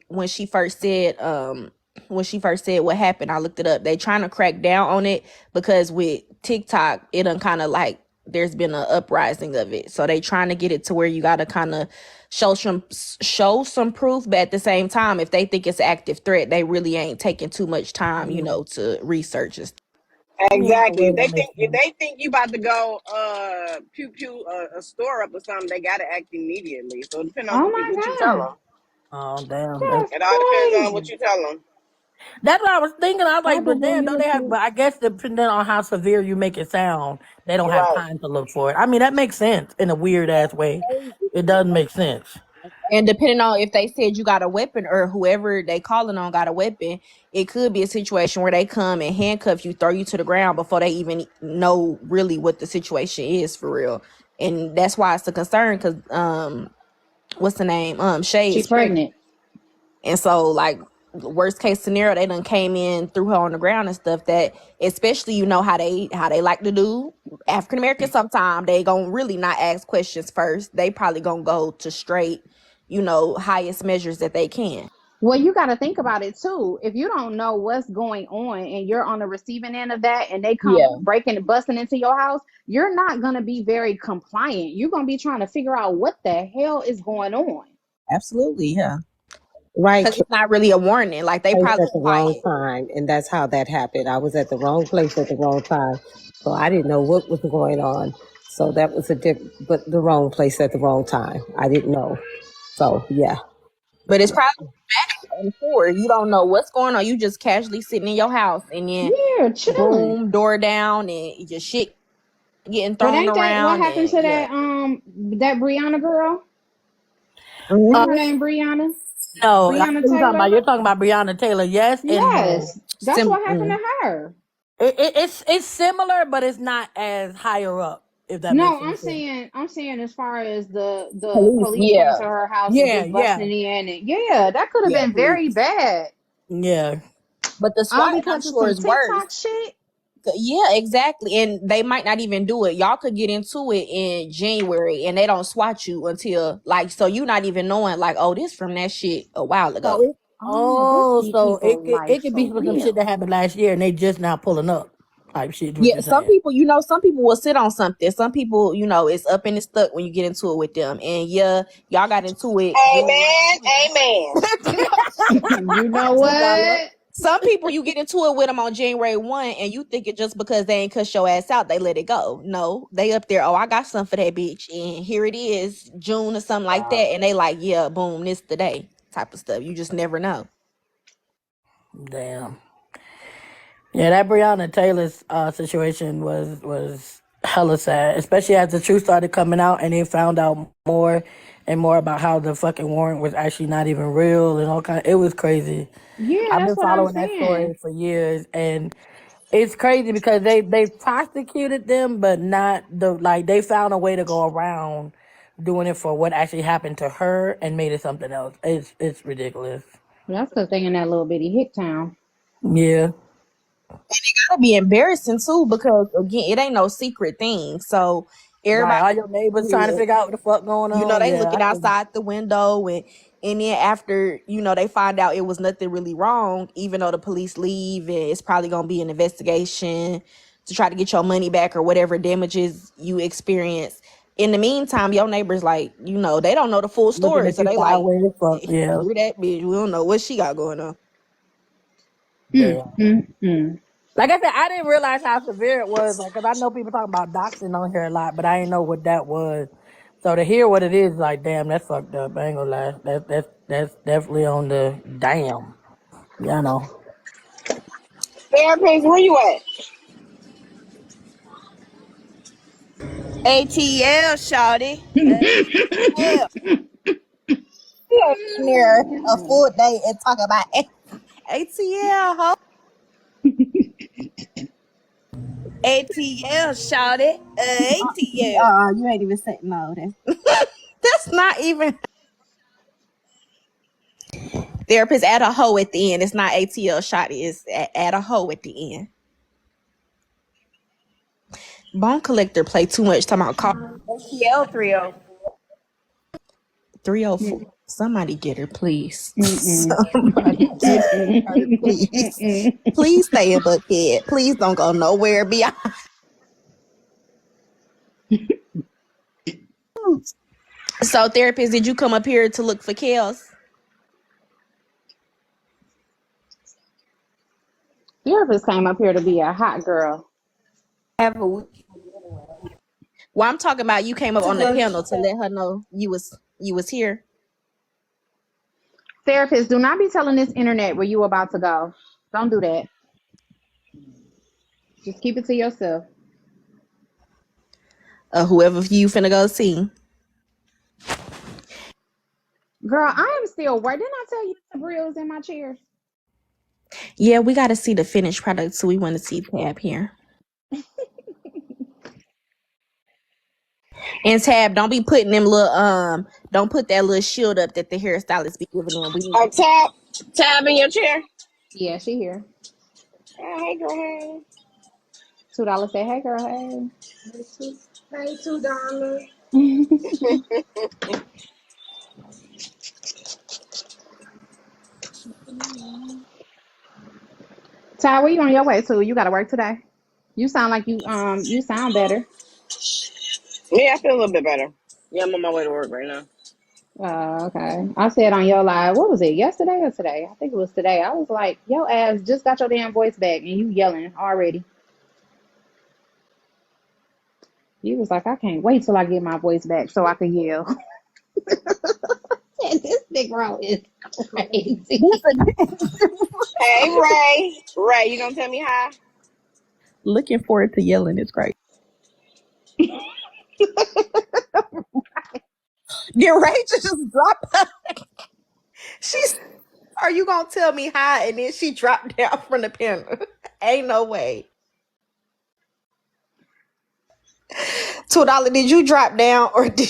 when she first said what happened, I looked it up. They trying to crack down on it, because with TikTok, it done kind of like there's been an uprising of it. So they trying to get it to where you got to kind of show some proof, but at the same time, if they think it's an active threat, they really ain't taking too much time, to research it. Exactly. Yeah, that makes If sense. they think you about to go pew pew a store up or something, they gotta act immediately. So it depends on Oh what you my tell God. them. Oh damn, That's It all depends on what crazy. you tell them. that's what I was thinking. I was I like, but damn, don't believe they have? it. But I guess depending on how severe you make it sound, they don't have Right. time to look for it. I mean, that makes sense in a weird ass way. It does make sense. And depending on if they said you got a weapon or whoever they calling on got a weapon, it could be a situation where they come and handcuff you, throw you to the ground before they even know really what the situation is for real. And that's why it's a concern because what's the name? Shay She is pregnant. pregnant. And so, like, worst case scenario, they done came in, threw her on the ground and stuff. That especially, how they like to do. African Americans sometimes they gonna really not ask questions first. They probably gonna go to straight, highest measures that they can. Well, you got to think about it too. If you don't know what's going on and you're on the receiving end of that and they come Yeah, breaking and busting into your house, you're not going to be very compliant. You're going to be trying to figure out what the hell is going on. absolutely, yeah. Right. Because it's not really a warning. Like they Place probably at the wrong quiet. time, and that's how that happened. I was at the wrong place at the wrong time, so I didn't know what was going on. So that was but the wrong place at the wrong time. I didn't know. So yeah. But it's probably back and forth. You don't know what's going on. You just casually sitting in your house and then Yeah, chilling. boom, door down and your shit getting But thrown ain't that what around happened and to yeah. that Brianna girl? Uh, Her name Brianna? no, I know Brianna what you're talking Taylor? about. You're talking about Breonna Taylor, yes and no. Yes. That's what happened to her. It's similar, but it's not as higher up. If that makes No, any sense. I'm saying as far as the Police, police yeah. coming to her house and Yeah, just yeah, busting in and yeah, that could have Yeah, been police. very bad. yeah. But the All swatting, I'm because of sure, some is worse. TikTok shit. Yeah, exactly. And they might not even do it. Y'all could get into it in January and they don't swat you until so you not even knowing oh, this from that shit a while So ago. it, Oh, this oh, be so people it life could for be for some shit that real. happened last year and they just now pulling up type shit. What Yeah, you're some saying? people, some people will sit on something. Some people, it's up and it's stuck when you get into it with them. And yeah, y'all got into it January. Amen. You know Develop. what? Some people you get into it with them on January 1 and you think it just because they ain't cuss your ass out, they let it go. No, they up there, oh, I got something for that bitch. And here it is, June or something like that. And they like, yeah, boom, this the day type of stuff. You just never know. Damn. Yeah, that Breonna Taylor's situation was hella sad, especially as the truth started coming out and they found out more and more about how the fucking warrant was actually not even real and all kind. It was crazy. Yeah, I've that's been what I'm following that story saying. for years, and it's crazy because they prosecuted them, but not they found a way to go around doing it for what actually happened to her and made it something else. It's ridiculous. That's because they in that little bitty hick town. Yeah. Gotta be embarrassing too, because again, it ain't no secret thing. So Right. everybody, All your neighbors trying to figure out what the fuck going on. they Yeah. looking outside the window and then after, they find out it was nothing really wrong, even though the police leave and it's probably gonna be an investigation to try to get your money back or whatever damages you experience. In the meantime, your neighbors they don't know the full Looking story. at So you they like, sideways as fuck. Yeah. hear that bitch. We don't know what she got going on. Damn. Mm. Like I said, I didn't realize how severe it was. Cause I know people talk about doxing on here a lot, but I didn't know what that was. So to hear what it is, damn, that's fucked up. I ain't gonna lie. That's definitely on the damn. Yeah, I know. Therapist, where you at? ATL, shawty. ATL. You ain't in there a full day and talk about ATL, ho. ATL, shawty. ATL. You ain't even saying no. That's not even therapist add a hoe at the end. It's not ATL shot. It's add a hoe at the end. Bone collector play too much. Talking about call ATL 304. 304. Somebody get her, please. Mm-mm. Somebody get her, please. Please stay in Buckhead. Please don't go nowhere beyond. So, therapist, did you come up here to look for Kels? Therapist came up here to be a hot girl. Well, I'm talking about you came up on the panel to let her know you was here. Therapist, do not be telling this internet where you about to go. Don't do that. Just keep it to yourself. Whoever you finna go see. Girl, I am still working. Didn't I tell you the grills in my chair? Yeah, we got to see the finished product, so we want to see Tab here. And Tab, don't be putting them little don't put that little shield up that the hairstylist be giving them. Tab in your chair. Yeah, she here. Hey, girl. Hey. $2 say, hey, girl, hey. Hey, $2. Ty, where you on your way to? You got to work today? You sound like you sound better. Yeah, I feel a little bit better. Yeah, I'm on my way to work right now. Okay. I said on your live, what was it, yesterday or today? I think it was today. I was like, your ass just got your damn voice back and you yelling already. You was like, I can't wait till I get my voice back so I can yell. This big bro is crazy. Hey, Ray. Ray, you gonna tell me hi? Looking forward to yelling is great. Did Ray just drop her? She's, are you gonna tell me hi? And then she dropped down from the panel. Ain't no way. $2, did you drop down or did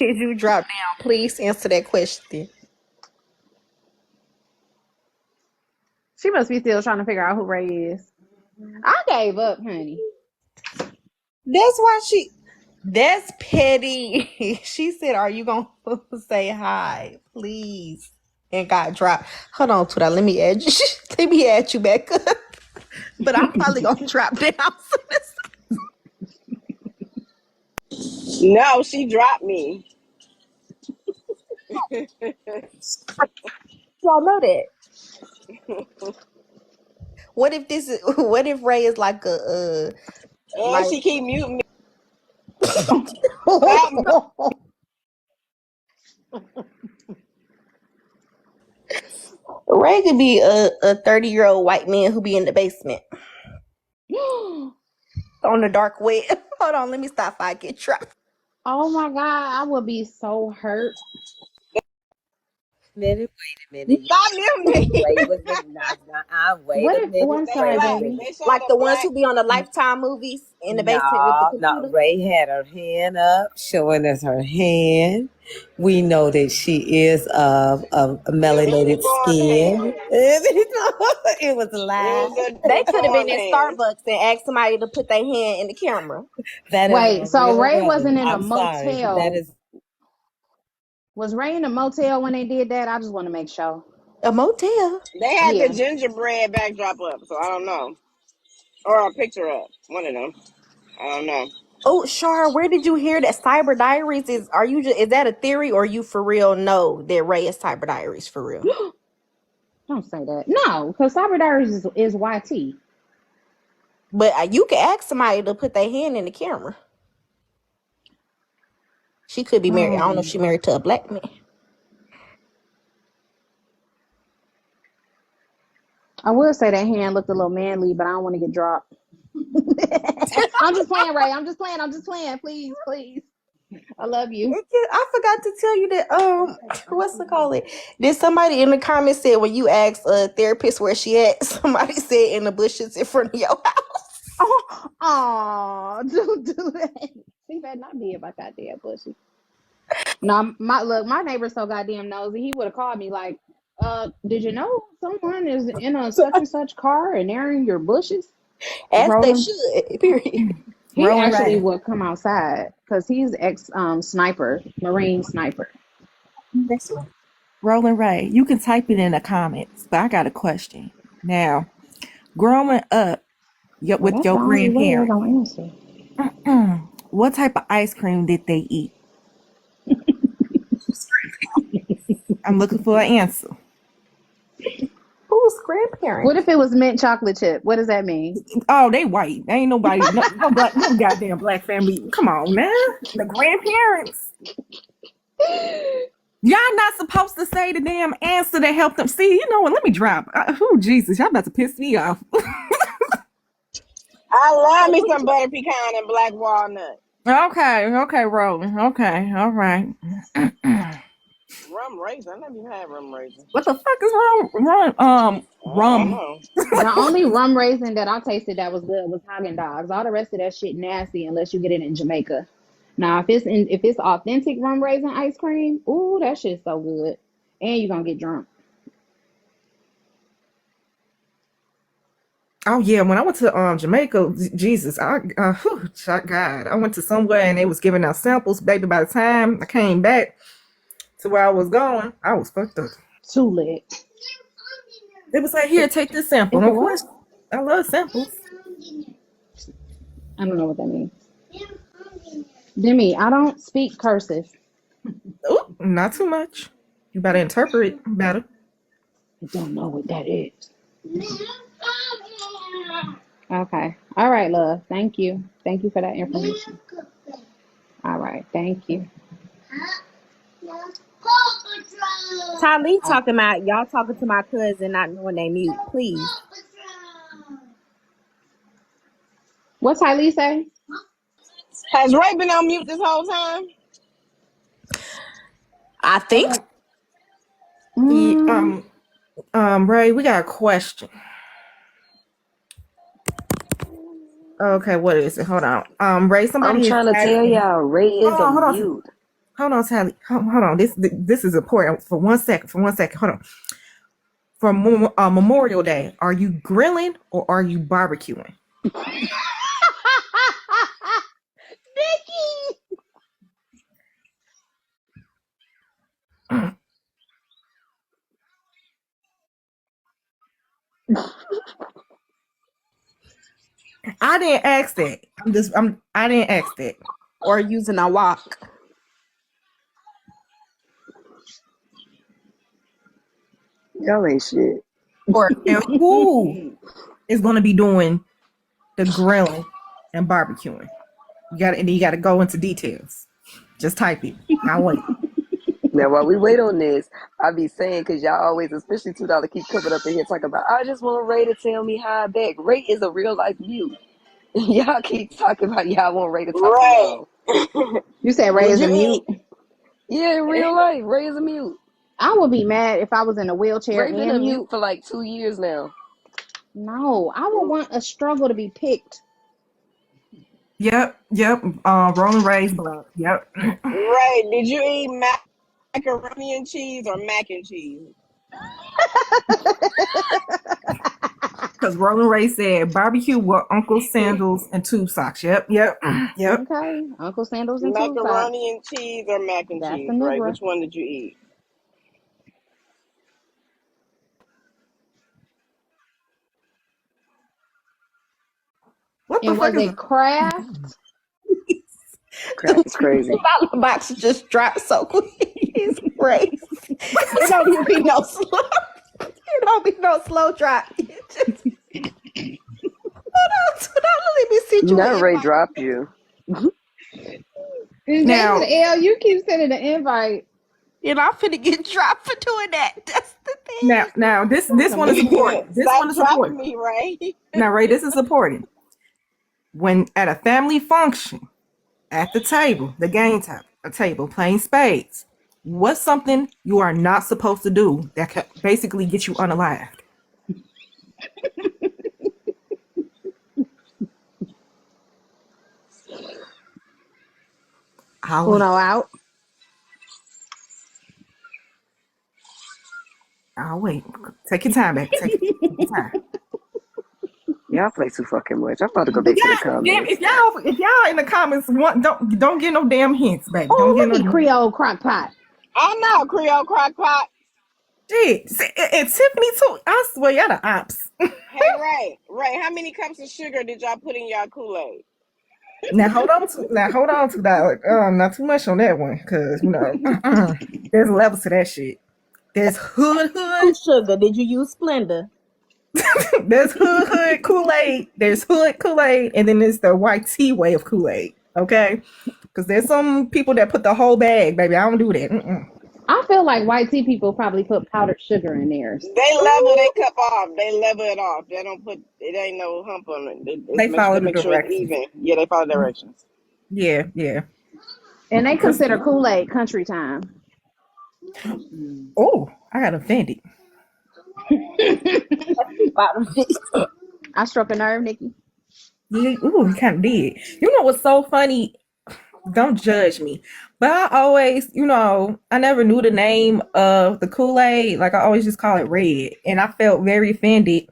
you drop down? Please answer that question. She must be still trying to figure out who Ray is. I gave up, honey. That's petty. She said, are you gonna say hi, please? And got dropped. Hold on, $2. Let me add you. Let me add you back up. But I'm probably gonna drop down. No, she dropped me. Y'all know that. What if Ray is like a And she keep muting me. Ray could be a 30-year-old white man who be in the basement on the dark web. Hold on, let me stop if I get trapped. Oh my God, I would be so hurt. Wait a minute. Stop muting me. Wait a minute. Wait a minute. I'm sorry, baby. Like the ones who be on the Lifetime movies in the basement with the computer. Ray had her hand up, showing us her hand. We know that she is of melanated skin. It was live. They could have been at Starbucks and asked somebody to put their hand in the camera. Wait, so Ray wasn't in a motel. Sorry. That is. Was Ray in a motel when they did that? I just want to make sure. A motel? They had the gingerbread backdrop up, so I don't know. Or a picture up. One of them. I don't know. Oh, Shar, where did you hear that Cyber Diaries is? Is that a theory, or you for real know that Ray is Cyber Diaries for real? Don't say that. No, because Cyber Diaries is YT. But you can ask somebody to put their hand in the camera. She could be married. I don't know if she's married to a black man. I would say that hand looked a little manly, but I don't want to get dropped. I'm just playing, Ray. I'm just playing. Please. I love you. I forgot to tell you that, what's it called? Did somebody in the comments said when you asked a therapist where she at, somebody said in the bushes in front of your house. Oh, don't do that. She better not be in my goddamn bushes. No, my neighbor's so goddamn nosy. He would have called me like, did you know someone is in a such and such car and they're in your bushes? As they should, period. He actually would come outside because he's sniper, Marine sniper. Rollin Ray, you can type it in the comments, but I got a question. Now, growing up with your grandparents, What type of ice cream did they eat? I'm looking for an answer. Who's grandparents? What if it was mint chocolate chip? What does that mean? Oh, they white. They ain't nobody. No black. No goddamn black family. Come on now. The grandparents. Y'all not supposed to say the damn answer that helped them. See, you know what? Let me drop. Jesus, y'all about to piss me off. I love me some butter pecan and black walnut. Okay, Rollin. Okay, all right. Rum raisin. I never even had rum raisin. What the fuck is wrong? I don't Rum. know. The only rum raisin that I tasted that was good was Haagen-Dazs. All the rest of that shit nasty unless you get it in Jamaica. Now, if it's authentic rum raisin ice cream, ooh, that shit's so good, and you're gonna get drunk. Oh yeah, when I went to Jamaica, Jesus, God, I went to somewhere and they was giving out samples, baby. By the time I came back to where I was going, I was fucked up. Too lit. They was like, "Here, take this sample." It's And a of what? course, I love samples. I don't know what that means. Demi, I don't speak cursive. Ooh, not too much. You better interpret it better. I don't know what that is. Okay. All right, love. Thank you. Thank you for that information. All right. Thank you. Tylee talking about y'all talking to my cousin, not knowing they mute. Please. What's Tylee say? Has Ray been on mute this whole time? I think. Ray, we got a question. Okay, what is it? Hold on. Ray, somebody I'm is trying to tell asking. y'all, Ray is a mute. Hold on, Sally. Hold on. This is important. For one second. Hold on. For Memorial Day, are you grilling or are you barbecuing? Nikki! I didn't ask that. I didn't ask that. Or using a wok. Y'all ain't shit. Or and who is going to be doing the grilling and barbecuing? You got to go into details. Just type it. I'll wait. Now, while we wait on this, I be saying, because y'all always, especially $2, keep coming up in here talking about, I just want Ray to tell me how I beg. Ray is a real life mute. Y'all keep talking about y'all want Ray to talk to y'all. You said Ray is a mute? Yeah, in real life, Ray is a mute. I would be mad if I was in a wheelchair Ray been and a mute for like 2 years now. No, I would want a struggle to be picked. Yep. Rollin Ray's black. Yep. Ray, did you eat macaroni and cheese or mac and cheese? Because Rollin Ray said barbecue with Uncle Sandals and tube socks. Yep. Okay, Uncle Sandals and tube socks. Macaroni and cheese or mac and That's cheese, a Ray? nigga. Which one did you eat? What the And fuck was is it Kraft? Crap is crazy. The dollar box just dropped so quick. It's crazy. It don't even be no slow. It don't be no slow drop. It just, hold on, let me see you. Not Ray dropped you. Now, Jason L, you keep sending the invite. And I'm finna get dropped for doing that. That's the thing. now this one is important. This Stop one is dropping important. me, Ray. Now, Ray, this is important. When at a family function, at the table, the game table, playing spades, what's something you are not supposed to do that can basically get you unalived? Uno out. I'll wait. Take your time back. Take your time. Y'all play too fucking much. I'm about to go back to the comments. If y'all in the comments don't get no damn hints, baby. Oh, Don't get look no at Creole crock pot. I know Creole crock pot. Shit. And Tiffany too. I swear y'all the ops. Hey, Ray, how many cups of sugar did y'all put in y'all Kool-Aid? Now hold on to that. Not too much on that one, because there's levels to that shit. There's hood, Sugar, did you use Splenda? there's hood Kool-Aid, there's hood Kool-Aid, and then there's the white tea way of Kool-Aid. Okay, because there's some people that put the whole bag, baby. I don't do that. I feel like white tea people probably put powdered sugar in theirs. They level their cup off. They level it off. They don't put it. Ain't no hump on it. They follow They the make sure it's directions. even. Yeah, they follow directions. Yeah. And they consider Kool-Aid country time. Oh, I got offended. I struck a nerve, Nikki. Yeah, ooh, you kind of did. You know what's so funny? Don't judge me, but I always, I never knew the name of the Kool-Aid. Like I always just call it red, and I felt very offended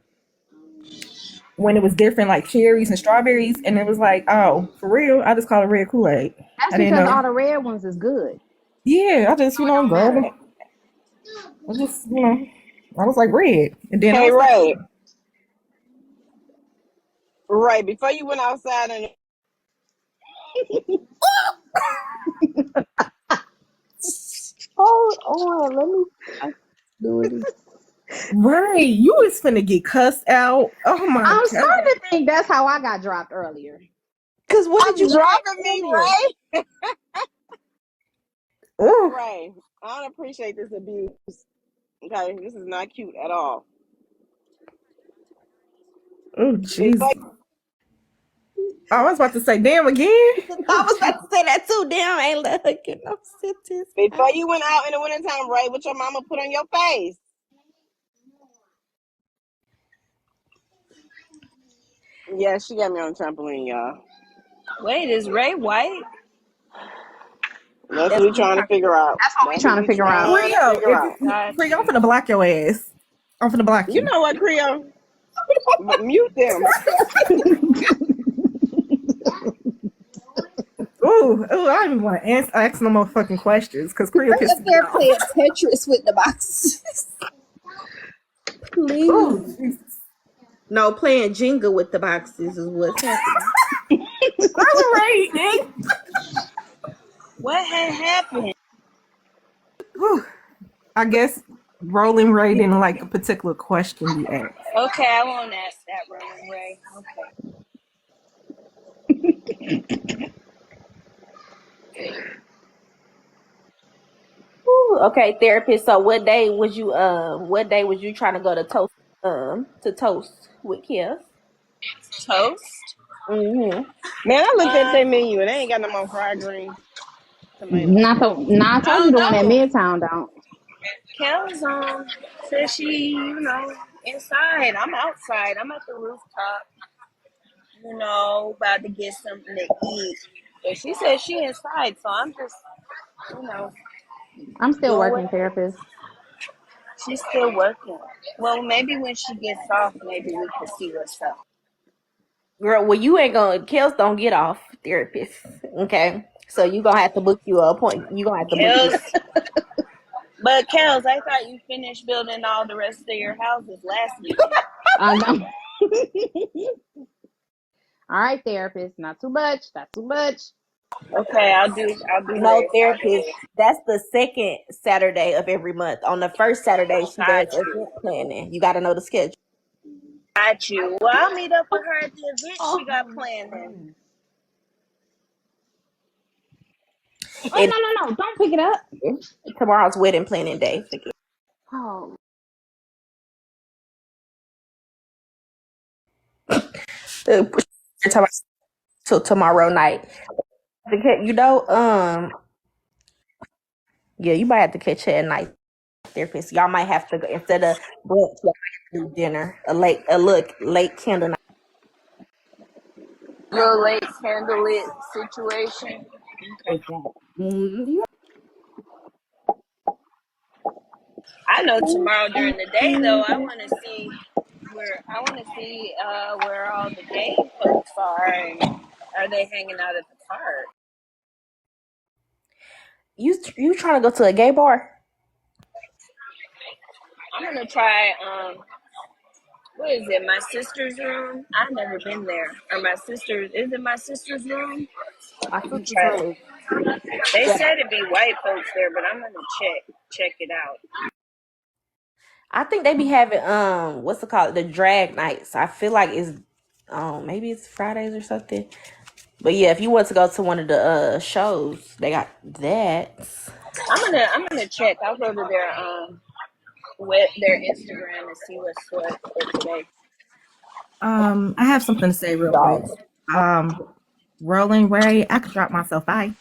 when it was different, like cherries and strawberries, and it was like, oh, for real? I just call it red Kool-Aid. That's I didn't because know. all the red ones is good. Yeah, I just, Don't grabbed matter. it. I just, I was like red, and then I Hey, was like, Ray, before you went outside and Hold on, let me do it. right, you was finna get cussed out. Oh my I'm god! starting to think that's how I got dropped earlier. Cause what did you dropping me, Ray? Ooh. Ray, I don't appreciate this abuse. Okay, this is not cute at all. Oh jeez. I was about to say, damn again. I was about to say that too. Damn, ain't looking no sentence. Before you went out in the wintertime, Ray, what your mama put on your face? Yeah, she got me on the trampoline, y'all. Wait, is Ray white? That's what we trying to figure out. That's what we trying to figure out. Creole, Got Creole, I'm you. finna block your ass. I'm finna block You you. know what, Creole? Mute them. Ooh, I don't even want to ask no more fucking questions because Creole Right pissed up me there off. playing Tetris with the boxes. Please. Ooh, Jesus. No, playing Jenga with the boxes is what's happening. Right. What had happened? Whew. I guess Rollin Ray didn't like a particular question you asked. Okay, I won't ask that, Rollin Ray. Ooh, okay, therapist. So what day was you trying to go to toast with Kev? Toast? Mm-hmm. Man, I looked at their menu and they ain't got no more fried greens. Tomatoes. I told you the one at No. Midtown don't. Kel's says she, inside. I'm outside. I'm at the rooftop, about to get something to eat. But she says she inside, so I'm just, I'm still doing working, what therapist. she's still working. Well, maybe when she gets off, maybe we can see what's up. Girl, well, you ain't gonna. Kels don't get off, therapist. Okay, so you gonna have to book you a appointment. You gonna have to book you. But Kels, I thought you finished building all the rest of your houses last week. I know. All right, therapist. Not too much. Not too much. Okay, I'll do No, this. therapist. That's the second Saturday of every month. On the first Saturday, she does event planning. You got to know the schedule. Got you. Well, I'll meet up with her at the event she got planned then. Oh, no. Don't pick it up. Tomorrow's wedding planning day. Oh. Till tomorrow night. Yeah, you might have to catch her at night, therapist. Y'all might have to go instead of brunch, y'all might do dinner, a late candle night. Little late candlelit situation. Exactly. I know tomorrow during the day though, I want to see where all the gay folks are, and are they hanging out at the park? You trying to go to a gay bar? I'm gonna try What is it? My sister's room? I've never been there. Or my sister's? Is it my sister's room? My I'm sister's try. room is They yeah. said it'd be white folks there, but I'm gonna check it out. I think they be having what's it called? The drag nights. I feel like it's maybe it's Fridays or something. But yeah, if you want to go to one of the shows, they got that. I'm gonna check. I'll go to their Instagram and see what's what for today. I have something to say real quick. Rollin Ray, I could drop myself. Bye.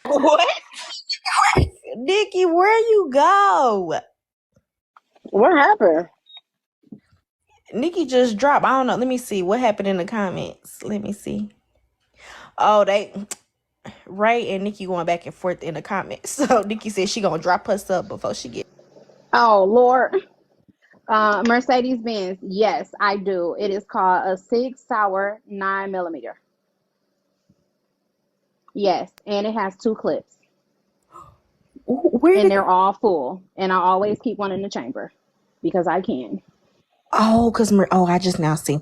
What? Nikki, where you go? What happened? Nikki just dropped. I don't know. Let me see what happened in the comments. Let me see. Oh, Ray and Nikki going back and forth in the comments. So Nikki said she gonna drop us up before she get. Oh Lord. Mercedes Benz. Yes, I do. It is called a Sig Sauer 9mm. Yes, and it has 2 clips. And they're all full. And I always keep one in the chamber because I can. Oh, I just now seen.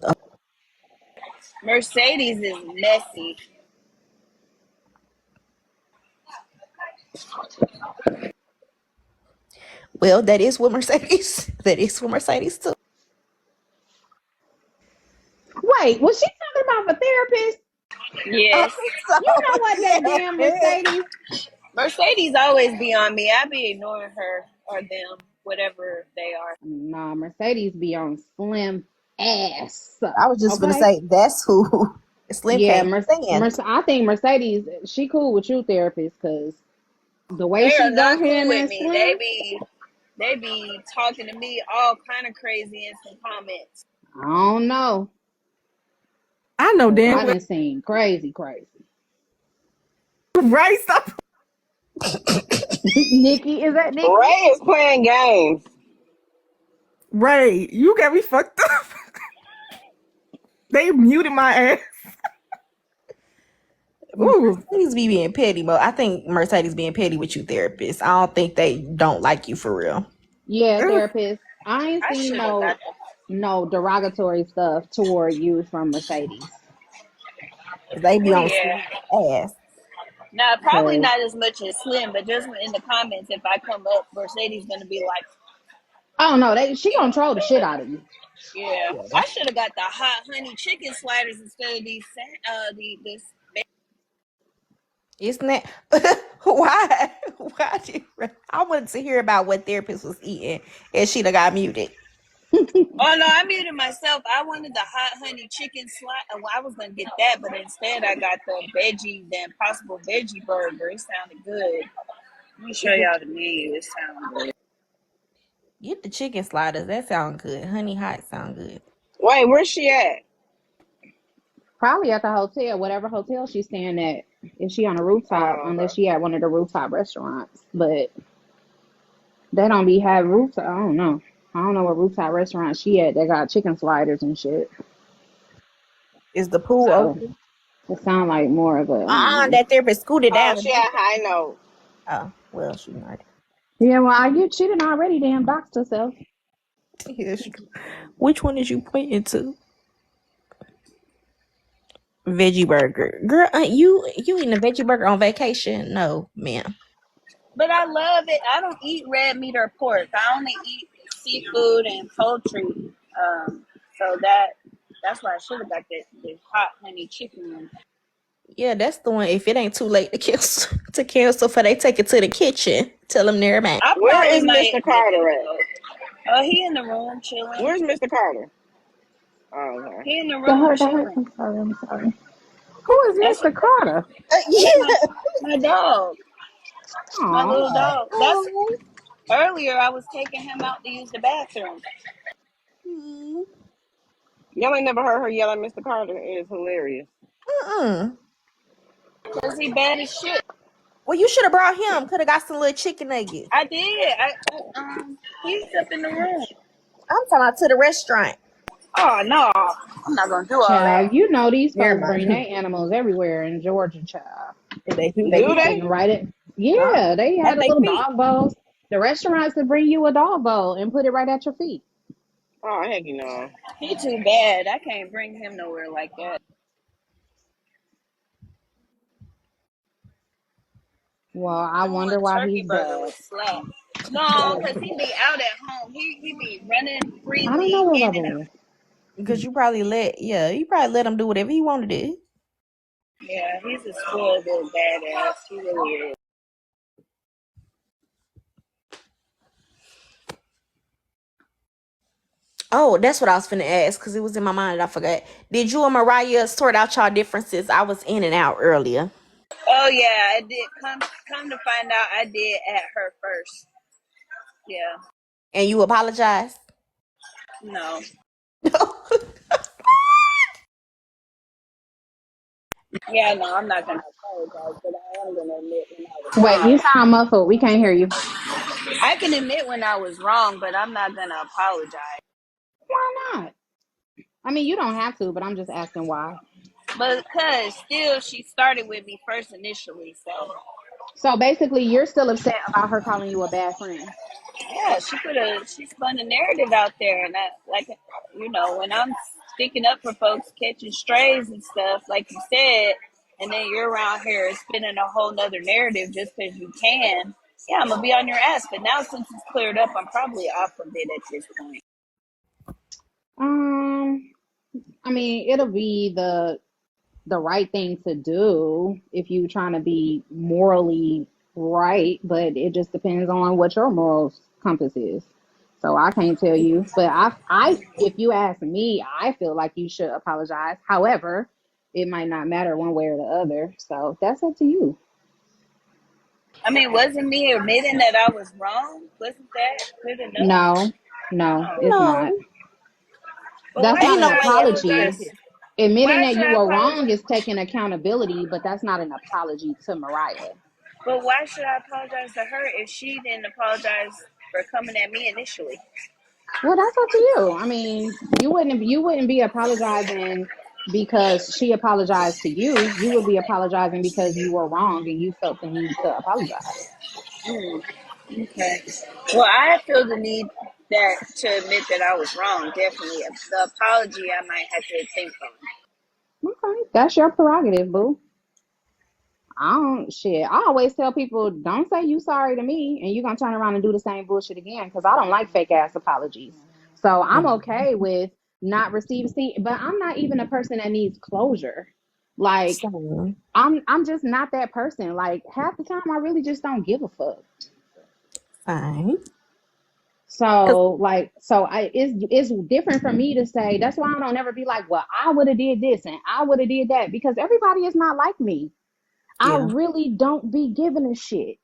Mercedes is messy. Well, that is what Mercedes. That is what Mercedes too. Wait, was she talking about a therapist? Yes. You know what, that damn Mercedes? Mercedes always be on me. I be ignoring her or them, whatever they are. Nah, Mercedes be on Slim ass. I was just gonna Okay? say that's who Slim Yeah, can't stand. I think Mercedes, she cool with you, therapist, because the way They are she go not here cool in with that me. They Slim, be talking to me all kind of crazy in some comments. I don't know. I know damn I well. done seen crazy. Ray, stop. Nikki, is that Nikki? Ray is playing games. Ray, you got me fucked up. They muted my ass. Ooh. Mercedes be being petty, but I think Mercedes being petty with you, therapist. I don't think they don't like you for real. Yeah, therapist. I ain't I seen should have got no derogatory stuff toward you from Mercedes. They be on yeah. ass. Nah, probably Cause not as much as Slim, but just in the comments, if I come up, Mercedes gonna be like, I don't know, she gonna troll the shit out of you. yeah. I should have got the hot honey chicken sliders instead of this. Isn't that why? I wanted to hear about what therapist was eating, and she'd have got muted. Oh no, I muted myself. I wanted the hot honey chicken slide. Well, I was gonna get that, but instead I got the Impossible Veggie Burger. It sounded good. Let me show y'all the menu. It sounds good. Get the chicken sliders. That sound good. Honey hot sound good. Wait, where's she at? Probably at the hotel, whatever hotel she's staying at. Is she on a rooftop? Oh, Unless she at one of the rooftop restaurants. But they don't be having rooftop. I don't know. I don't know what rooftop restaurant she at. They got chicken sliders and shit. Is the pool So open? it sound like more of a. That therapist scooted oh, down. she at high note. Oh, well, she might. Yeah, well, she done already damn doxed herself. Yes. Which one is you pointing to? Veggie burger, girl. You eating a veggie burger on vacation? No, ma'am. But I love it. I don't eat red meat or pork. I only eat seafood and poultry. So that's why I should have got the hot honey chicken one. Yeah, that's the one. If it ain't too late to cancel, for they take it to the kitchen. Tell them they're back. Where is Mr. Carter at? Oh, he in the room chilling. Where's Mr. Carter? Oh, okay. He in the room chilling. I'm sorry. Who is Mr. Carter? That's my dog. My Aw. little dog. That's earlier. I was taking him out to use the bathroom. Y'all ain't never heard her yell at Mr. Carter. It is hilarious. Cause he bad as shit. Well, you should have brought him. Could have got some little chicken nuggets. I did. He's up in the room. I'm talking about to the restaurant. Oh no, I'm not gonna do all Child, that. you know these Never folks bring mind. their animals everywhere in Georgia, child. Do they? Do they? Right? Yeah, they had At a they little feet. dog bowls. The restaurants that bring you a dog bowl and put it right at your feet. Oh heck no. He too bad. I can't bring him nowhere like that. Well, I That wonder one why turkey he's burger bad. was slap. No, because he be out at home. He be running I don't know freely what in rubber and out. is. Because you probably let him do whatever he wanted to do. Yeah, he's a spoiled little badass. He really is. Oh, that's what I was finna ask because it was in my mind and I forgot. Did you and Mariah sort out y'all differences? I was in and out earlier. Oh yeah, I did. Come to find out, I did at her first. Yeah. And you apologized? No. Yeah, no, I'm not gonna apologize, but I am gonna admit when I was Wait, you wrong. sound muffled. We can't hear you. I can admit when I was wrong, but I'm not gonna apologize. Why not? I mean, you don't have to, but I'm just asking why. But because still, she started with me first initially, so So basically, you're still upset about her calling you a bad friend. yeah, she spun a narrative out there, and I like, when I'm sticking up for folks, catching strays and stuff, like you said, and then you're around here spinning a whole nother narrative just because you can. Yeah, I'm gonna be on your ass. But now since it's cleared up, I'm probably off of it at this point. Um, I mean, it'll be the right thing to do if you're trying to be morally right, but it just depends on what your moral compass is. So I can't tell you, but if you ask me, I feel like you should apologize. However, it might not matter one way or the other. So that's up to you. I mean, wasn't me admitting that I was wrong? Wasn't that good enough? No, no, Oh. it's not. No. But That's why not Ain't should an no I way ever apology. apologize? could. Admitting Why that should you I were wrong apologize? is taking accountability, but that's not an apology to Mariah. But why should I apologize to her if she didn't apologize for coming at me initially? Well, that's up to you. I mean, you wouldn't be apologizing because she apologized to you. You would be apologizing because you were wrong and you felt the need to apologize. Okay. Well, I feel the need that to admit that I was wrong. Definitely, the apology I might have to think on. Okay, that's your prerogative, boo. I don't shit. I always tell people, don't say you sorry to me, and you're gonna turn around and do the same bullshit again because I don't like fake ass apologies. So I'm okay with not receiving. See, but I'm not even a person that needs closure. Like So, I'm just not that person. Like half the time, I really just don't give a fuck. fine. It's different for me to say. That's why I don't ever be like, well, I would have did this and I would have did that because everybody is not like me. I Yeah. really don't be giving a shit.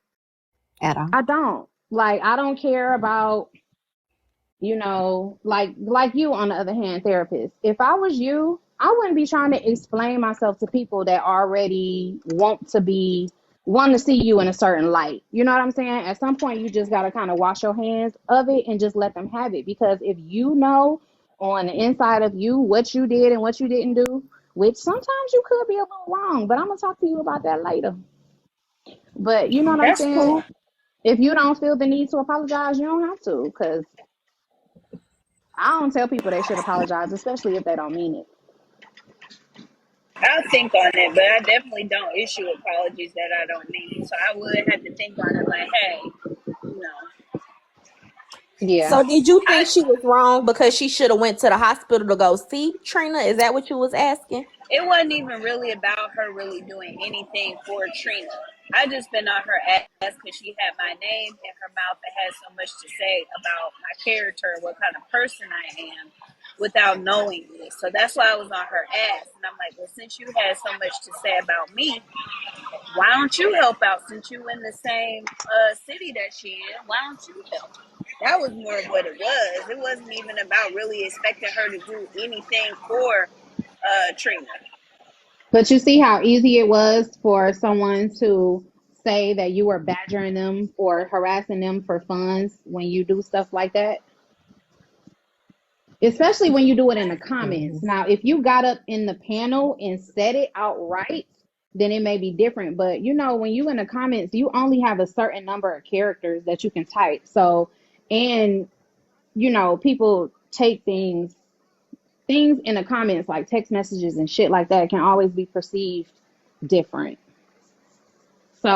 At all. I don't. Like I don't care about, like you on the other hand, therapist. If I was you, I wouldn't be trying to explain myself to people that already want to see you in a certain light. You know what I'm saying? At some point you just gotta kind of wash your hands of it and just let them have it. Because if you know on the inside of you what you did and what you didn't do, which sometimes you could be a little wrong, but I'm gonna talk to you about that later. But you know what I'm That's saying? cool. If you don't feel the need to apologize, you don't have to. Because I don't tell people they should apologize, especially if they don't mean it. I'll think on it, but I definitely don't issue apologies that I don't need. So I would have to think on it, like, hey, you know, Yeah. So did you I think she was wrong because she should have went to the hospital to go see Trina? Is that what you was asking? it wasn't even really about her really doing anything for Trina. I just been on her ass because she had my name in her mouth and had so much to say about my character and what kind of person I am without knowing this. So that's why I was on her ass. And I'm like, well, since you had so much to say about me, why don't you help out since you in the same city that she in? Why don't you help? That was more of what it was. It wasn't even about really expecting her to do anything for Trina. But you see how easy it was for someone to say that you were badgering them or harassing them for funds when you do stuff like that? Especially when you do it in the comments. Now, if you got up in the panel and said it outright, then it may be different. But when you in the comments, you only have a certain number of characters that you can type. So, and people take things in the comments, like text messages and shit like that, can always be perceived different.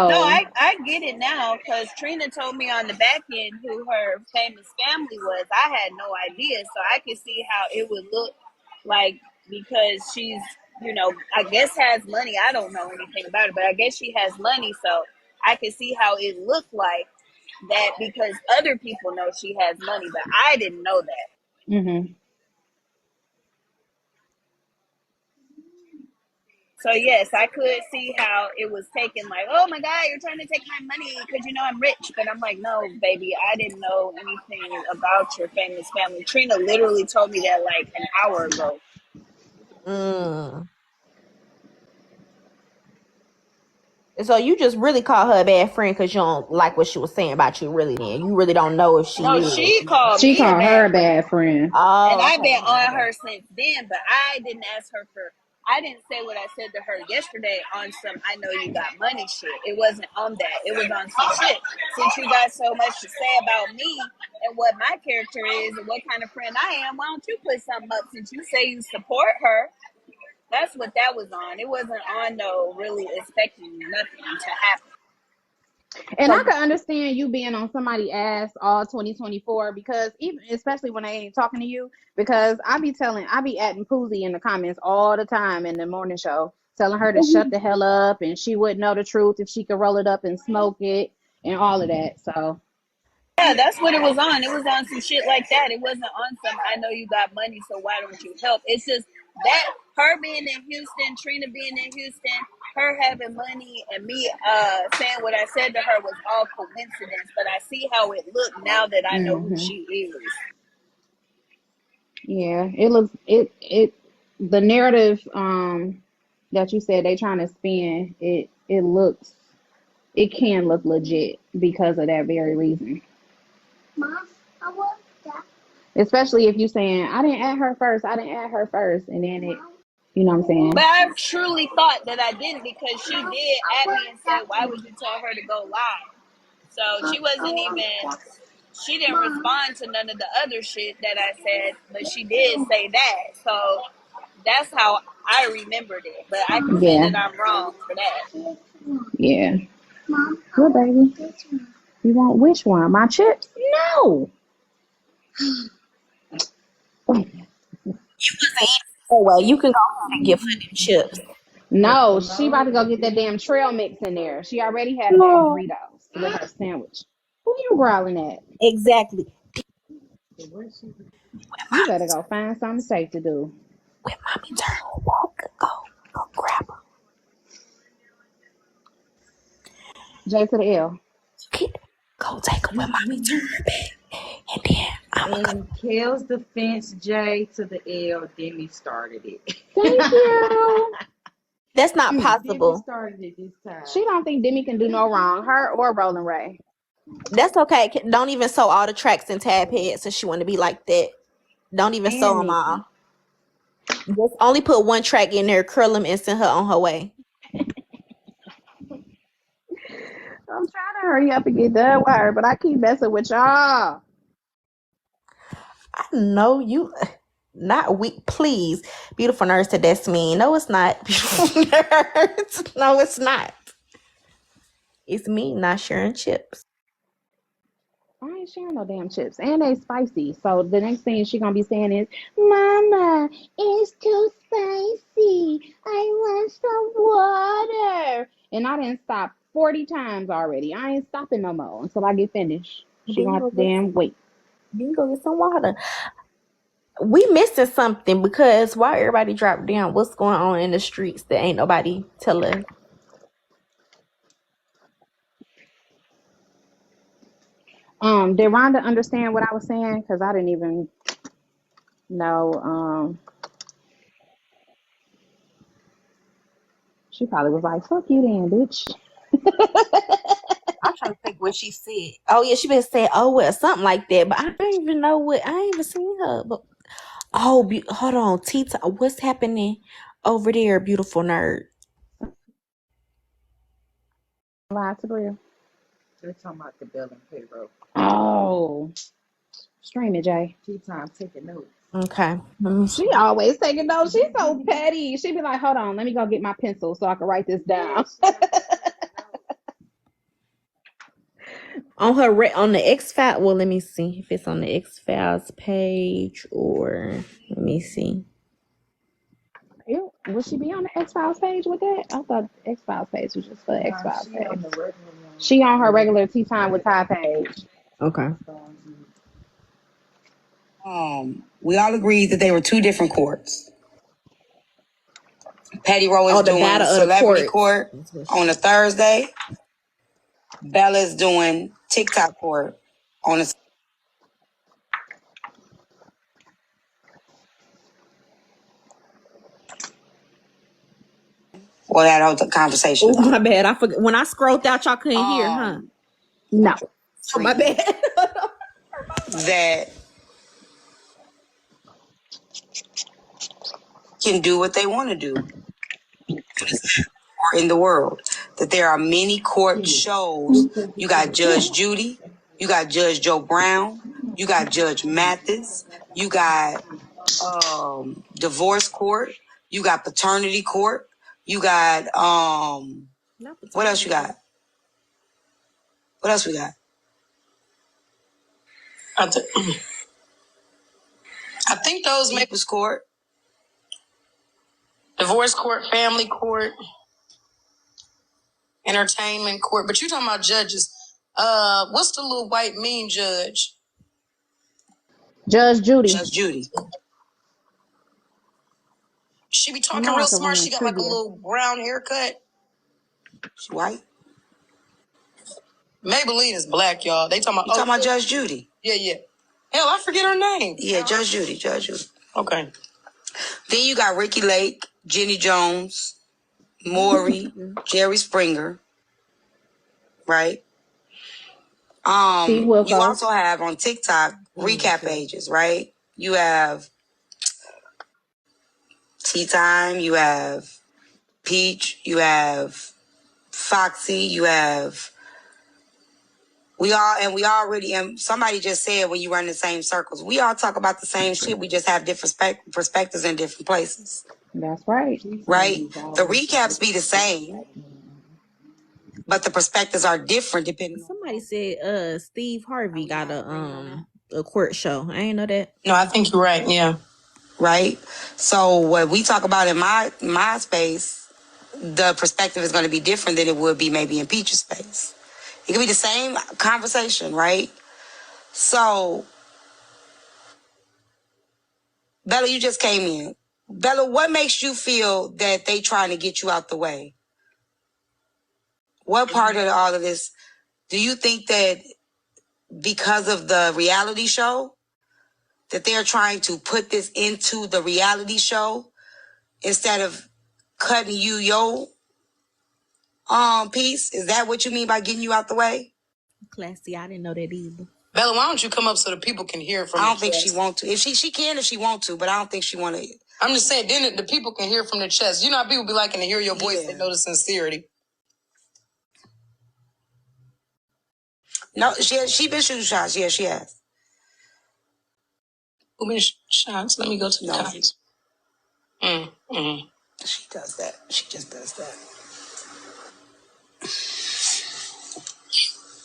No, So I get it now because Trina told me on the back end who her famous family was. I had no idea, so I could see how it would look like because she's, I guess has money. I don't know anything about it, but I guess she has money, so I could see how it looked like that because other people know she has money, but I didn't know that. mm-hmm. So yes, I could see how it was taken like, oh my God, you're trying to take my money because I'm rich. But I'm like, no, baby, I didn't know anything about your famous family. Trina literally told me that like an hour ago. So you just really call her a bad friend because you don't like what she was saying about you, really? Then you really don't know if she No, is. she called She me a called her a bad bad friend. friend. Oh, And I've okay. been on her since then, but I didn't ask her I didn't say what I said to her yesterday on some I know you got money shit. It wasn't on that. It was on some shit. Since you got so much to say about me and what my character is and what kind of friend I am, why don't you put something up since you say you support her? That's what that was on. It wasn't on no really expecting nothing to happen. And I can understand you being on somebody's ass all 2024 because even especially when they ain't talking to you, because I be adding Poozy in the comments all the time in the morning show, telling her to shut the hell up and she wouldn't know the truth if she could roll it up and smoke it and all of that. So yeah, that's what it was on. It was on some shit like that. It wasn't on some I know you got money, so why don't you help? It's just that her being in Houston, Trina being in Houston, her having money and me saying what I said to her was all coincidence. But I see how it looked now that I know who she is. yeah, it looks the narrative that you said they trying to spin, it can look legit because of that very reason. Mom, I want that. Especially if you saying, I didn't add her first, and then it, you know what I'm saying? But I truly thought that I didn't because she did add me and said, why would you tell her to go live? So she didn't respond to none of the other shit that I said, but she did say that. So that's how I remembered it. But I can see that I'm wrong for that. Yeah. Good, baby. You want which one? My chips? No. Oh well, you can go ahead and give her them chips. No, she about to go get that damn trail mix in there. She already had bad Doritos with her sandwich. Who you growling at? Exactly. You better go find something safe to do. When mommy turn, go grab her. J to the L. Go take her when mommy turn back. And then in Kel's defense, J to the L, Demi started it. Thank you. That's not Demi possible. started it this time. She don't think Demi can do no wrong. Her or Rollin Ray. That's okay. Don't even sew all the tracks in tab heads since she want to be like that. Don't even sew them all. Just only put one track in there, curl them, and send her on her way. I'm trying to hurry up and get done with her, but I keep messing with y'all. I know you. Not weak, please. Beautiful nurse said that's mean. No, it's not. Beautiful nurse. No, it's not. It's me not sharing chips. I ain't sharing no damn chips. And they spicy. So the next thing she gonna be saying is, Mama, it's too spicy. I want some water. And I didn't stop 40 times already. I ain't stopping no more until I get finished. She gonna have to damn wait. You go get some water. We missing something because why everybody dropped down? What's going on in the streets that ain't nobody tell us? Did Rhonda understand what I was saying? Because I didn't even know. She probably was like, fuck you then, bitch. I'm trying to think what she said. Oh yeah, she been saying, oh well, something like that. But I don't even know what. I ain't even seen her. But hold on, Tita, what's happening over there, beautiful nerd? Live to real. They're talking about the bill and payroll. Oh. Stream it, Jay. Tea time taking notes. Okay. Let me She see. always taking notes. She's so petty. She be like, hold on, let me go get my pencil so I can write this down. On her on the X File. Well, let me see if it's on the X Files page or let me see. Ew, will she be on the X Files page with that? I thought the X Files page was just for the X Files page. She on her regular Tea Time with Ty page. Okay. We all agreed that they were two different courts. Patty Rowe is the doing battle of the celebrity courts. court on a Thursday. Bella's doing TikTok court on a. Well, that whole conversation. Oh, my bad. I forgot. When I scrolled out, y'all couldn't hear, huh? No. Oh, my bad. That can do what they want to do in the world. That there are many court shows. You got Judge Judy, you got Judge Joe Brown, you got Judge Mathis, you got divorce court, you got paternity court, you got what else you got? What else we got? I think those Maples court, divorce court, family court, entertainment court. But you talking about judges? What's the little white mean judge? Judge Judy. Judge Judy. She be You talking know I real can smart. win She got like a trivia. little brown haircut. She white? Maybelline is black, y'all. They talking about. You talking about Judge Judy? Yeah. Hell, I forget her name. Yeah, Judge Judy. Okay. Then you got Ricky Lake, Jenny Jones, Maury, Jerry Springer, right? Steve You Wilkos. also have on TikTok recap pages, right? You have Tea Time, you have Peach, you have Foxy, you have we already, and somebody just said when you run the same circles, we all talk about the same shit. We just have different perspectives in different places. That's right. Right? The recaps be the same, but the perspectives are different depending on. Somebody said Steve Harvey got a court show. I ain't know that. No, I think you're right. Yeah. Right? So what we talk about in my space, the perspective is going to be different than it would be maybe in Peach's space. It could be the same conversation, right? So, Bella, you just came in. Bella, what makes you feel that they trying to get you out the way? What part of all of this, do you think that because of the reality show, that they're trying to put this into the reality show instead of cutting you your piece? Is that what you mean by getting you out the way? Classy, I didn't know that either. Bella, why don't you come up so that people can hear from I don't think chest. She want to. If she can if she want to, but I don't think she want to. I'm just saying, then the people can hear from the chest. You know how people be liking to hear your voice, They know the sincerity. No, she been shooting shots. Yeah, she has. Who been shooting shots? Let me go to the comments. She does that. She just does that.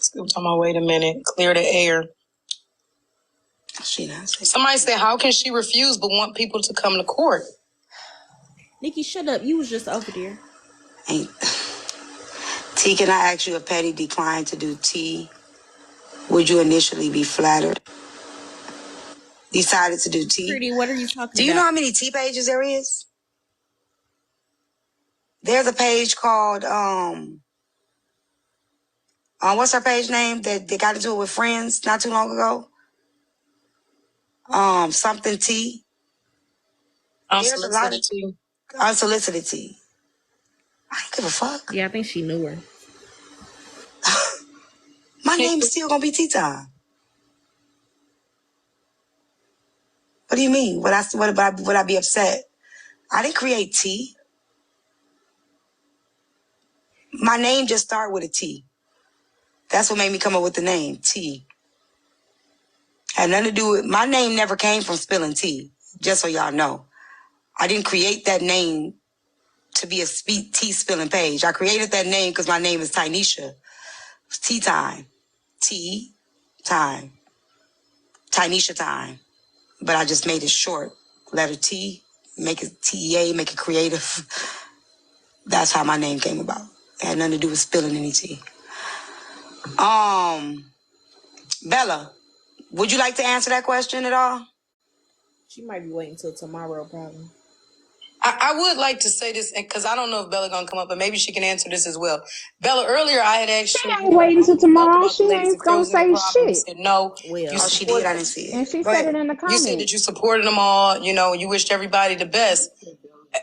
Scoop on my wait a minute. Clear the air. She does. Somebody said, how can she refuse but want people to come to court? Nikki, shut up. You was just over there. Ain't. T, can I ask you if Patty declined to do T? Would you initially be flattered? Decided to do T? Pretty, what are you talking about? Do you know how many T pages there is? There's a page called, what's her page name that they got into it with friends not too long ago? Something T. Unsolicited T. Unsolicited T. I don't give a fuck. Yeah, I think she knew her. My name's still gonna be Tea Time. What do you mean? Would I be upset? I didn't create T. My name just started with a T. That's what made me come up with the name T. Had nothing to do with, my name never came from spilling tea, just so y'all know. I didn't create that name to be a tea spilling page. I created that name because my name is Tynesha. It's tea time. Tea time. Tynesha time. But I just made it short. Letter T, make it TEA, make it creative. That's how my name came about. It had nothing to do with spilling any tea. Bella, would you like to answer that question at all? She might be waiting till tomorrow, probably. I would like to say this, because I don't know if Bella gonna come up, but maybe she can answer this as well. Bella, earlier I had asked She you, ain't waiting till tomorrow. She ladies, ain't if there gonna was any say problem. You shit. said no. Well, Oh, she did. I didn't see it. And she Go said ahead. it in the You said that comments. you supported them all. You wished everybody the best.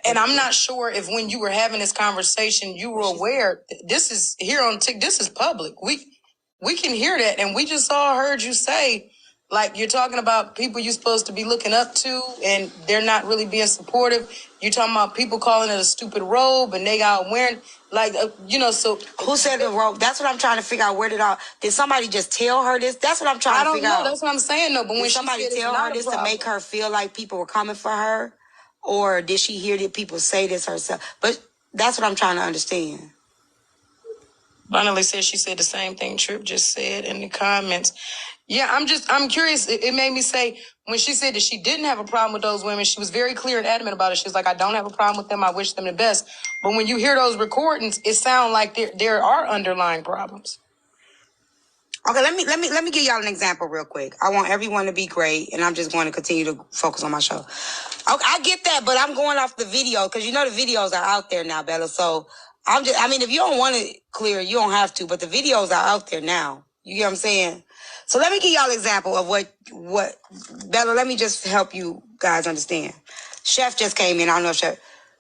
And I'm not sure if when you were having this conversation, you were aware. This is here on TikTok. This is public. We can hear that, and we just heard you say, like, you're talking about people you're supposed to be looking up to, and they're not really being supportive. You're talking about people calling it a stupid robe, and they got wearing So who said the robe? That's what I'm trying to figure out. Did somebody just tell her this? That's what I'm trying to figure out. I don't know. That's what I'm saying, though. But when somebody she said tell her this to make her feel like people were coming for her, or did she hear that people say this herself? But that's what I'm trying to understand. Finally said she said the same thing Tripp just said in the comments. Yeah, I'm curious. It made me say, when she said that she didn't have a problem with those women, she was very clear and adamant about it. She was like, I don't have a problem with them. I wish them the best. But when you hear those recordings, it sounds like there are underlying problems. Okay, let me give y'all an example real quick. I want everyone to be great, and I'm just going to continue to focus on my show. Okay, I get that, but I'm going off the video because the videos are out there now, Bella. So if you don't want it clear, you don't have to, but the videos are out there now. You get what I'm saying? So let me give y'all an example of what Bella, let me just help you guys understand. Chef just came in. I don't know if Chef.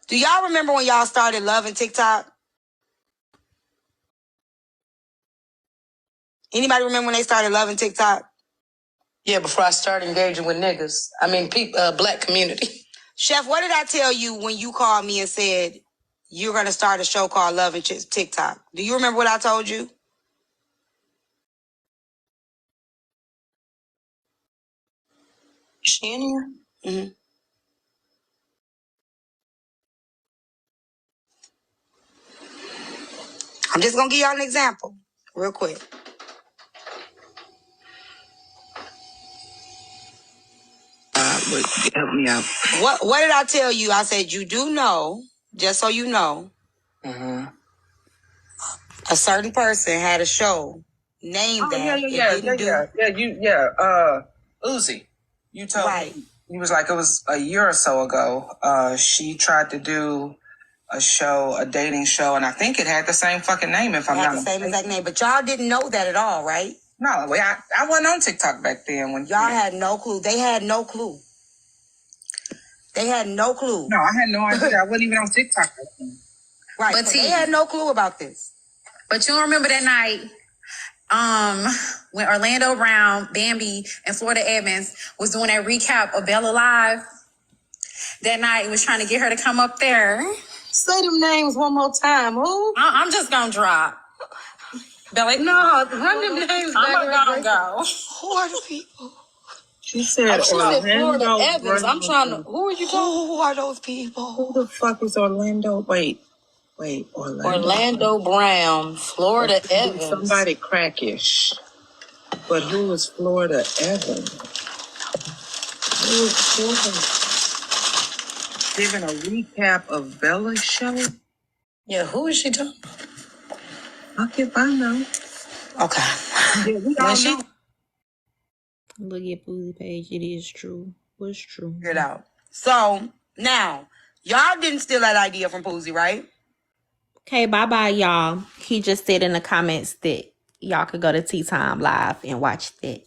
Do y'all remember when y'all started loving TikTok? Anybody remember when they started loving TikTok? Yeah, before I started engaging with niggas. Black community. Chef, what did I tell you when you called me and said you're going to start a show called Love and TikTok? Do you remember what I told you? Is she in here? Mm-hmm. I'm just going to give y'all an example real quick. But help me out. What did I tell you? I said, you do know, just so you know, a certain person had a show named Uzi. You told me. He was like, it was a year or so ago. She tried to do a dating show, and I think it had the same fucking name, if I'm not mistaken. Same exact name, but y'all didn't know that at all, right? No, I wasn't on TikTok back then. When y'all had no clue. They had no clue. They had no clue. No, I had no idea. I wasn't even on TikTok back then. Right, but they had no clue about this. But you don't remember that night when Orlando Brown, Bambi, and Florida Evans was doing that recap of Bella Live? That night, was trying to get her to come up there. Say them names one more time. Who? I'm just gonna drop. Bella. No, run them names back. I'm gonna go. Who are the people? She said Florida Evans. I'm trying to. Who are you talking? Who are those people? Who the fuck is Orlando? Wait, Orlando Brown, Florida Evans. Somebody crackish. But who is Florida Evans? Who is Florida? Giving a recap of Bella's show? Yeah, who is she talking about? Okay, I know. Okay. Yeah, we all know. Look at Boozy page. It is true. What's true? Figure it out. So now, y'all didn't steal that idea from Poozy, right? Okay, bye-bye, y'all. He just said in the comments that y'all could go to Tea Time Live and watch that.